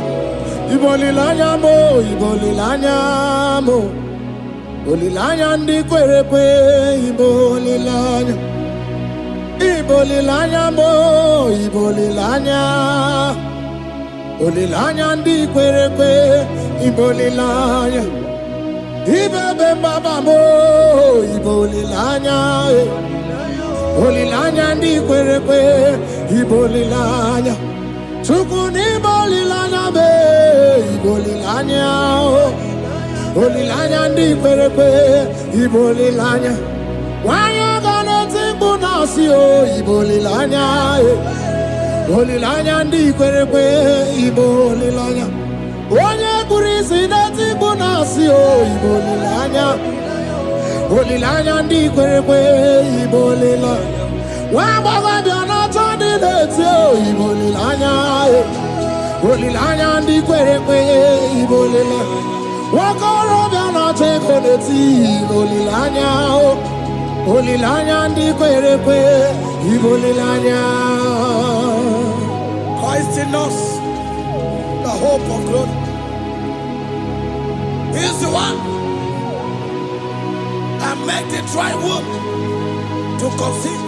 Ibolilanya mo, ibolilanya mo. Ibolilanya ndi kwerekwe, ibolilanya. Ibolilanya mo, ibolilanya. Ibolilanya ndi kwerekwe, ibolilanya. Ibebe baba mo, ibolilanya. Ibolilanya ndi kwerekwe, ibolilanya. Chukuni bolilanya be, ibolilanya. Ibolilanya ndi kwerekwe, ibolilanya. Wanya gana tibu nasi o, ibolilanya. Ibolilanya ndi kwerekwe, ibolilanya. Wanya kurisi na tibu nasi o, ibolilanya. Ibolilanya ndi kwerekwe, ibolilanya. Wamba biana chandi leti o, ibolilanya. Ibolilanya ndi kwerekwe, ibolilanya. Wakoro biana cheko leti, ibolilanya. Ibolilanya ndi kwerekwe, ibolilanya. Christ in us, the hope of glory. He is the one that made the dry womb to conceive.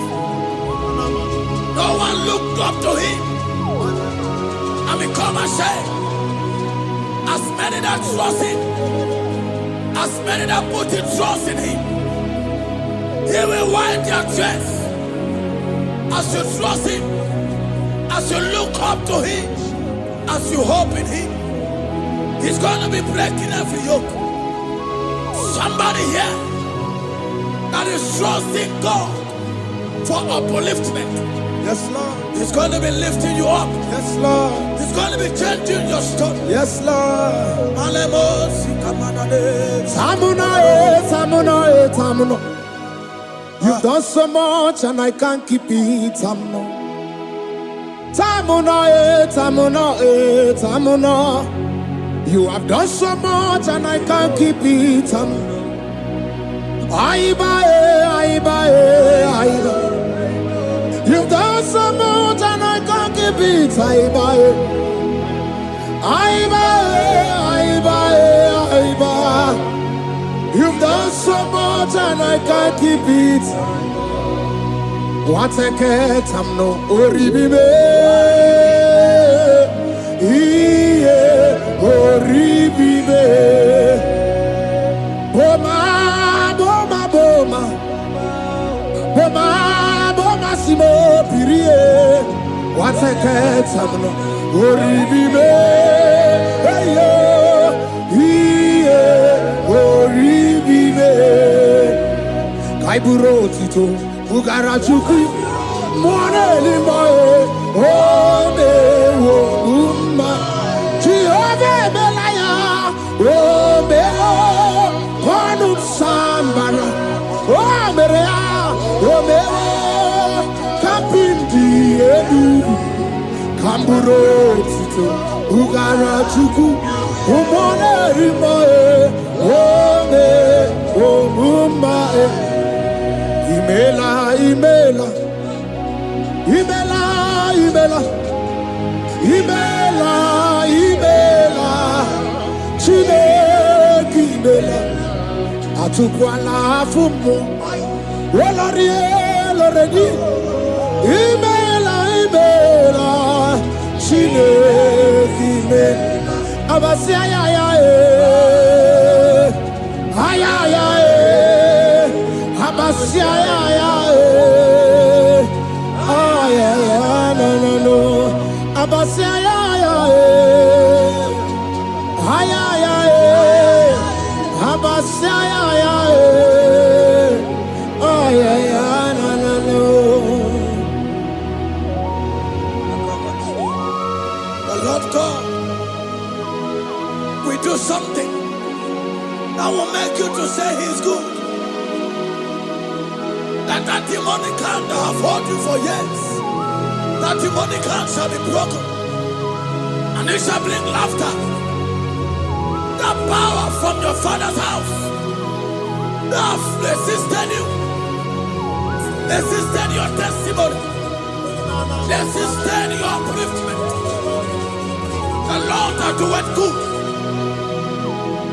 No one looked up to Him and become ashamed. As many that trust Him, as many that put in trust in Him, He will wipe their tears. As you trust Him, as you look up to Him, as you hope in Him, He's going to be breaking every yoke. Somebody here that is trusting God for upliftment. Yes, Lord. He's going to be lifting you up. Yes, Lord. He's going to be changing your story. Yes, Lord. Alemos, Ikamanade. Tamuna, Tamuna, Tamuna. You have done so much and I can't keep it. I'm not. You have done so much and I can't keep it. You've done so much and I can't keep it. You've done so much and I can't keep it. What a cat, I'm no oribibe. Oribibe. Boma, boma, boma. Boma, boma, simo, pirie. What a cat, I'm no oribibe. Hey, yo. Oribibe. Kaiburo tito. Ugarachuku, Moneli Moe, Ome, Uma, Jehovah Belaya, Ome, Ponum Sambara, Omerea, Ome, Kapindi, Edu, Kamburo, Tito, Ugarachuku, Moneli Moe, Ome, Uma, Imela, Imela, Imela, Imela, Imela, Imela, Chineki, Imela, Atukwala Fumo, Walarie, Loredi, Imela, Imela, Chineki, Imela, Abasia, Ayaya, Abasia, no. Abasia, Abasia, no. The Lord God will do something that will make you to say He's good. That demonic hand that have held you for years, that demonic hand shall be broken, and it shall bring laughter. That power from your father's house that have resisted you, resisted your testimony, resisted your upliftment. The Lord that doeth good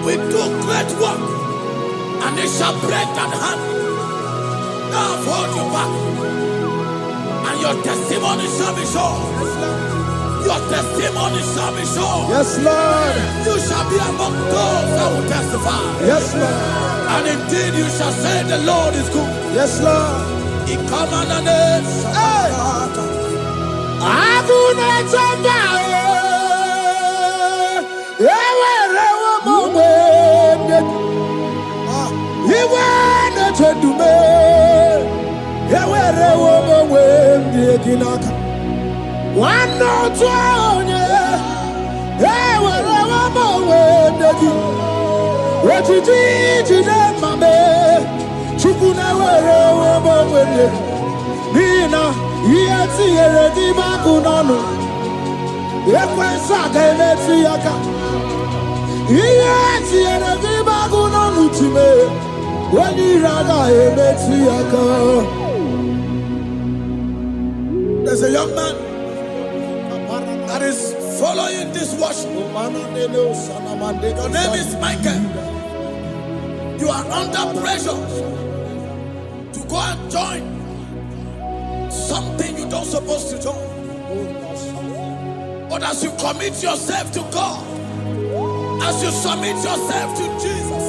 will do great work, and it shall break that hand. I've hold you back, and your testimony shall be sure. Your testimony shall be sure. Yes, Lord. You shall be among those that will testify. Yes, Lord. And indeed you shall say the Lord is good. Yes, Lord. He come on the name. There's a young man that is following this worship. Your name is Michael. You are under pressure to go and join something you don't supposed to join. But as you commit yourself to God, as you submit yourself to Jesus,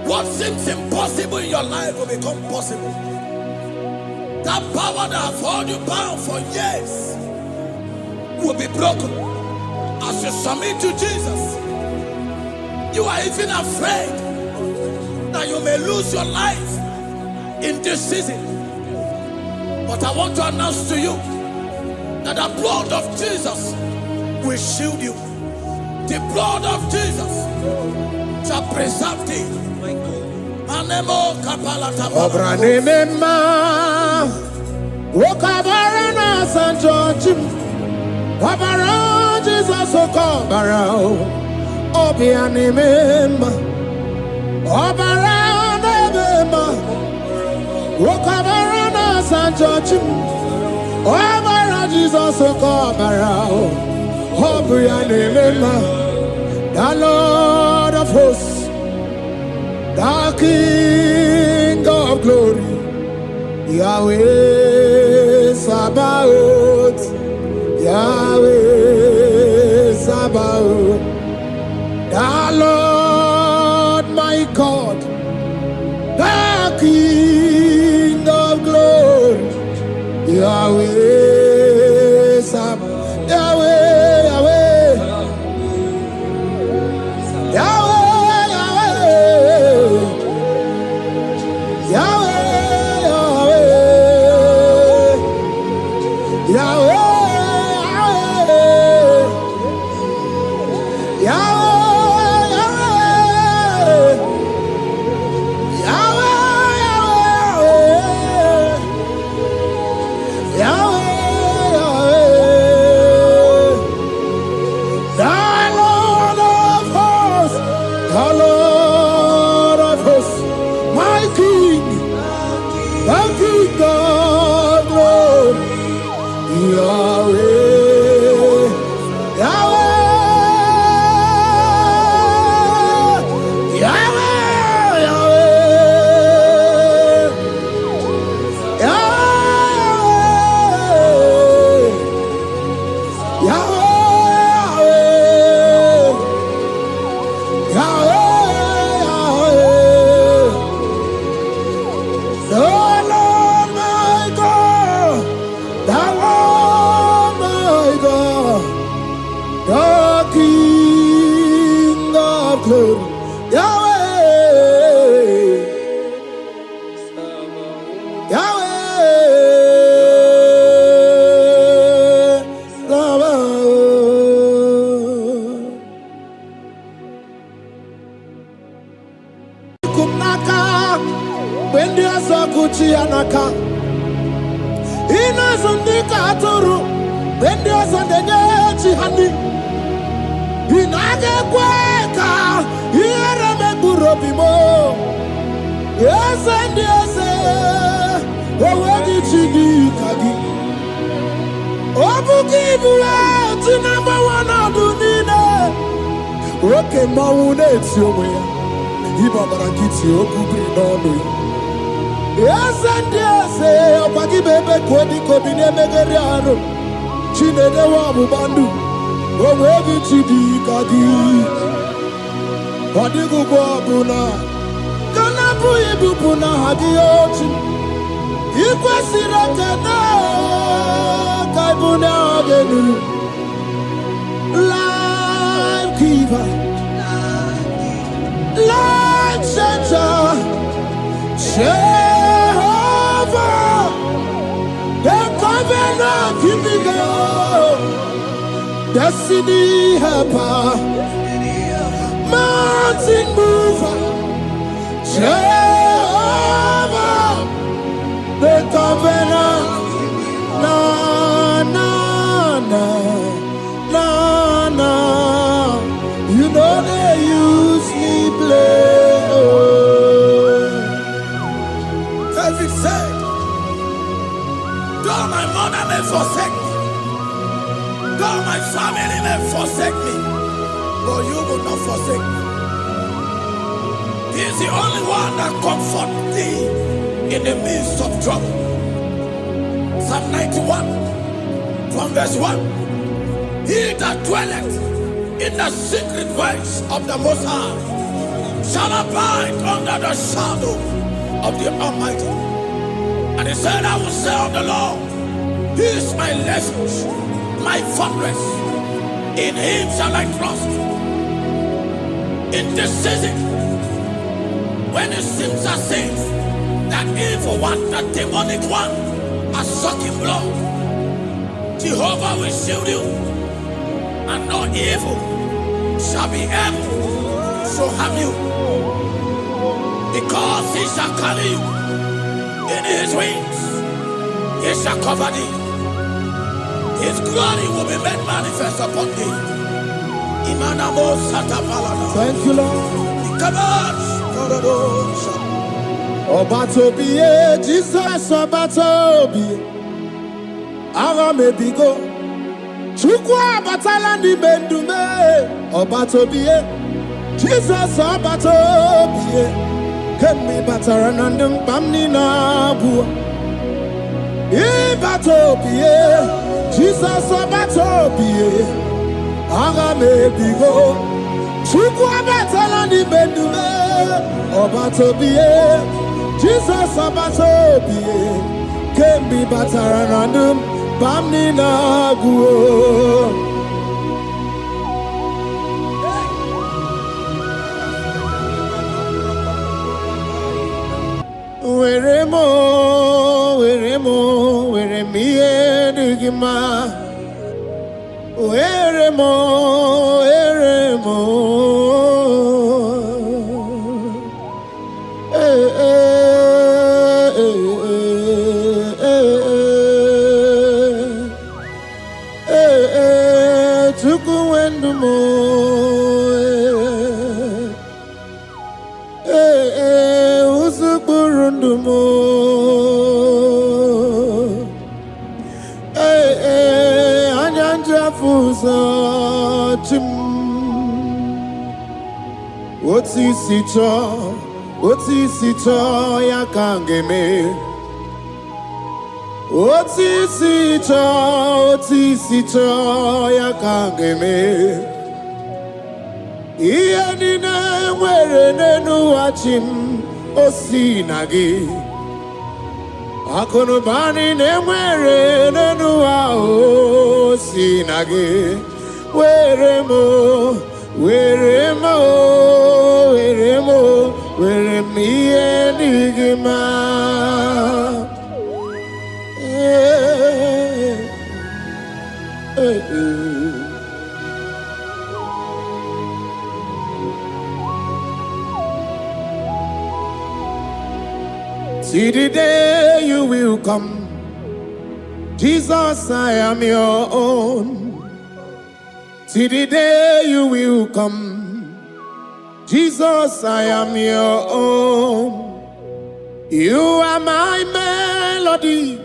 what seems impossible in your life will become possible. That power that has held you bound for years will be broken. As you submit to Jesus, you are even afraid that you may lose your life in this season. But I want to announce to you that the blood of Jesus will shield you. The blood of Jesus shall preserve thee. Anemo kapalata. Obranema. Wokabarana San George. Wabara Jesus Okobara. Obianimema. Obara Nebema. Wokabarana San George. Wabara Jesus Okobara. Obianimema. The Lord of hosts, the King of glory, Yahweh Sabaoth, Yahweh Sabaoth, the Lord my God, the King of glory, Yahweh Sabaoth, Yahweh, Yahweh. Okay, Maune, it's your way. Ibabarakiti, Okubri, Nonu. Yes, and yes, Opaki Bebe, Kodi, Kobine, Megariano, Chine, the Wabu Bandu, Owevi Chidi, Kadi, Padigu Buna, Kanapu Ibupuna, Hadiochi, Ikwasiraka, Kaibuna, Genu, Life Giver. Light Center, Jehovah, the covenant keeping God, destiny helper, mountain mover, Jehovah, the covenant, na na na na na, you know they use me play. David said, though my mother may forsake me, though my family may forsake me, but you will not forsake me. He is the only one that comforts thee in the midst of trouble. Psalm 91, from verse 1. He that dwelleth in the secret place of the Most High shall abide under the shadow of the Almighty. And he said, I will say of the Lord, He is my refuge, my fortress. In Him shall I trust. In this season, when it seems as if that evil one, that demonic one, are sucking blood, Jehovah will shield you, and no evil shall be able to harm you. Because he shall carry you in his wings, he shall cover thee. His glory will be made manifest upon thee. Thank you, Lord. Obatobiye, Jesus Obatobiye. Ara mebigo. Chukwa batala ni bendume. Obatobiye, Jesus Obatobiye. Kemi bataranandum pamni na bua. Ibatobiye, Jesus Obatobiye. Ara mebigo. Chukwa batala ni bendume. Obatobiye, Jesus Obatobiye. Kemi bataranandum pamni na guo. Weremo, weremiye digima. Weremo. Tukuendumo. Usukurundumo. Anyanja fusa chim. Otisi cho ya kangeme. Otisi cho ya kangeme. Iya nina mwere nenu achim osinagi. Akonubani ne mwere nenu a osinagi. Weremiye digima. See the day you will come, Jesus, I am your own. See the day you will come, Jesus, I am your own. You are my melody,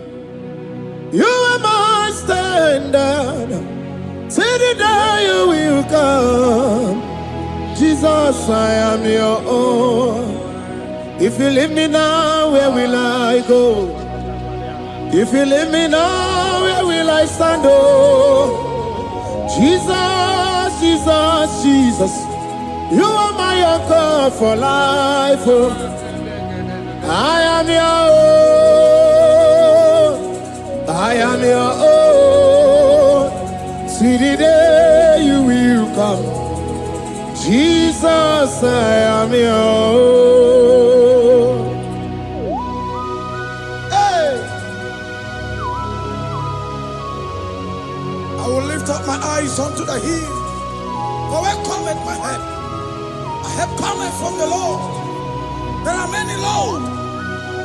you are my standard. See the day you will come, Jesus, I am your own. If you leave me now, where will I go? If you leave me now, where will I stand? Oh, Jesus, you are my anchor for life. Oh, I am your own. I am your own. See the day you will come, Jesus, I am your own. Up my eyes unto the hill, for where cometh my help? I have cometh from the Lord. There are many Lord,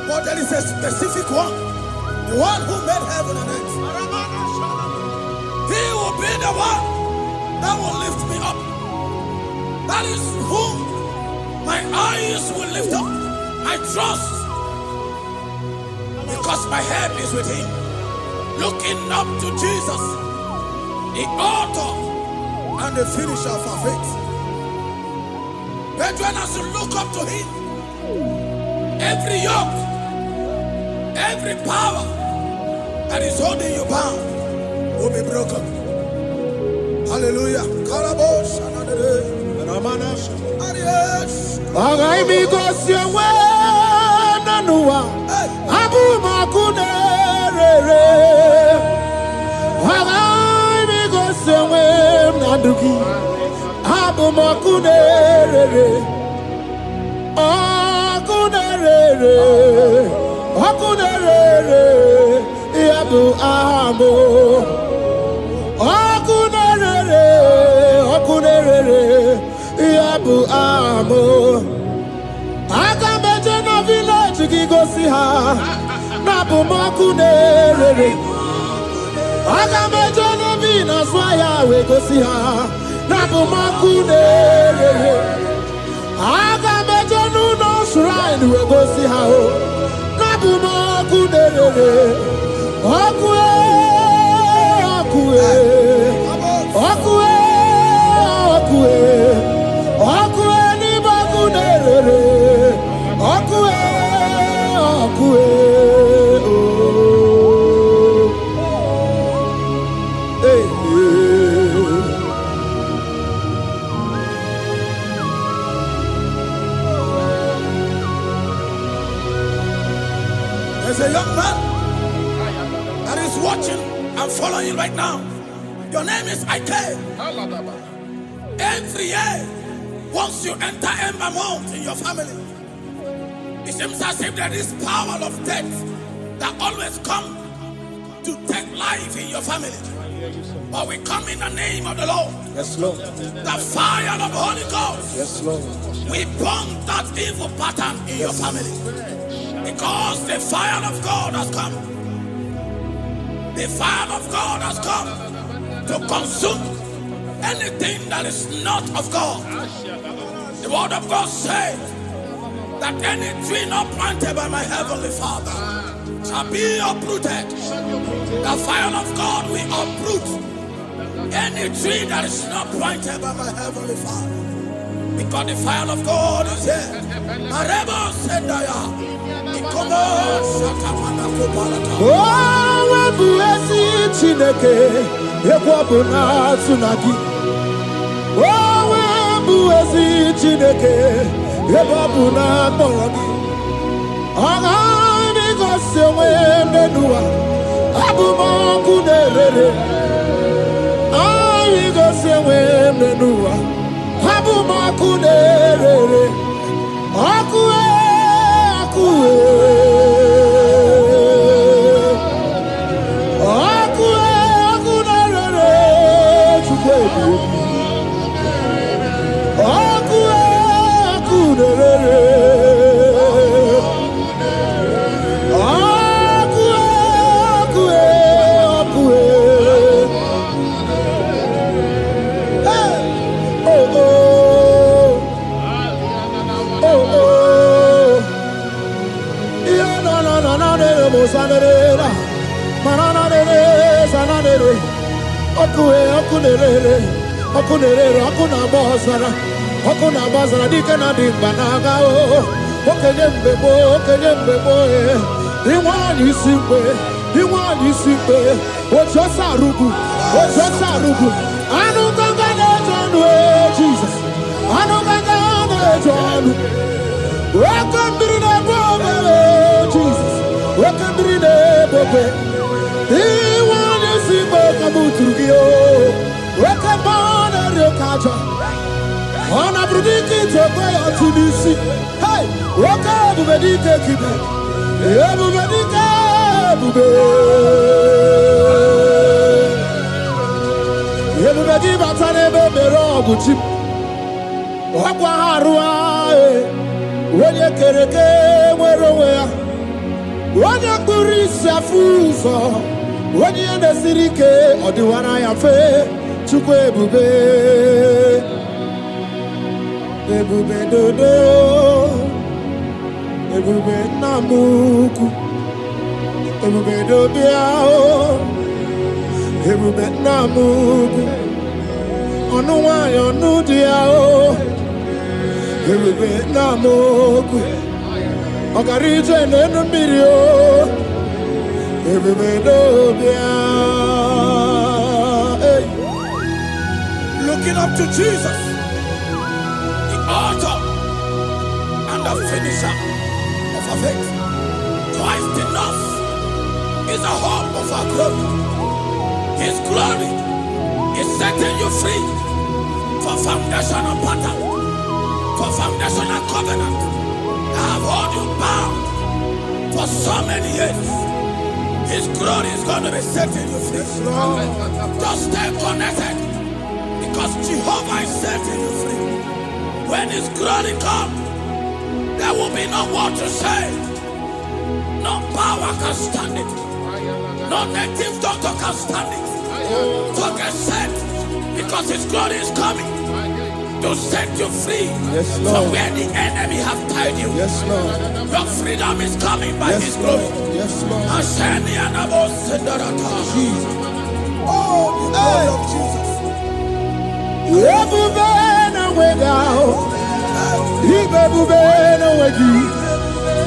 but there is a specific one, the one who made heaven and earth. He will be the one that will lift me up. That is whom my eyes will lift up. I trust, because my help is with him. Looking up to Jesus, the author and the finisher of our faith. Brethren, as you look up to him, every yoke, every power that is holding you bound will be broken. Hallelujah. Karabosh, another day. Ramanash. Adios. Agaimi kosyewe nanua. Abu makunere. Naduki Abu Makunere Akunere Yabu Amo Akunere Yabu Amo Akambe gosi ha na bụ m ọkụ na-erere. Aga m eje n'obi na zụa ya wee gosi ha na bụ m ọkụ na-erere. Aga m eje n'ụlọ shrine wee gosi ha o na bụ m ọkụ na-erere. Ọkụ ọkụ ọkụ ọkụ ọkụ n'ime ọkụ na-erere. Ọkụ ọkụ There's a young man that is watching and following right now. Your name is Ike. Every year, once you enter Ember Mount in your family, it seems as if there is power of death that always come to take life in your family. But we come in the name of the Lord. Yes, Lord. The fire of the Holy Ghost. Yes, Lord. We burn that evil pattern in your family. Because the fire of God has come. The fire of God has come to consume anything that is not of God. The word of God says that any tree not planted by my heavenly Father shall be uprooted. The fire of God will uproot any tree that is not planted by my heavenly Father. Because the fire of God is here. Marebo Sendaya. Oh, webuesi Chineke ekwobu na tsunagi. Oh, webuesi Chineke ekwobu na kporogi. Aga mi gosi onwe n'enuwa abụ m ọkụ na-erere. Anyị gosi onwe n'enuwa abụ m ọkụ na-erere. Ọkụ ọkụ ọkụ na-erere Chukwu ebi. Ọkụ ọkụ na-erere. Ọkụ ọkụ ọkụ oh oh oh oh. Yeah, no, no, no, no, no, no, sanere, mananere, sanere. Okue, okunere, okunere, okuna bozara, okuna bozara. Dike na di banaga o. Okenyembebo, okenyembebo eh. Iwani simbe, iwani simbe. Ojosa rugu, ojosa rugu. Anu ganga ne jonu Jesus. Anu ganga ne jonu. Welcome to the Bobe, Jesus. Welcome to the Bobe. He wants to see Bokabu to you. Welcome on the Kaja. On a prediction to go to this. Hey, welcome to the Dika. Everybody, everybody, but I never be wrong with him. Wakwaharua. Wenye kereke mwerowe wenye kurisa fuso wenye nesirike odiwana ya fe Chukwu ebube ebube dodo ebube namuku ebube dobiao ebube namuku onu nwanyị onu diao ebube namuku ọgarije n'enu mmiri o ebube dobia. Looking up to Jesus, the author and the finisher of our faith. Christ in us is the hope of our glory. His glory is setting you free for foundational pattern, for foundational covenant. I have held you bound for so many years. His glory is going to be setting you free. Just stay connected, because Jehovah is setting you free. When His glory comes, there will be no word to say. No power can stand it. No native doctor can stand it. So get set, because His glory is coming to set you free from where the enemy have tied you. Yes, Lord. Your freedom is coming by His glory. Yes, Lord. Jesus. Oh, the glory of Jesus.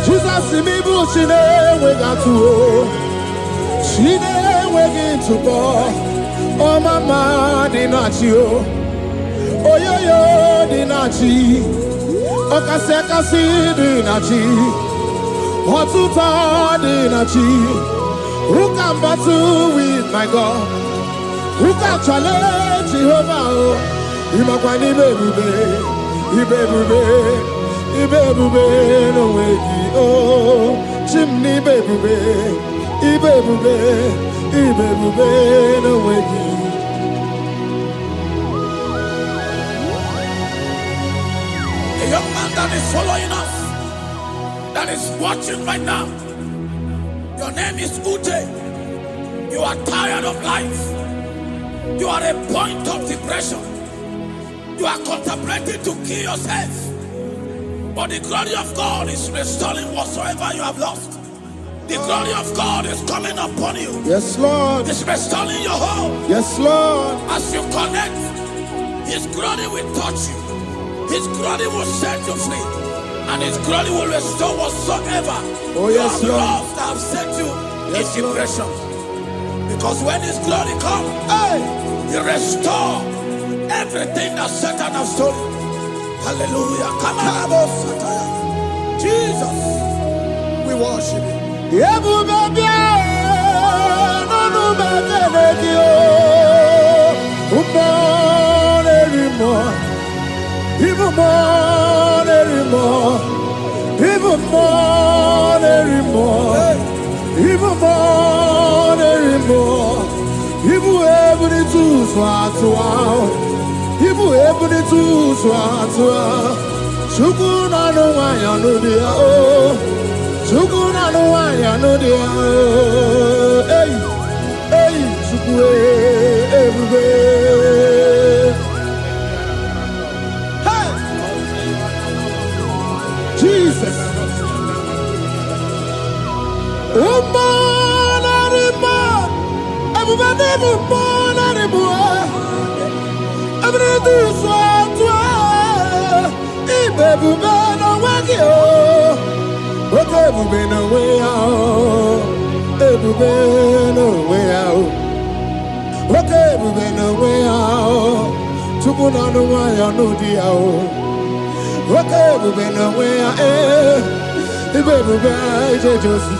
Jesus, me bushine we got to. She never to go. Oh, mama, dinachio. Oh, yo, dinachi. Oh, kasi, dinachi. What to tell, dinachi. Who can battle with my God? Who can challenge Jehovah? Imakwani baby. Ibebube no wegi oh chimney ibebube no wegi. A young man that is following us, that is watching right now. Your name is Ute. You are tired of life. You are a point of depression. You are contemplating to kill yourself. But the glory of God is restoring whatsoever you have lost. The glory of God is coming upon you. Yes, Lord. It's restoring your home. Yes, Lord. As you connect, His glory will touch you. His glory will set you free. And His glory will restore whatsoever you have lost that have set you in depression. Because when His glory comes, He restores everything that Satan has stolen. Hallelujah. Come on, Jesus, we worship You. Ibu ebuni tu swatwa Chukuna no wanya no dia oh Chukuna no wanya no dia oh Hey chukwe ebube Hey Jesus Umana rima Ebube umana rima Every swatwa, Ibebube no wagi oh, Ebube no way out, Ebube no way out, Ebube no way out, Tukuna no waya no dia oh, Ebube no way out, Ibebube ije josi,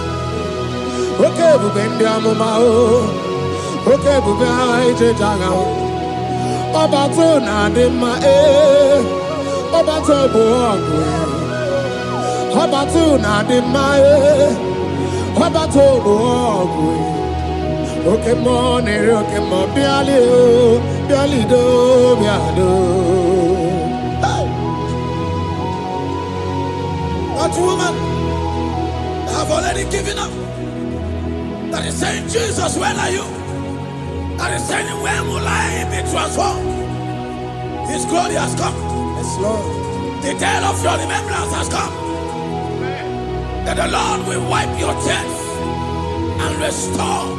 Ebube ndiamuma oh, Ebube ije jaga oh. Obato na dema Obato boagwe Obato na dema Obato boagwe Oke mo nere oke mo biali o biali do biado. That woman have already given up. That is saying, Jesus, where are you? That is saying, when will I be transformed? His glory has come. Yes, Lord. The day of your remembrance has come. That the Lord will wipe your tears and restore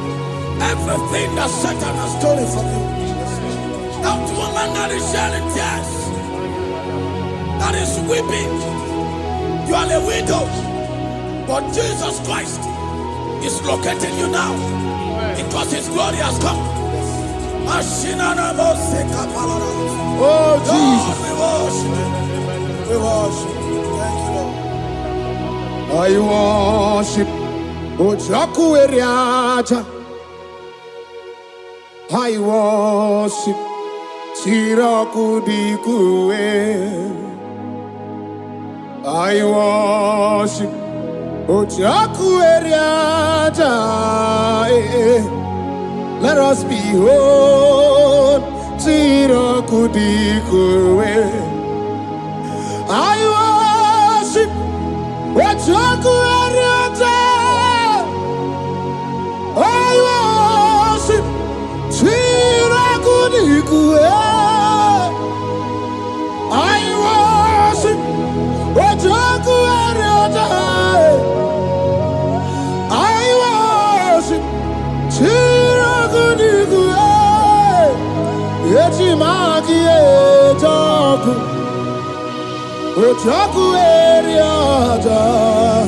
everything that Satan has stolen from you. That woman that is shedding tears, that is weeping, you are a widow, but Jesus Christ is locating you now because His glory has come. Oh, Jesus. We worship. Thank you, Lord. I worship. Ojaku eriaja. I worship. Tiraku dikue. I worship. Ojaku eriaja. Let us behold. Tiraku dikue. I worship. Ojaku eriaja. I worship Ojoku Ariojai. I worship Chiragudigu. Yechimaki Ejoku Ojoku Ariojai.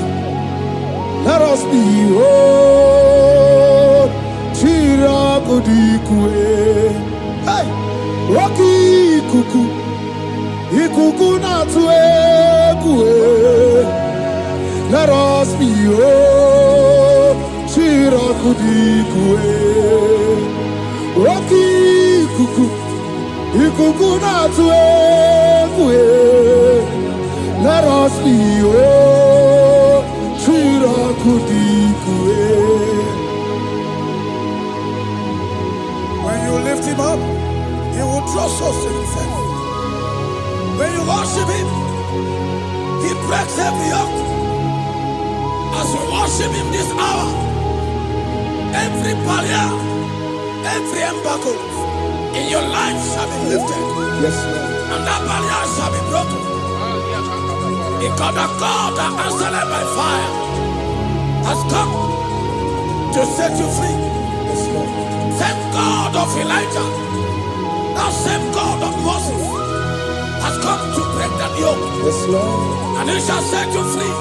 Let us be whole. Chiragudigu. Hey, Waki Kuku. Ikuku na tuekue. Let us be oh, Chirakudikue. Waki kuku, ikuku na tuekue. Let us be oh, Chirakudikue. When you lift him up, he will draw souls to himself. When you worship him, he breaks every yoke. As we worship him this hour, every barrier, every embargo in your life shall be lifted. Yes, Lord. And that barrier shall be broken. Because the God that answered by fire has come to set you free. Yes, Lord. Same God of Elijah, that same God of Moses, has come to break that yoke. Yes, Lord. And he shall set you free.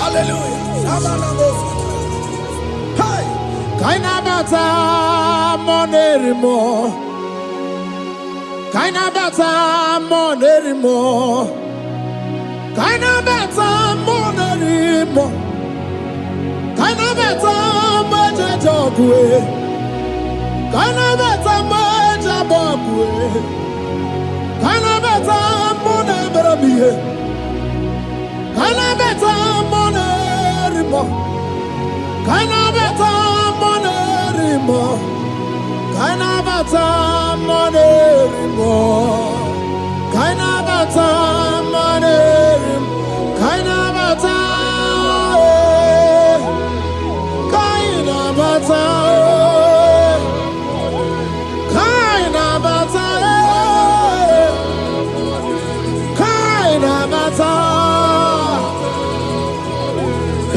Hallelujah. Hey! Kainabata monerimo. Kainabata monerimo. Kainabata monerimo. Kainabata majajogwe. Kainabata majabogwe. Kainabata moneberamiye. Kainabata monerimo. Kainabata monerimo. Kainabata monerimo. Kainabata monerimo. Kainabata. Kainabata. Kainabata. Kainabata.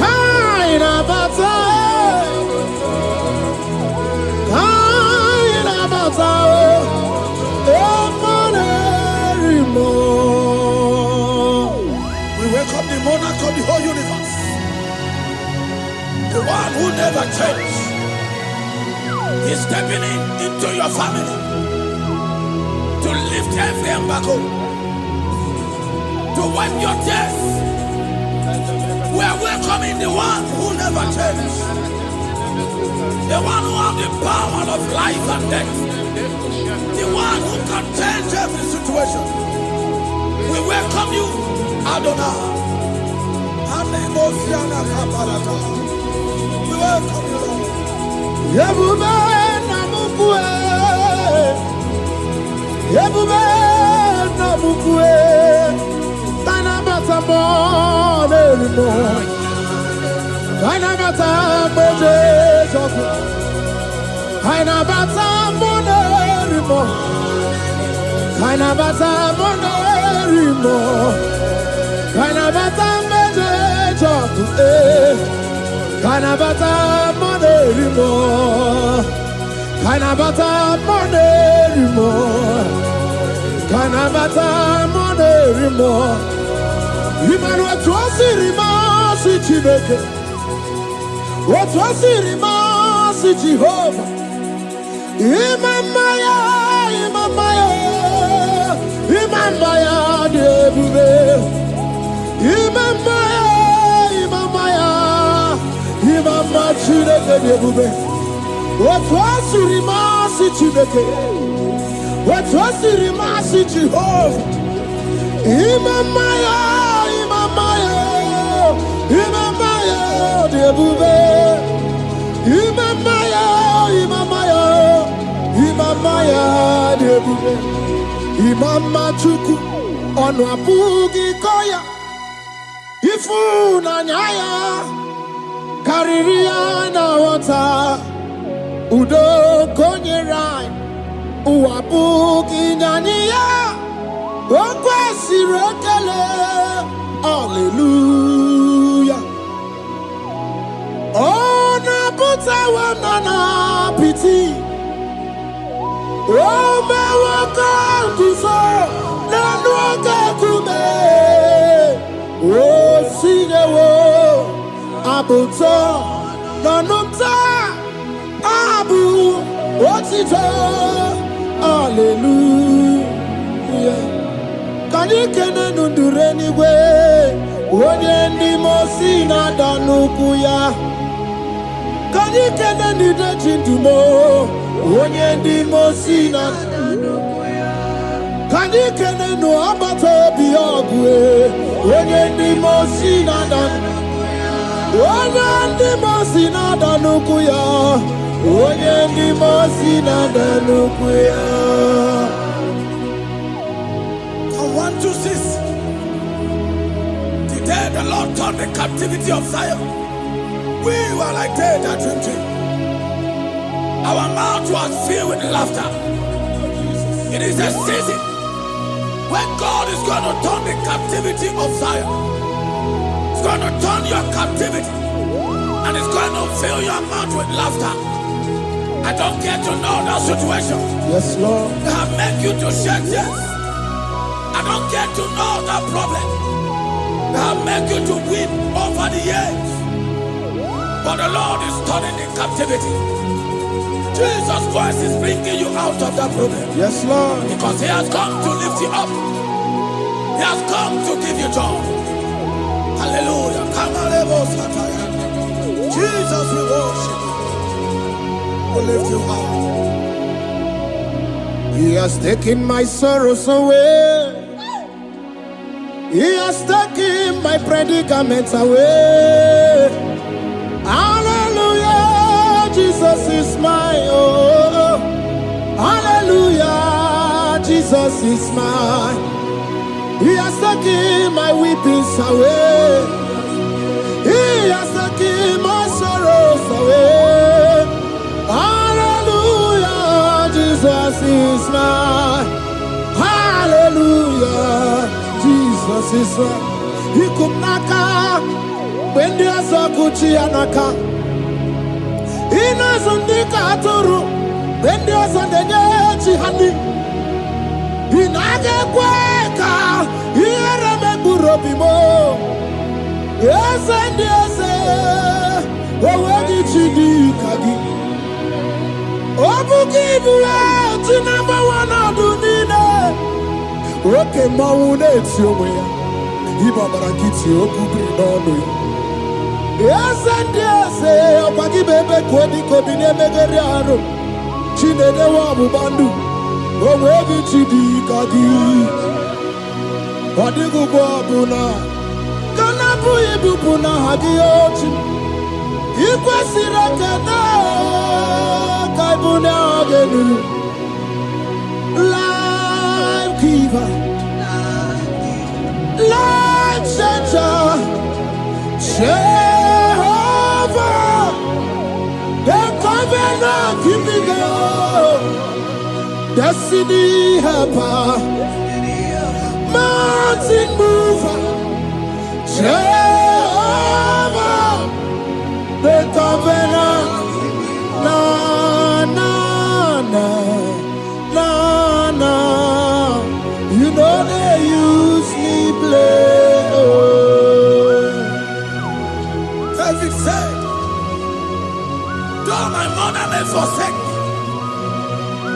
Kainabata. Kainabata. We welcome the monarch of the whole universe, the one who never changed. He's stepping into your family to lift every embargo, to wipe your tears. We are welcoming the one who never changed, the one who has the power of life and death, the one who can change every situation. We welcome you, Adonai. We welcome you, Lord. Yebube namukwe. Yebube namukwe. Kainabata monerimo. Kainabata mojejoku. Kainabata monerimo. Kainabata monerimo. Kainabata mojejoku. Kainabata monerimo. Kainabata monerimo. Kainabata monerimo. Imanu atwasirima si Chineke. Atwasirima si Jehovah. Imamaya, imamaya, imamaya debube. Imamaya, imamaya, imamaya Chineke debube. Atwasirima si Chineke. Atwasirima si Jehovah. Imamaya, imamaya, imamaya debube. Imamaya, imamaya, imamaya debube. Imama chuku onu abugi koya. Ifu na nyaya kariria na wata udo konye rai Uwabuki nyaniya, okwesiri ekele. Hallelujah. Oh, na buta wana na piti. Oh, me waka kuso na nuaka kume. Oh, sinewo abuta na numta abu otito. Hallelujah. Can you nundureni we? Onye ndi mosi na danukuya. Can you nide chintumo? Onye ndi mosi na danukuya. Can you no abato biogwe? Onye ndi mosi na danukuya. Onye ndi mosi na danukuya. Onye ndi mosi na danukuya. 1, 2, 6. Today the Lord turned the captivity of Zion. We were like they that dreamed. Our mouth was filled with laughter. It is a season when God is going to turn the captivity of Zion. It's going to turn your captivity, and it's going to fill your mouth with laughter. I don't get to know that situation. Yes, Lord. That make you to shed tears. I don't get to know that problem that make you to weep over the years. But the Lord is turning in captivity. Jesus Christ is bringing you out of that problem. Yes, Lord. Because He has come to lift you up. He has come to give you joy. Hallelujah. Jesus, we worship you. We lift you up. He has taken my sorrows away. He has taken my predicaments away. Hallelujah, Jesus is mine. Oh, hallelujah, Jesus is mine. He has taken my weepings away. He has taken my sorrows away. Hallelujah, Jesus is mine. Hallelujah. Jesus is right. He could naka when there's a Gucci anaka. He knows on the Katuru when there's on the Yachi honey. He naga quaka. He had a Megurobimo. Yes, and yes, oh, where did you do, Kagi? Oh, give you out to number one of the dinner. Okay, Maune, it's your way. Ibabarakiti, Okubri, no. Yes, and yes, Pagi Bebe, Kodi, Kobine, Megariano, Chine, the Wabu Bandu, oh, where did you do, Kagi? Padigu Babuna, Kanabu Ibupuna, Hagiochi, Ikwasirakana, Kaibuna, Genu. Life changer, Jehovah, the covenant keeping God, destiny helper, mountain mover, Jehovah, the covenant, na na na na na. You know they use me play. David said, though my mother may forsake me,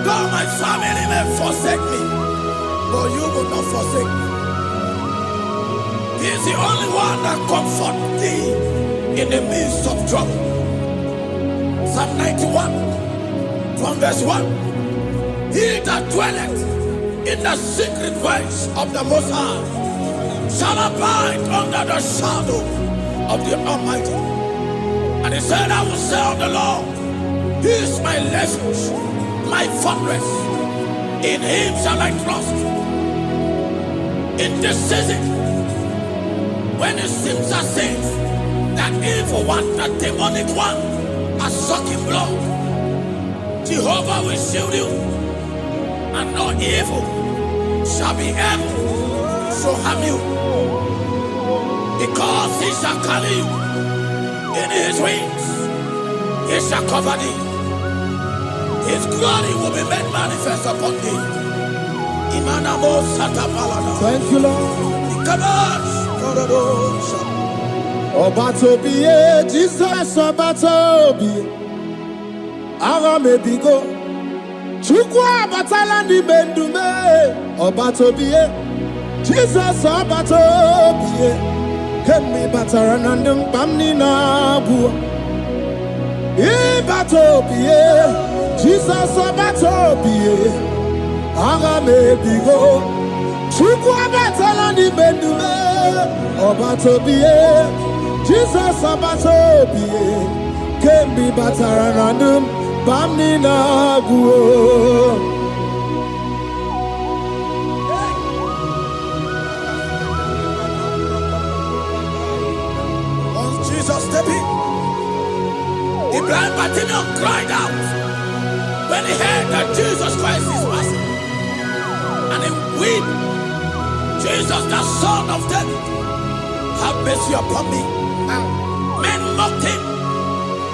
though my family may forsake me, but you will not forsake me. He is the only one that comforts thee in the midst of trouble. Psalm 91, from verse 1. He that dwelleth in the secret place of the Most High shall abide under the shadow of the Almighty. And he said, I will say of the Lord, He is my refuge, my fortress. In Him shall I trust. In this season, when it seems as if that evil one, that demonic one, are sucking blood, Jehovah will shield you. and no evil shall be able to harm you, because he shall carry you in his wings. He shall cover thee. His glory will be made manifest upon thee. Thank you, Lord. Obatobiye, Jesus Obatobiye. Ara mebigo. Chukwa batala ni mendume. Obatobiye, Jesus Obatobiye. Kemi bataranandum pamni na bua. Ibatobiye, Jesus Obatobiye. Ara mebigo. Chukwa batala ni mendume. Obatobiye, Jesus Obatobiye. Kemi bataranandum pamni na bua. Jesus stepped in. The blind Bartimaeus cried out when he heard that Jesus Christ is passing, and he wept. Jesus, the Son of David, have mercy upon me. Men mocked him.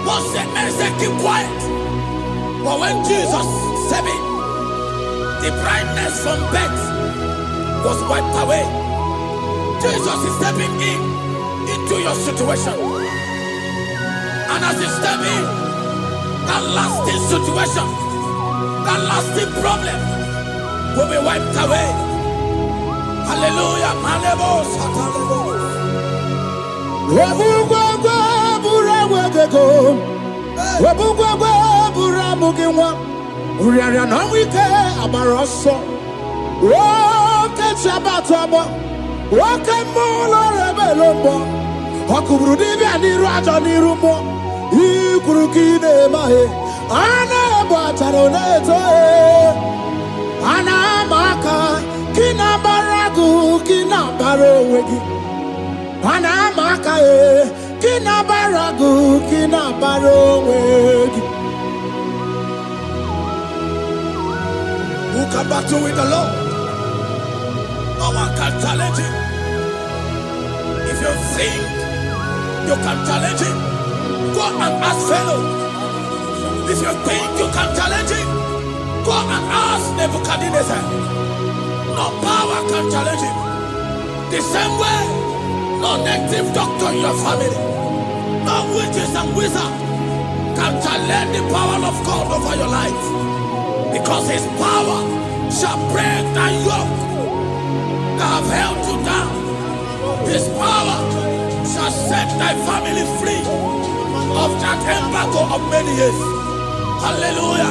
One said, men said, keep quiet. But when Jesus stepped in, the blindness from birth was wiped away. Jesus is stepping into your situation. And as he step in, that lasting situation, that lasting problem will be wiped away. Hallelujah. Ana maka kina baragu kina baro wegi. Ana maka kina baragu kina baro wegi. Who can battle with the Lord? No one can challenge him. If you think you can challenge him, go and ask fellow. If you think you can challenge him, go and ask Nebuchadnezzar. No power can challenge him. The same way, no native doctor in your family, no witches and wizards can challenge the power of God over your life. Because his power shall break that yoke that have held you down. His power shall set thy family free of that embargo of many years. Hallelujah.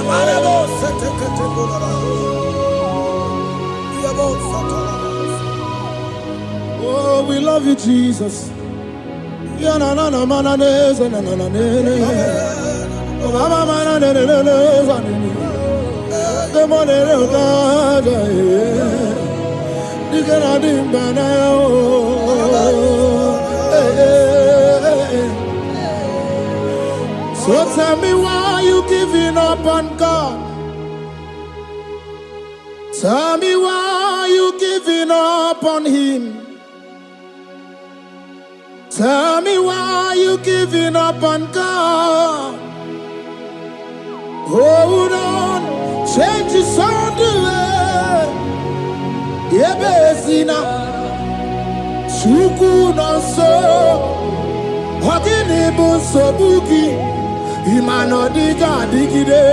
Oh, we love you, Jesus. So tell me why you giving up on God. Tell me why you giving up on him. Tell me why you giving up on God. Hold on, change is on the way. Yebesina, Chuku no so, Hogini bunso buki, Imano diga digide,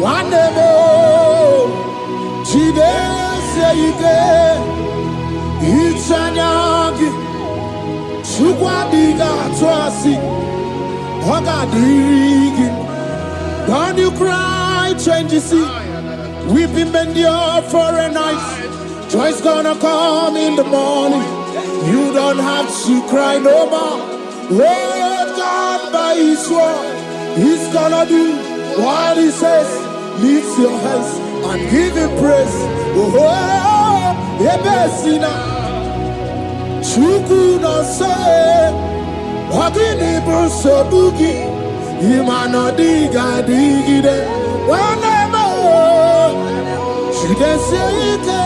Wanebo, Chide seike, Ichanyagi, Chukwa diga twasi, Hoga digi. Don't you cry, change you see. Weeping endure for a night. Joy's gonna come in the morning. You don't have to cry no more. Hold God by his word. He's gonna do what he says. Lift your hands and give him praise. Oh, Ebesina. Chuku no say. Wagini bruso bugi. Imano diga digide. Wanemo. Ideseke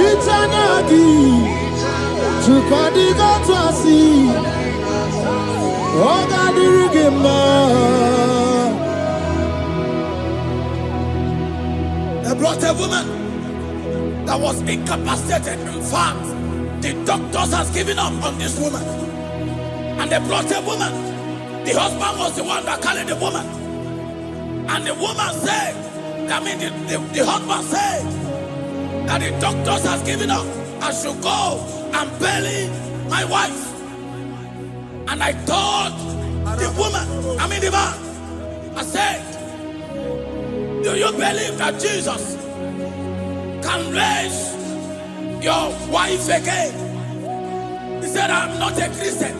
Itanagi Chukadiga Twasi Ogadirigema. They brought a woman that was incapacitated. In fact, the doctors has given up on this woman. And they brought a woman. The husband was the one that carried the woman. And the woman said, the husband said that the doctors has given up. I should go and bury my wife. And I told the woman, the man, I said, do you believe that Jesus can raise your wife again? He said, I'm not a Christian.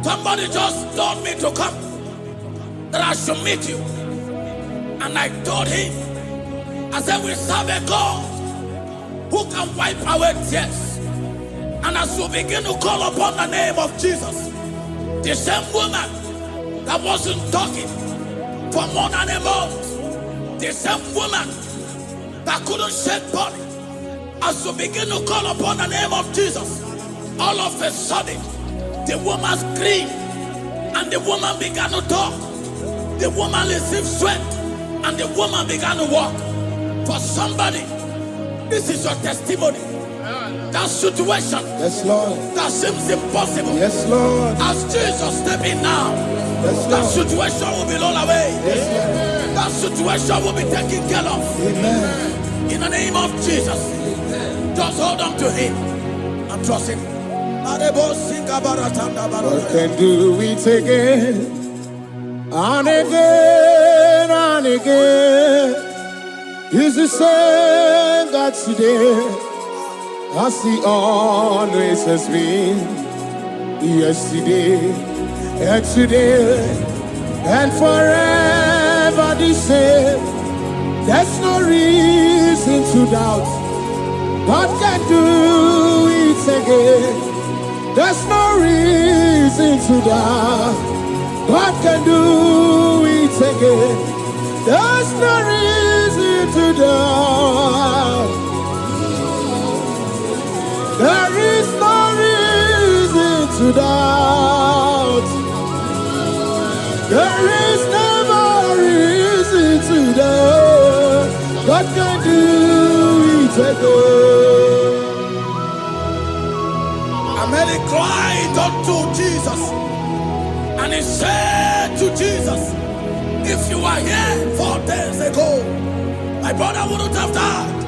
Somebody just told me to come, that I should meet you. And I told him, I said, we serve a God who can wipe away tears. And as we begin to call upon the name of Jesus, the same woman that wasn't talking for more than a month, the same woman that couldn't shed blood, as we begin to call upon the name of Jesus, all of a sudden, the woman screamed and the woman began to talk. The woman received strength and the woman began to walk. For somebody, this is your testimony. That situation, yes, Lord, that seems impossible, yes, Lord, as Jesus step in now, yes, that situation will be rolled away. Yes, that situation will be taken care of. Amen. In the name of Jesus, just hold on to him and trust him. God can do it again and again and again. He's the same God today as he always has been. Yesterday and today and forever the same. There's no reason to doubt. God can do it again. There's no reason to doubt. God can do it again. There's no reason to doubt. There is no reason to doubt. There is never reason to doubt. God can do it again. Mary cried unto Jesus, and he said to Jesus, if you were here 4 days ago, my brother wouldn't have died.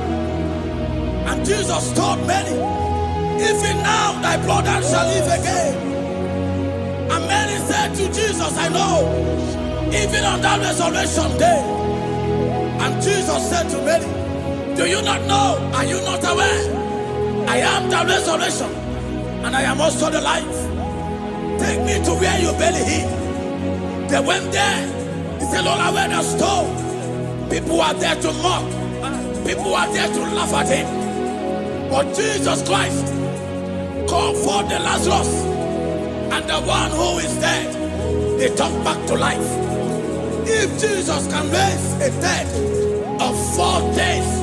And Jesus told Mary, even now thy brother shall live again. And Mary said to Jesus, I know, even on that resurrection day. And Jesus said to Mary, do you not know? Are you not aware? I am the resurrection, and I am also the life. Take me to where you bury him. They went there. He said, Lord, I went a stone. People are there to mock. People are there to laugh at him. But Jesus Christ called for the Lazarus, and the one who is dead, they turned back to life. If Jesus can raise a dead of 4 days,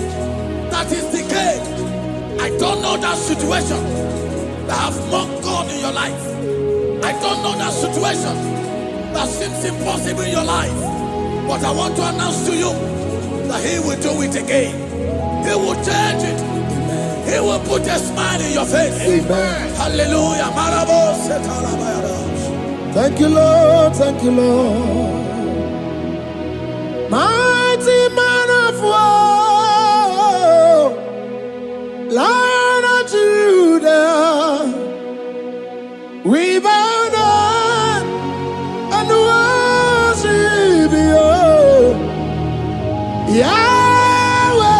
that is decayed, I don't know that situation that have mocked God in your life. I don't know that situation that seems impossible in your life. But I want to announce to you that he will do it again. He will change it. He will put a smile in your face. Amen. Hallelujah. Thank you, Lord. Thank you, Lord. Mighty man of war, Lion of Judah, we bow down and worship you, Yahweh,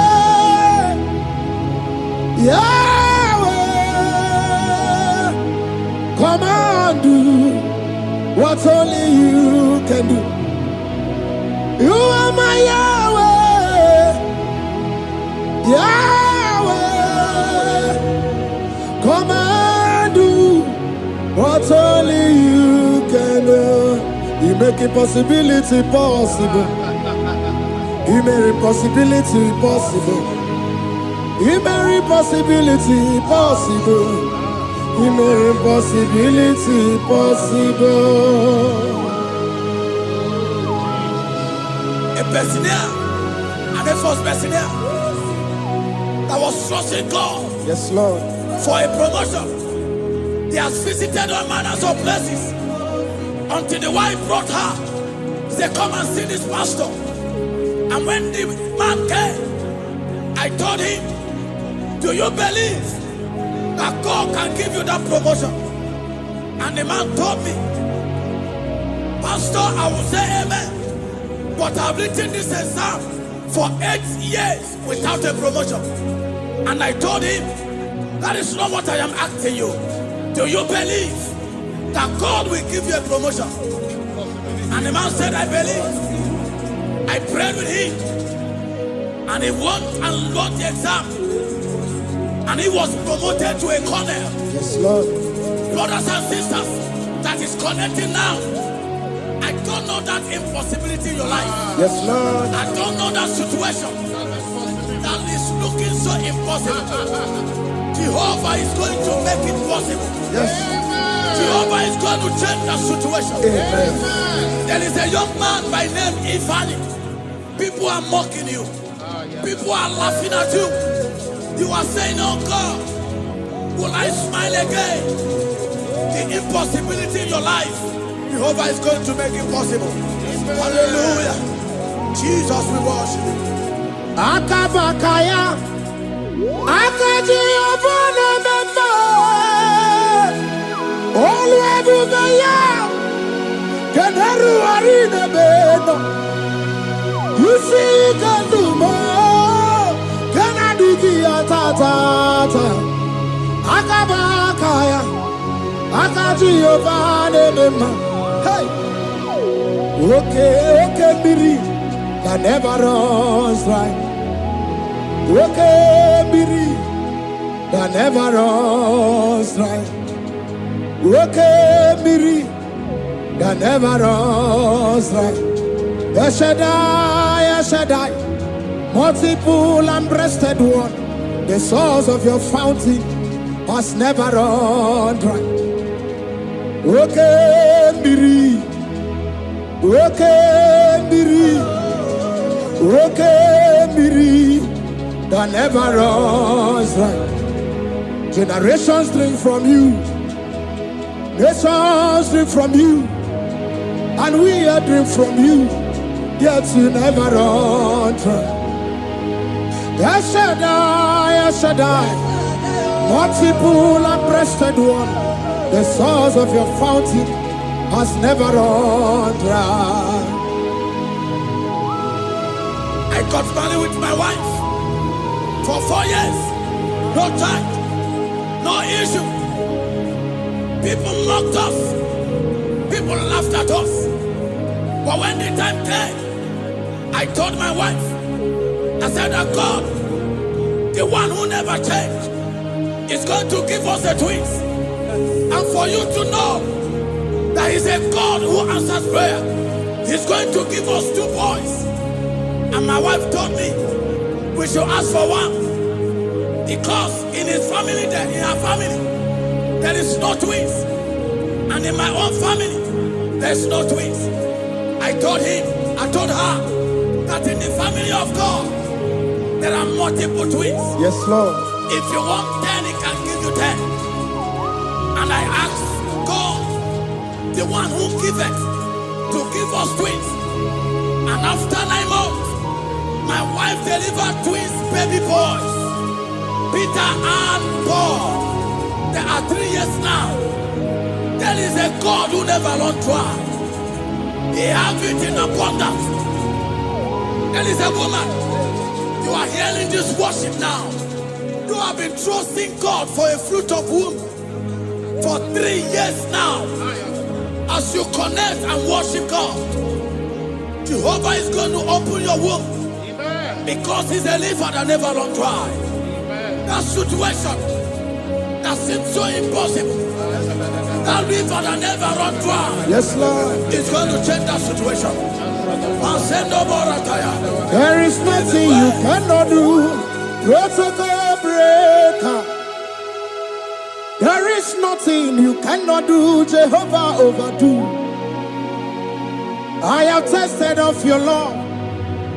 Yahweh. Come and do what only you can do. You are my Yahweh, Yahweh. Come and do what only you can do. You make impossibility possible. He made impossibility possible. He made impossibility possible. He made impossibility possible. A Bessenia, and a first Bessenia that was trusting God. Yes, Lord. For a promotion. He has visited all manners of places until the wife brought her. He said, come and see this pastor. And when the man came, I told him, do you believe that God can give you that promotion? And the man told me, Pastor, I will say amen, but I've written this exam for 8 years without a promotion. And I told him, that is not what I am asking you. Do you believe that God will give you a promotion? And the man said, I believe. I prayed with him, and he won and lost the exam, and he was promoted to a colonel. Yes, Lord. Brothers and sisters that is connecting now, I don't know that impossibility in your life. Yes, Lord. I don't know that situation that is looking so impossible. Jehovah is going to make it possible. Yes. Jehovah is going to change the situation. Amen. There is a young man by name Ifani. People are mocking you. People are laughing at you. You are saying, oh God, will I smile again? The impossibility in your life, Jehovah is going to make it possible. Hallelujah. Jesus, we worship you. Akabakaya. Akaji Avana Mama. Oluwabubeya. Keneru Arina Beno. You see Kandumo. Kanadiki Atata. Akabakaya. Akaji Avana Mama. Hey. Okay, Miri. That never runs dry. Okay, Miri, that never runs dry. Okay, Miri, that never runs dry. Shaddai, multiple and breasted one, the source of your fountain has never run dry. Okay, Miri, okay, Miri, okay, Miri. That never runs dry. Generations drink from you. Nations drink from you. And we are drink from you. Yet you never run dry. Shaddai, multiple and breasted one. The source of your fountain has never run dry. I got married with my wife for 4 years. No child, no issue. People mocked us. People laughed at us. But when the time came, I told my wife, I said that God, the one who never changed, is going to give us the twins. And for you to know that He's a God who answers prayer, He's going to give us 2 boys. And my wife told me we should ask for one, because in her family, there is no twins, and in my own family, there's no twins. I told her that in the family of God, there are multiple twins. Yes, Lord. If you want 10, He can give you 10. And I asked God, the one who giveth, to give us twins. And after 9 months, my wife delivered twins, baby boys, Peter and Paul. There are 3 years now. There is a God who never runs dry. He has it in abundance. There is a woman. You are hearing this worship now. You have been trusting God for a fruit of womb for 3 years now. As you connect and worship God, Jehovah is going to open your womb. Because He's a river that never runs dry. That situation that seems so impossible, that river that never runs dry, yes, Lord, is going to change that situation. There is nothing you cannot do. Protocol breaker. There is nothing you cannot do. Jehovah overdo. I have tasted of your love.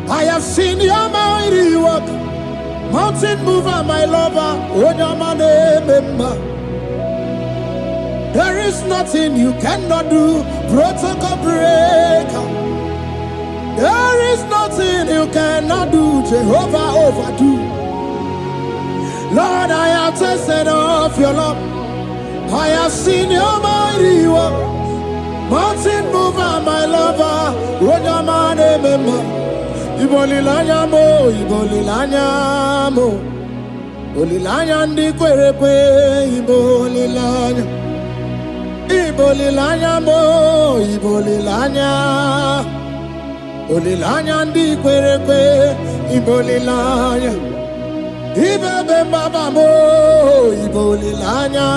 I have seen your mighty work. Mountain mover, my lover. There is nothing you cannot do. Protocol breaker. There is nothing you cannot do. Jehovah overdo. Lord, I have tasted of your love. I have seen your mighty work. Mountain mover, my lover. Ibolilanyamo, Ibolilanyamo. Olilanya ndi kwerekwe, Ibolilanya. Ibolilanyamo, Ibolilanya. Olilanya ndi kwerekwe, Ibolilanya. Ibebe baba mo, Ibolilanya.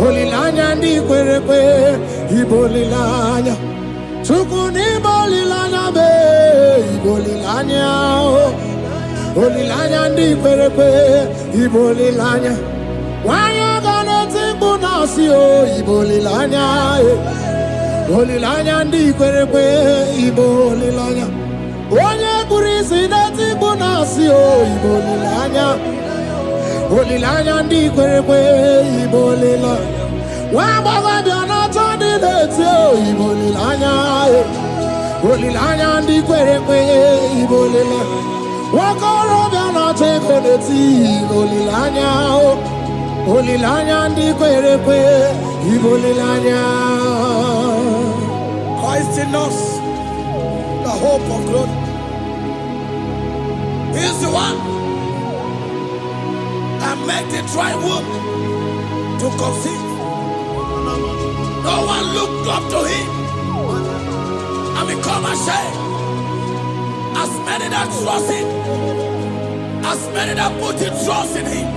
Olilanya ndi kwerekwe, Ibolilanya. Chukuni Ibolilanya be, Ibolilanya. Olilanya ndi kwerekwe, Ibolilanya. Wanya gana timbu nasi o, Ibolilanya. Olilanya ndi kwerekwe, Ibolilanya. Onye kurisi na timbu nasi o, Ibolilanya. Olilanya ndi kwerekwe, Ibolilanya. Wambaga biana tandi leti o, Ibolilanya. Olilanya ndi kwerekwe, Ibolilanya. Wakoro biana teko leti, Ibolilanya. Olilanya ndi kwerekwe, Ibolilanya. Christ in us, the hope of glory. He is the one that made the dry womb to conceive. No one looked up to him and become ashamed. As many that trust him, as many that put their trust in him,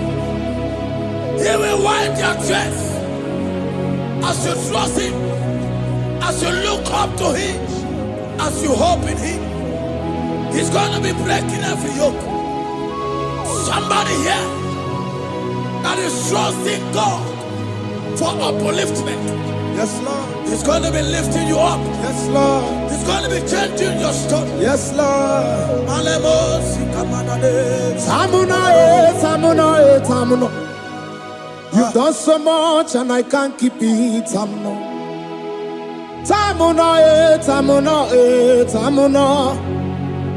he will wipe their tears. As you trust him, as you look up to him, as you hope in him, he's going to be breaking every yoke. Somebody here that is trusting God for upliftment. Yes, Lord. He's going to be lifting you up. Yes, Lord. He's going to be changing your story. Yes, Lord. Tamuna, Tamuna. You've done so much and I can't keep it. Tamuna.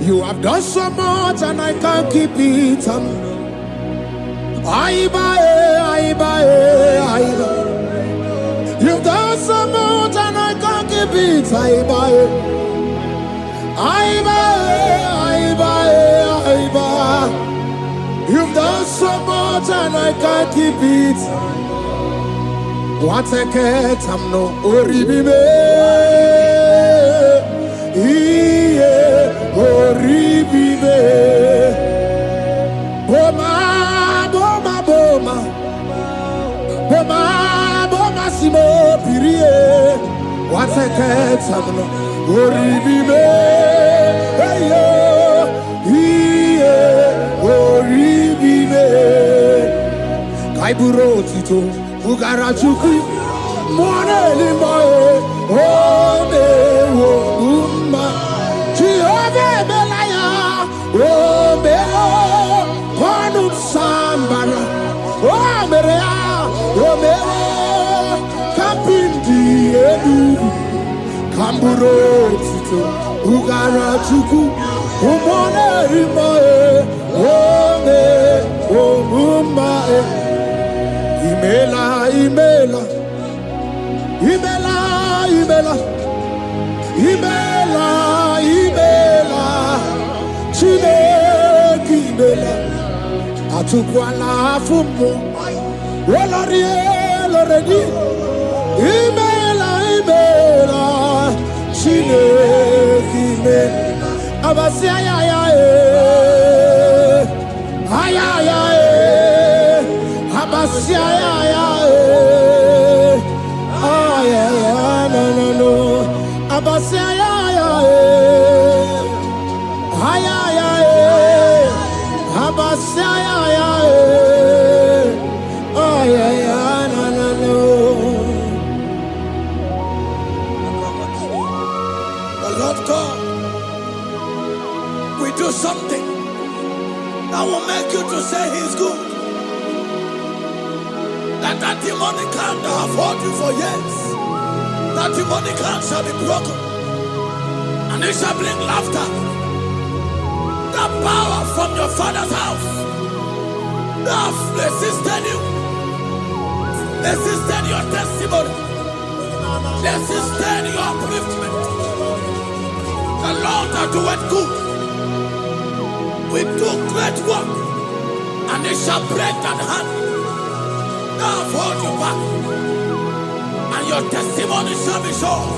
You have done so much and I can't keep it. You've done so much and I can't keep it. You've done so much and I can't keep it. What a cat, I'm no oribibe. Oribibe. Boma, boma, boma. Boma, boma, simo, pirie. What a cat, I'm no oribibe. Hey, oribibe. Kaiburo tito. Ugarachuku, Mwana Limbae, Ode, Umma, Chiove Belaya, Omeo, Panu Sambara, Omerea, Omeo, Kapindi Edu, Kamburo Tito, Ugarachuku, Mwana Limbae, Ode, Umma. Imela, Imela, Imela, Imela, Imela, Imela, Chile, Imela, Atukwala Fumo, Walarie, Loredi, Imela, Imela, Chile, Imela, Abasia, Abasia, That demonic hand that have held you for years, that demonic hand shall be broken, and it shall bring laughter. That power from your father's house that have resisted you, resisted your testimony, resisted your upliftment. The Lord that doeth good will do great work, and it shall break that hand that have held you back, and your testimony shall be sure.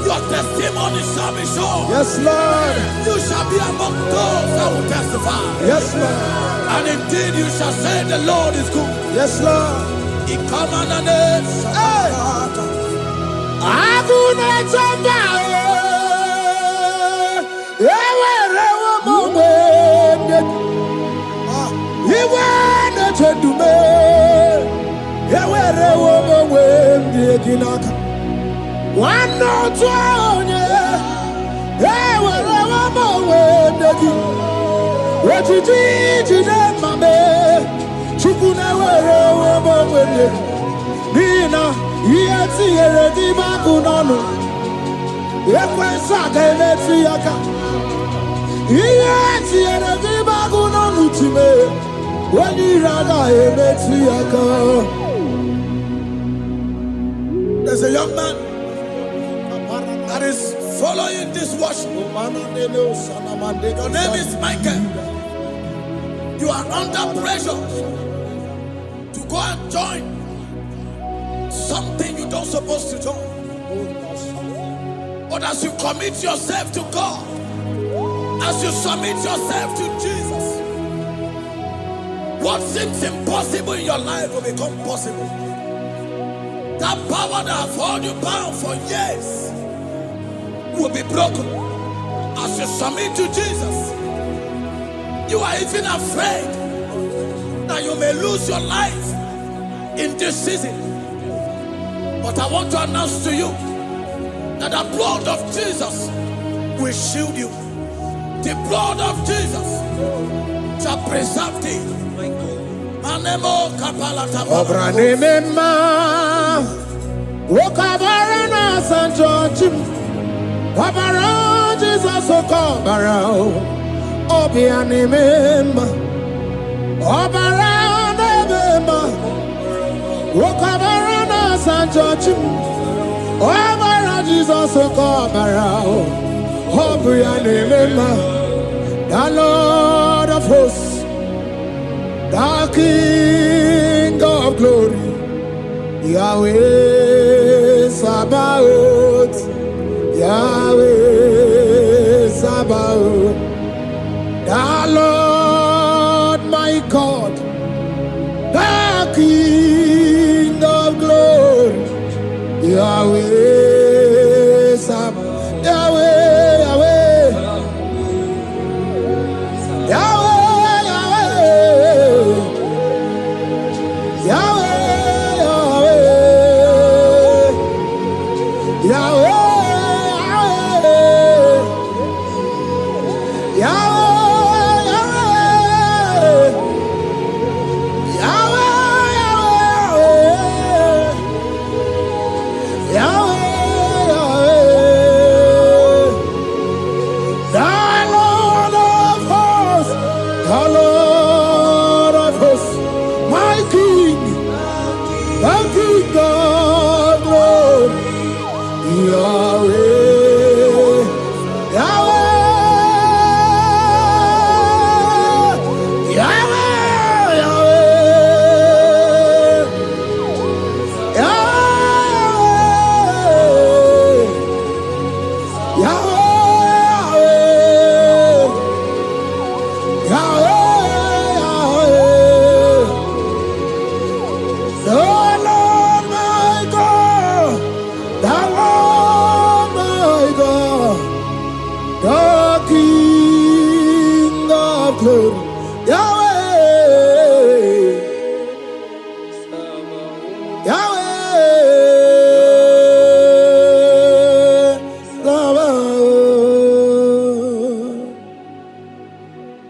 Your testimony shall be sure. Yes, Lord. You shall be among those that will testify. Yes, Lord. And indeed you shall say the Lord is good. Yes, Lord. He come on the name. One no twenty, what you did, Mamma, Chukuna, Nina, yet see a divagunano. Yes, I can see a cat. Yet see a divagunano to me. When you rather see a car. There's a young man that is following this worship. Your name is Michael. You are under pressure to go and join something you don't supposed to join. But as you commit yourself to God, as you submit yourself to Jesus, what seems impossible in your life will become possible. That power that have held you bound for years will be broken as you submit to Jesus. You are even afraid that you may lose your life in this season. But I want to announce to you that the blood of Jesus will shield you. The blood of Jesus shall preserve thee. Manemo kapala tapala. Wokabarana Santo Jim Wabara Jesus Okobara Obiani Memba Obara Memba Wokabarana Santo Jim Obara Jesus Okobara Obiani Memba the Lord of hosts, the King of glory, Yahweh Sabaoth, Yahweh Sabaoth, the Lord my God, the King of glory, Yahweh Sabaoth, Yahweh, Yahweh, Yahweh, Yahweh. The King of glory.